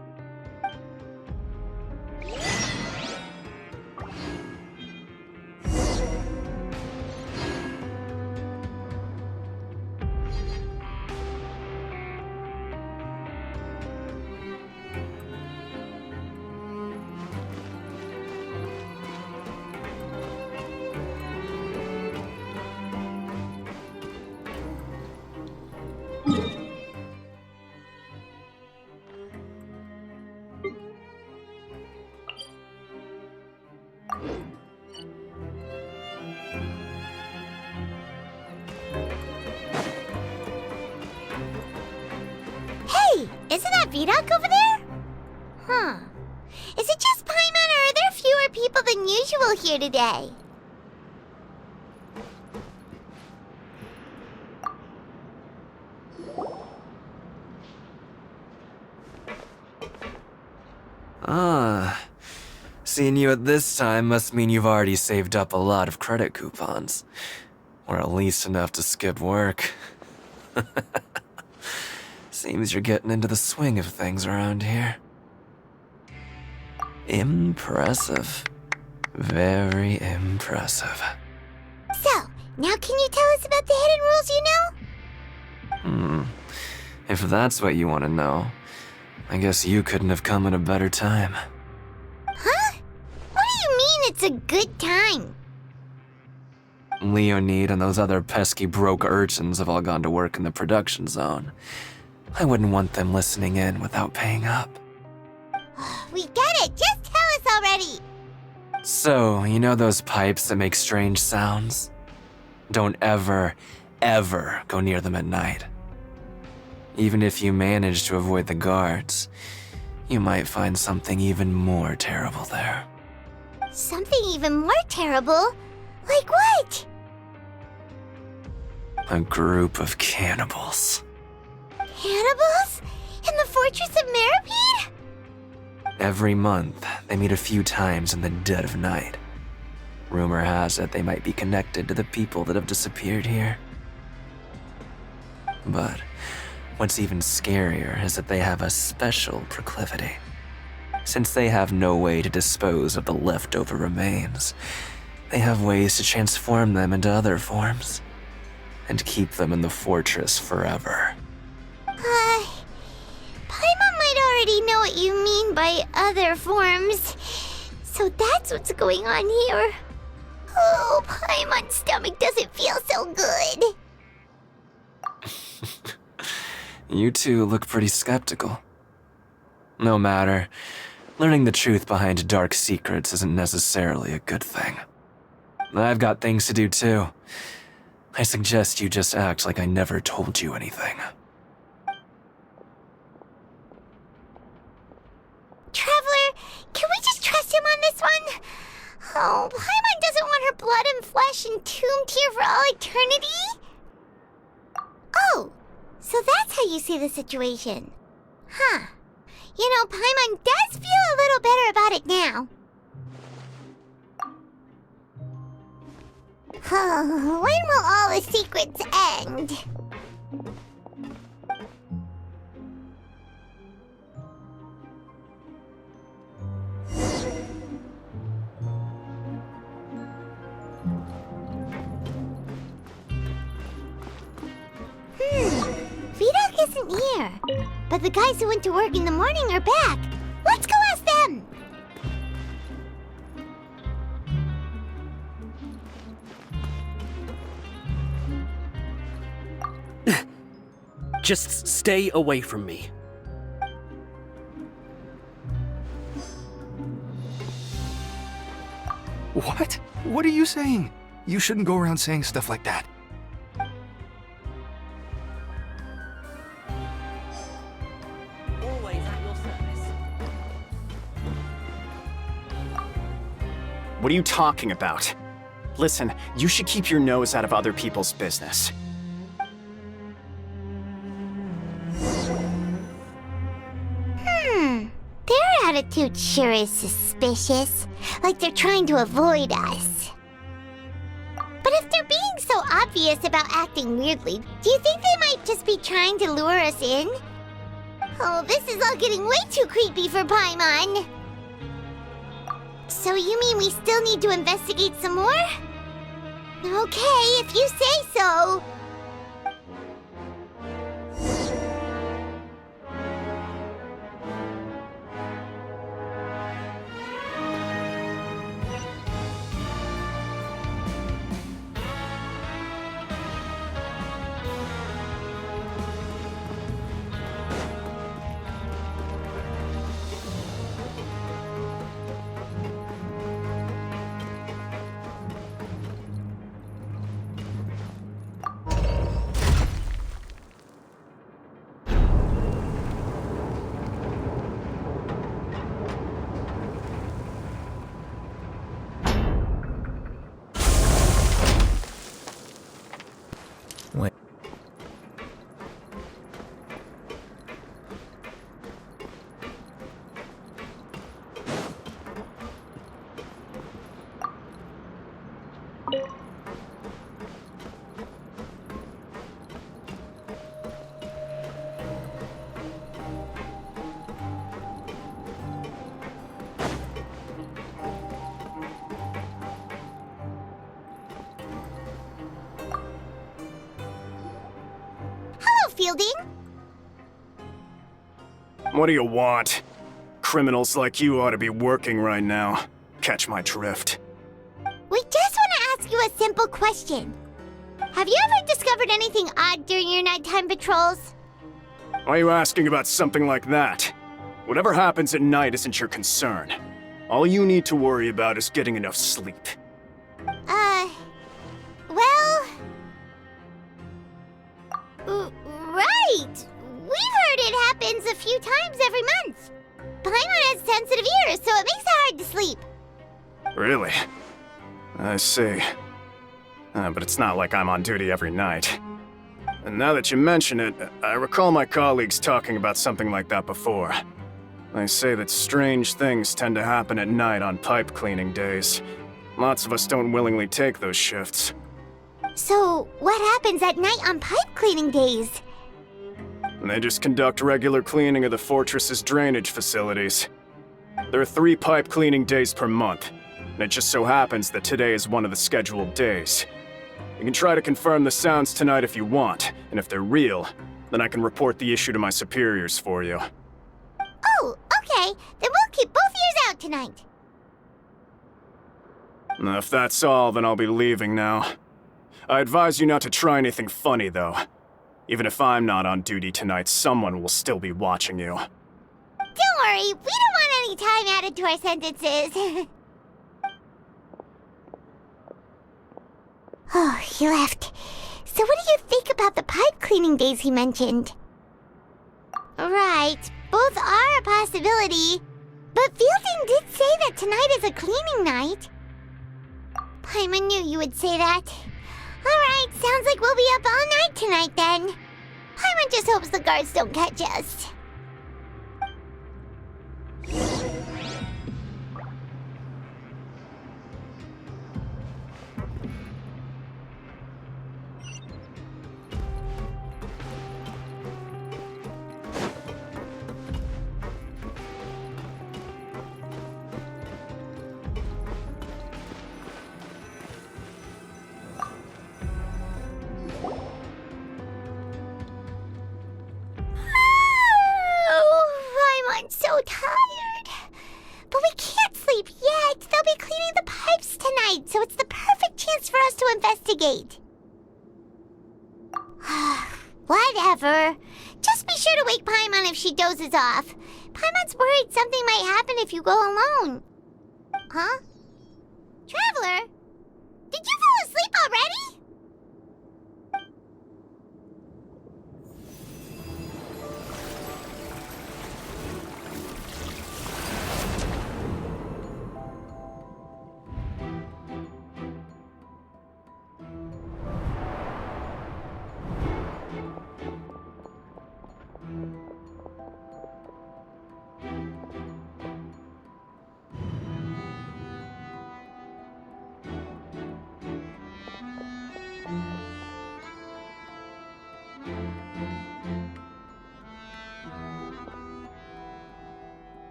Vidoc over there? Huh. Is it just Paimon, or are there fewer people than usual here today? Ah. Seeing you at this time must mean you've already saved up a lot of credit coupons. Or at least enough to skip work. Seems you're getting into the swing of things around here. Impressive. Very impressive. So, now can you tell us about the hidden rules you know? If that's what you want to know, I guess you couldn't have come at a better time. Huh? What do you mean it's a good time? Leonid and those other pesky broke urchins have all gone to work in the production zone. I wouldn't want them listening in without paying up. We get it! Just tell us already! So, you know those pipes that make strange sounds? Don't ever, ever go near them at night. Even if you manage to avoid the guards, you might find something even more terrible there. Something even more terrible? Like what? A group of cannibals. Cannibals? In the fortress of Meropide? Every month, they meet a few times in the dead of night. Rumor has it they might be connected to the people that have disappeared here. But what's even scarier is that they have a special proclivity. Since they have no way to dispose of the leftover remains, they have ways to transform them into other forms and keep them in the fortress forever. Paimon might already know what you mean by other forms. So that's what's going on here. Oh, Paimon's stomach doesn't feel so good. You two look pretty skeptical. No matter, learning the truth behind dark secrets isn't necessarily a good thing. I've got things to do too. I suggest you just act like I never told you anything. Traveler, can we just trust him on this one? Oh, Paimon doesn't want her blood and flesh entombed here for all eternity? Oh, so that's how you see the situation. Huh. You know, Paimon does feel a little better about it now. When will all the secrets end? Vidoc isn't here. But the guys who went to work in the morning are back. Let's go ask them! Just stay away from me. What? What are you saying? You shouldn't go around saying stuff like that. Always at your service. What are you talking about? Listen, you should keep your nose out of other people's business. Their attitude sure is suspicious. Like they're trying to avoid us. But if they're being so obvious about acting weirdly, do you think they might just be trying to lure us in? Oh, this is all getting way too creepy for Paimon. So you mean we still need to investigate some more? Okay, if you say so. Wait. Fielding? What do you want? Criminals like you ought to be working right now. Catch my drift. We just want to ask you a simple question. Have you ever discovered anything odd during your nighttime patrols? Why are you asking about something like that? Whatever happens at night isn't your concern. All you need to worry about is getting enough sleep. Right! We've heard it happens a few times every month. Paimon has sensitive ears, so it makes it hard to sleep. Really? I see. But it's not like I'm on duty every night. And now that you mention it, I recall my colleagues talking about something like that before. They say that strange things tend to happen at night on pipe cleaning days. Lots of us don't willingly take those shifts. So, what happens at night on pipe cleaning days? They just conduct regular cleaning of the fortress's drainage facilities. There are 3 pipe cleaning days per month, and it just so happens that today is one of the scheduled days. You can try to confirm the sounds tonight if you want, and if they're real, then I can report the issue to my superiors for you. Oh, okay. Then we'll keep both ears out tonight. If that's all, then I'll be leaving now. I advise you not to try anything funny, though. Even if I'm not on duty tonight, someone will still be watching you. Don't worry, we don't want any time added to our sentences. Oh, he left. So what do you think about the pipe cleaning days he mentioned? Right, both are a possibility. But Fielding did say that tonight is a cleaning night. Paimon knew you would say that. Alright, sounds like we'll be up all night tonight then. Paimon just hopes the guards don't catch us. I'm so tired. But we can't sleep yet. They'll be cleaning the pipes tonight, so it's the perfect chance for us to investigate. Whatever. Just be sure to wake Paimon if she dozes off. Paimon's worried something might happen if you go alone. Huh? Traveler? Did you fall asleep already?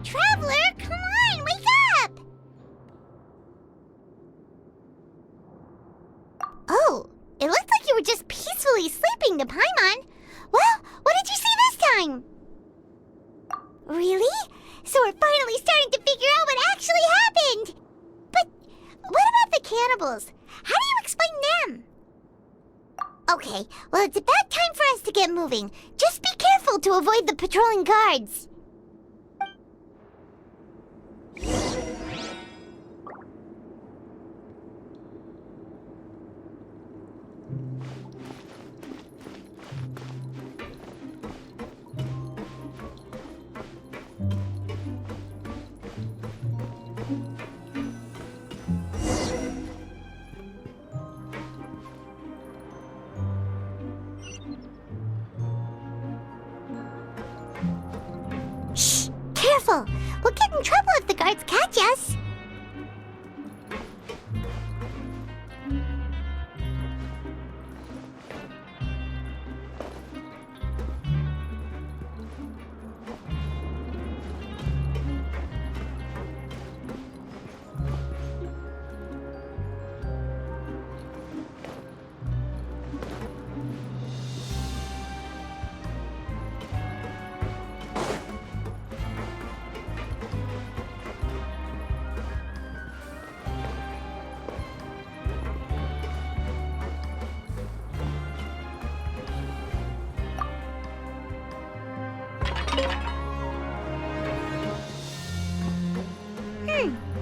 Traveler, come on, wake up! Oh, it looked like you were just peacefully sleeping to Paimon. Well, what did you see this time? Really? So we're finally starting to figure out what actually happened! But what about the cannibals. How do you explain them? Okay, well, it's about time for us to get moving. Just be careful to avoid the patrolling guards. Shh! Careful! We'll get in trouble if the guards catch us.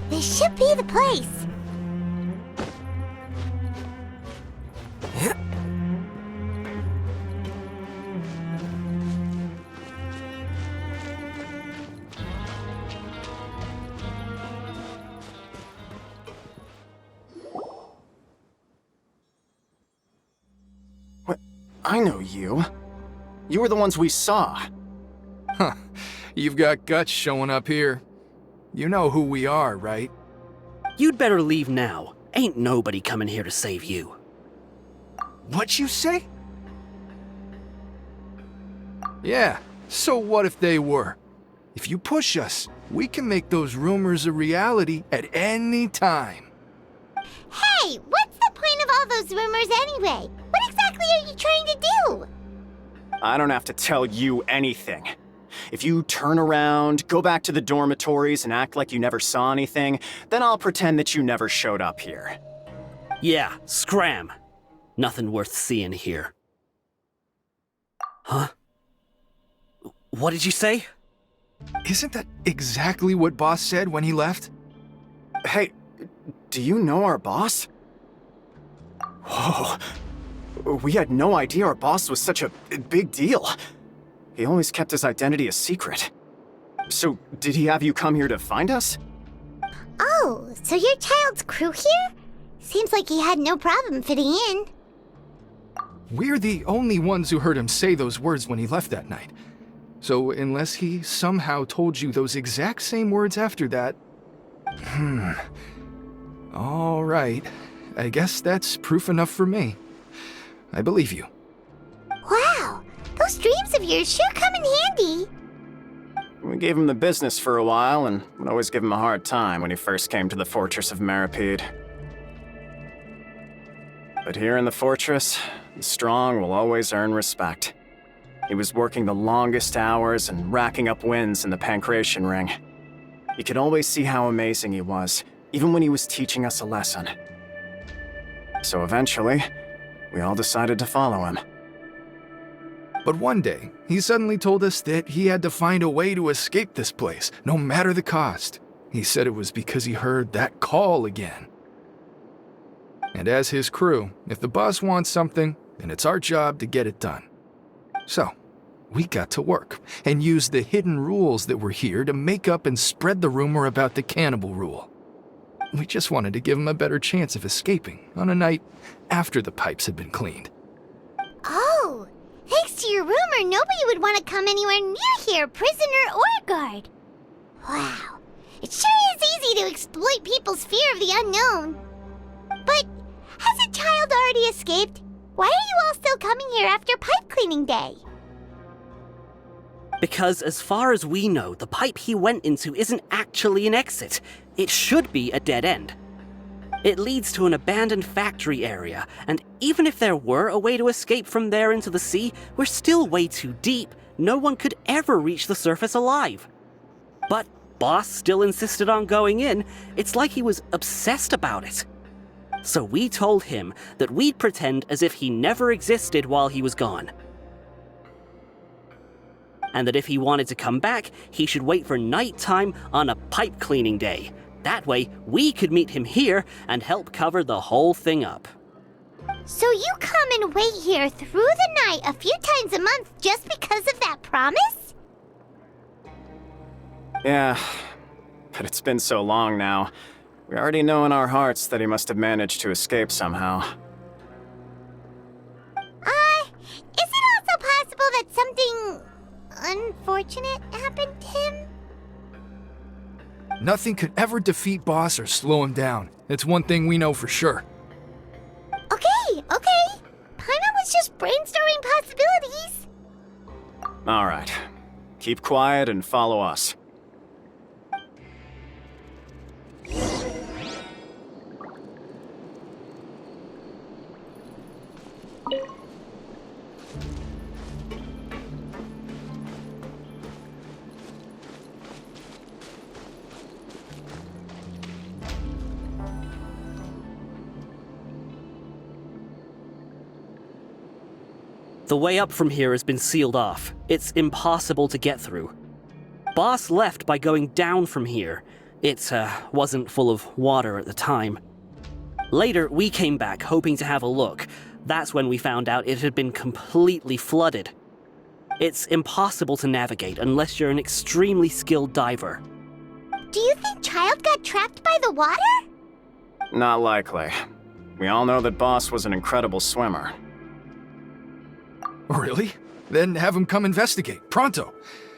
This should be the place. What? I know you. You were the ones we saw. Huh. You've got guts showing up here. You know who we are, right? You'd better leave now. Ain't nobody coming here to save you. What'd you say? Yeah, so what if they were? If you push us, we can make those rumors a reality at any time. Hey, what's the point of all those rumors anyway? What exactly are you trying to do? I don't have to tell you anything. If you turn around, go back to the dormitories and act like you never saw anything, then I'll pretend that you never showed up here. Yeah, scram. Nothing worth seeing here. Huh? What did you say? Isn't that exactly what Boss said when he left? Hey, do you know our boss? Whoa. We had no idea our boss was such a big deal. He always kept his identity a secret. So, did he have you come here to find us? Oh, so your child's crew here? Seems like he had no problem fitting in. We're the only ones who heard him say those words when he left that night. So, unless he somehow told you those exact same words after that... All right. I guess that's proof enough for me. I believe you. Wow! Those dreams of yours sure come in handy. We gave him the business for a while and would always give him a hard time when he first came to the fortress of Meropide. But here in the fortress, the strong will always earn respect. He was working the longest hours and racking up wins in the Pancration Ring. You could always see how amazing he was, even when he was teaching us a lesson. So eventually, we all decided to follow him. But one day, he suddenly told us that he had to find a way to escape this place, no matter the cost. He said it was because he heard that call again. And as his crew, if the boss wants something, then it's our job to get it done. So, we got to work, and used the hidden rules that were here to make up and spread the rumor about the cannibal rule. We just wanted to give him a better chance of escaping on a night after the pipes had been cleaned. Oh! Thanks to your rumor, nobody would want to come anywhere near here, prisoner or guard. Wow. It sure is easy to exploit people's fear of the unknown. But has a child already escaped? Why are you all still coming here after pipe cleaning day? Because as far as we know, the pipe he went into isn't actually an exit. It should be a dead end. It leads to an abandoned factory area, and even if there were a way to escape from there into the sea, we're still way too deep. No one could ever reach the surface alive. But Boss still insisted on going in. It's like he was obsessed about it. So we told him that we'd pretend as if he never existed while he was gone. And that if he wanted to come back, he should wait for nighttime on a pipe cleaning day. That way, we could meet him here and help cover the whole thing up. So you come and wait here through the night a few times a month just because of that promise? Yeah, but it's been so long now. We already know in our hearts that he must have managed to escape somehow. Is it also possible that something unfortunate happened to him? Nothing could ever defeat Boss or slow him down. It's one thing we know for sure. Okay. Paimon was just brainstorming possibilities. Alright. Keep quiet and follow us. The way up from here has been sealed off. It's impossible to get through. Boss left by going down from here. It wasn't full of water at the time. Later, we came back hoping to have a look. That's when we found out it had been completely flooded. It's impossible to navigate unless you're an extremely skilled diver. Do you think Childe got trapped by the water? Not likely. We all know that Boss was an incredible swimmer. Really? Then have him come investigate, pronto.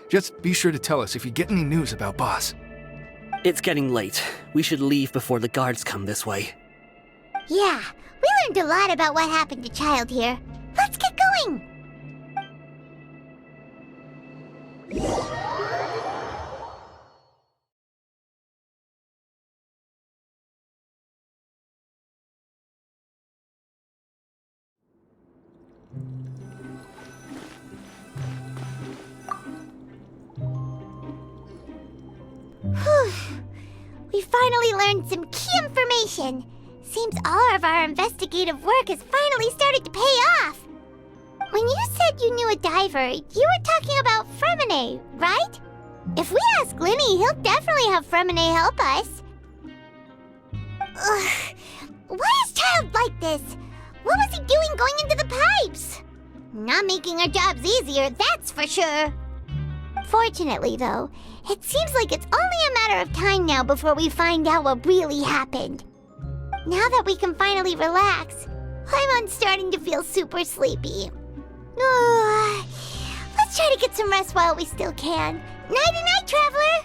Just be sure to tell us if you get any news about Boss. It's getting late. We should leave before the guards come this way. Yeah, we learned a lot about what happened to Childe here. Let's get going! We finally learned some key information. Seems all of our investigative work has finally started to pay off. When you said you knew a diver, you were talking about Fremine, right? If we ask Linny, he'll definitely have Fremine help us. Ugh. Why is Childe like this? What was he doing going into the pipes? Not making our jobs easier, that's for sure. Fortunately, though, it seems like it's only a matter of time now before we find out what really happened. Now that we can finally relax, I'm starting to feel super sleepy. Let's try to get some rest while we still can. Nighty-night, traveler!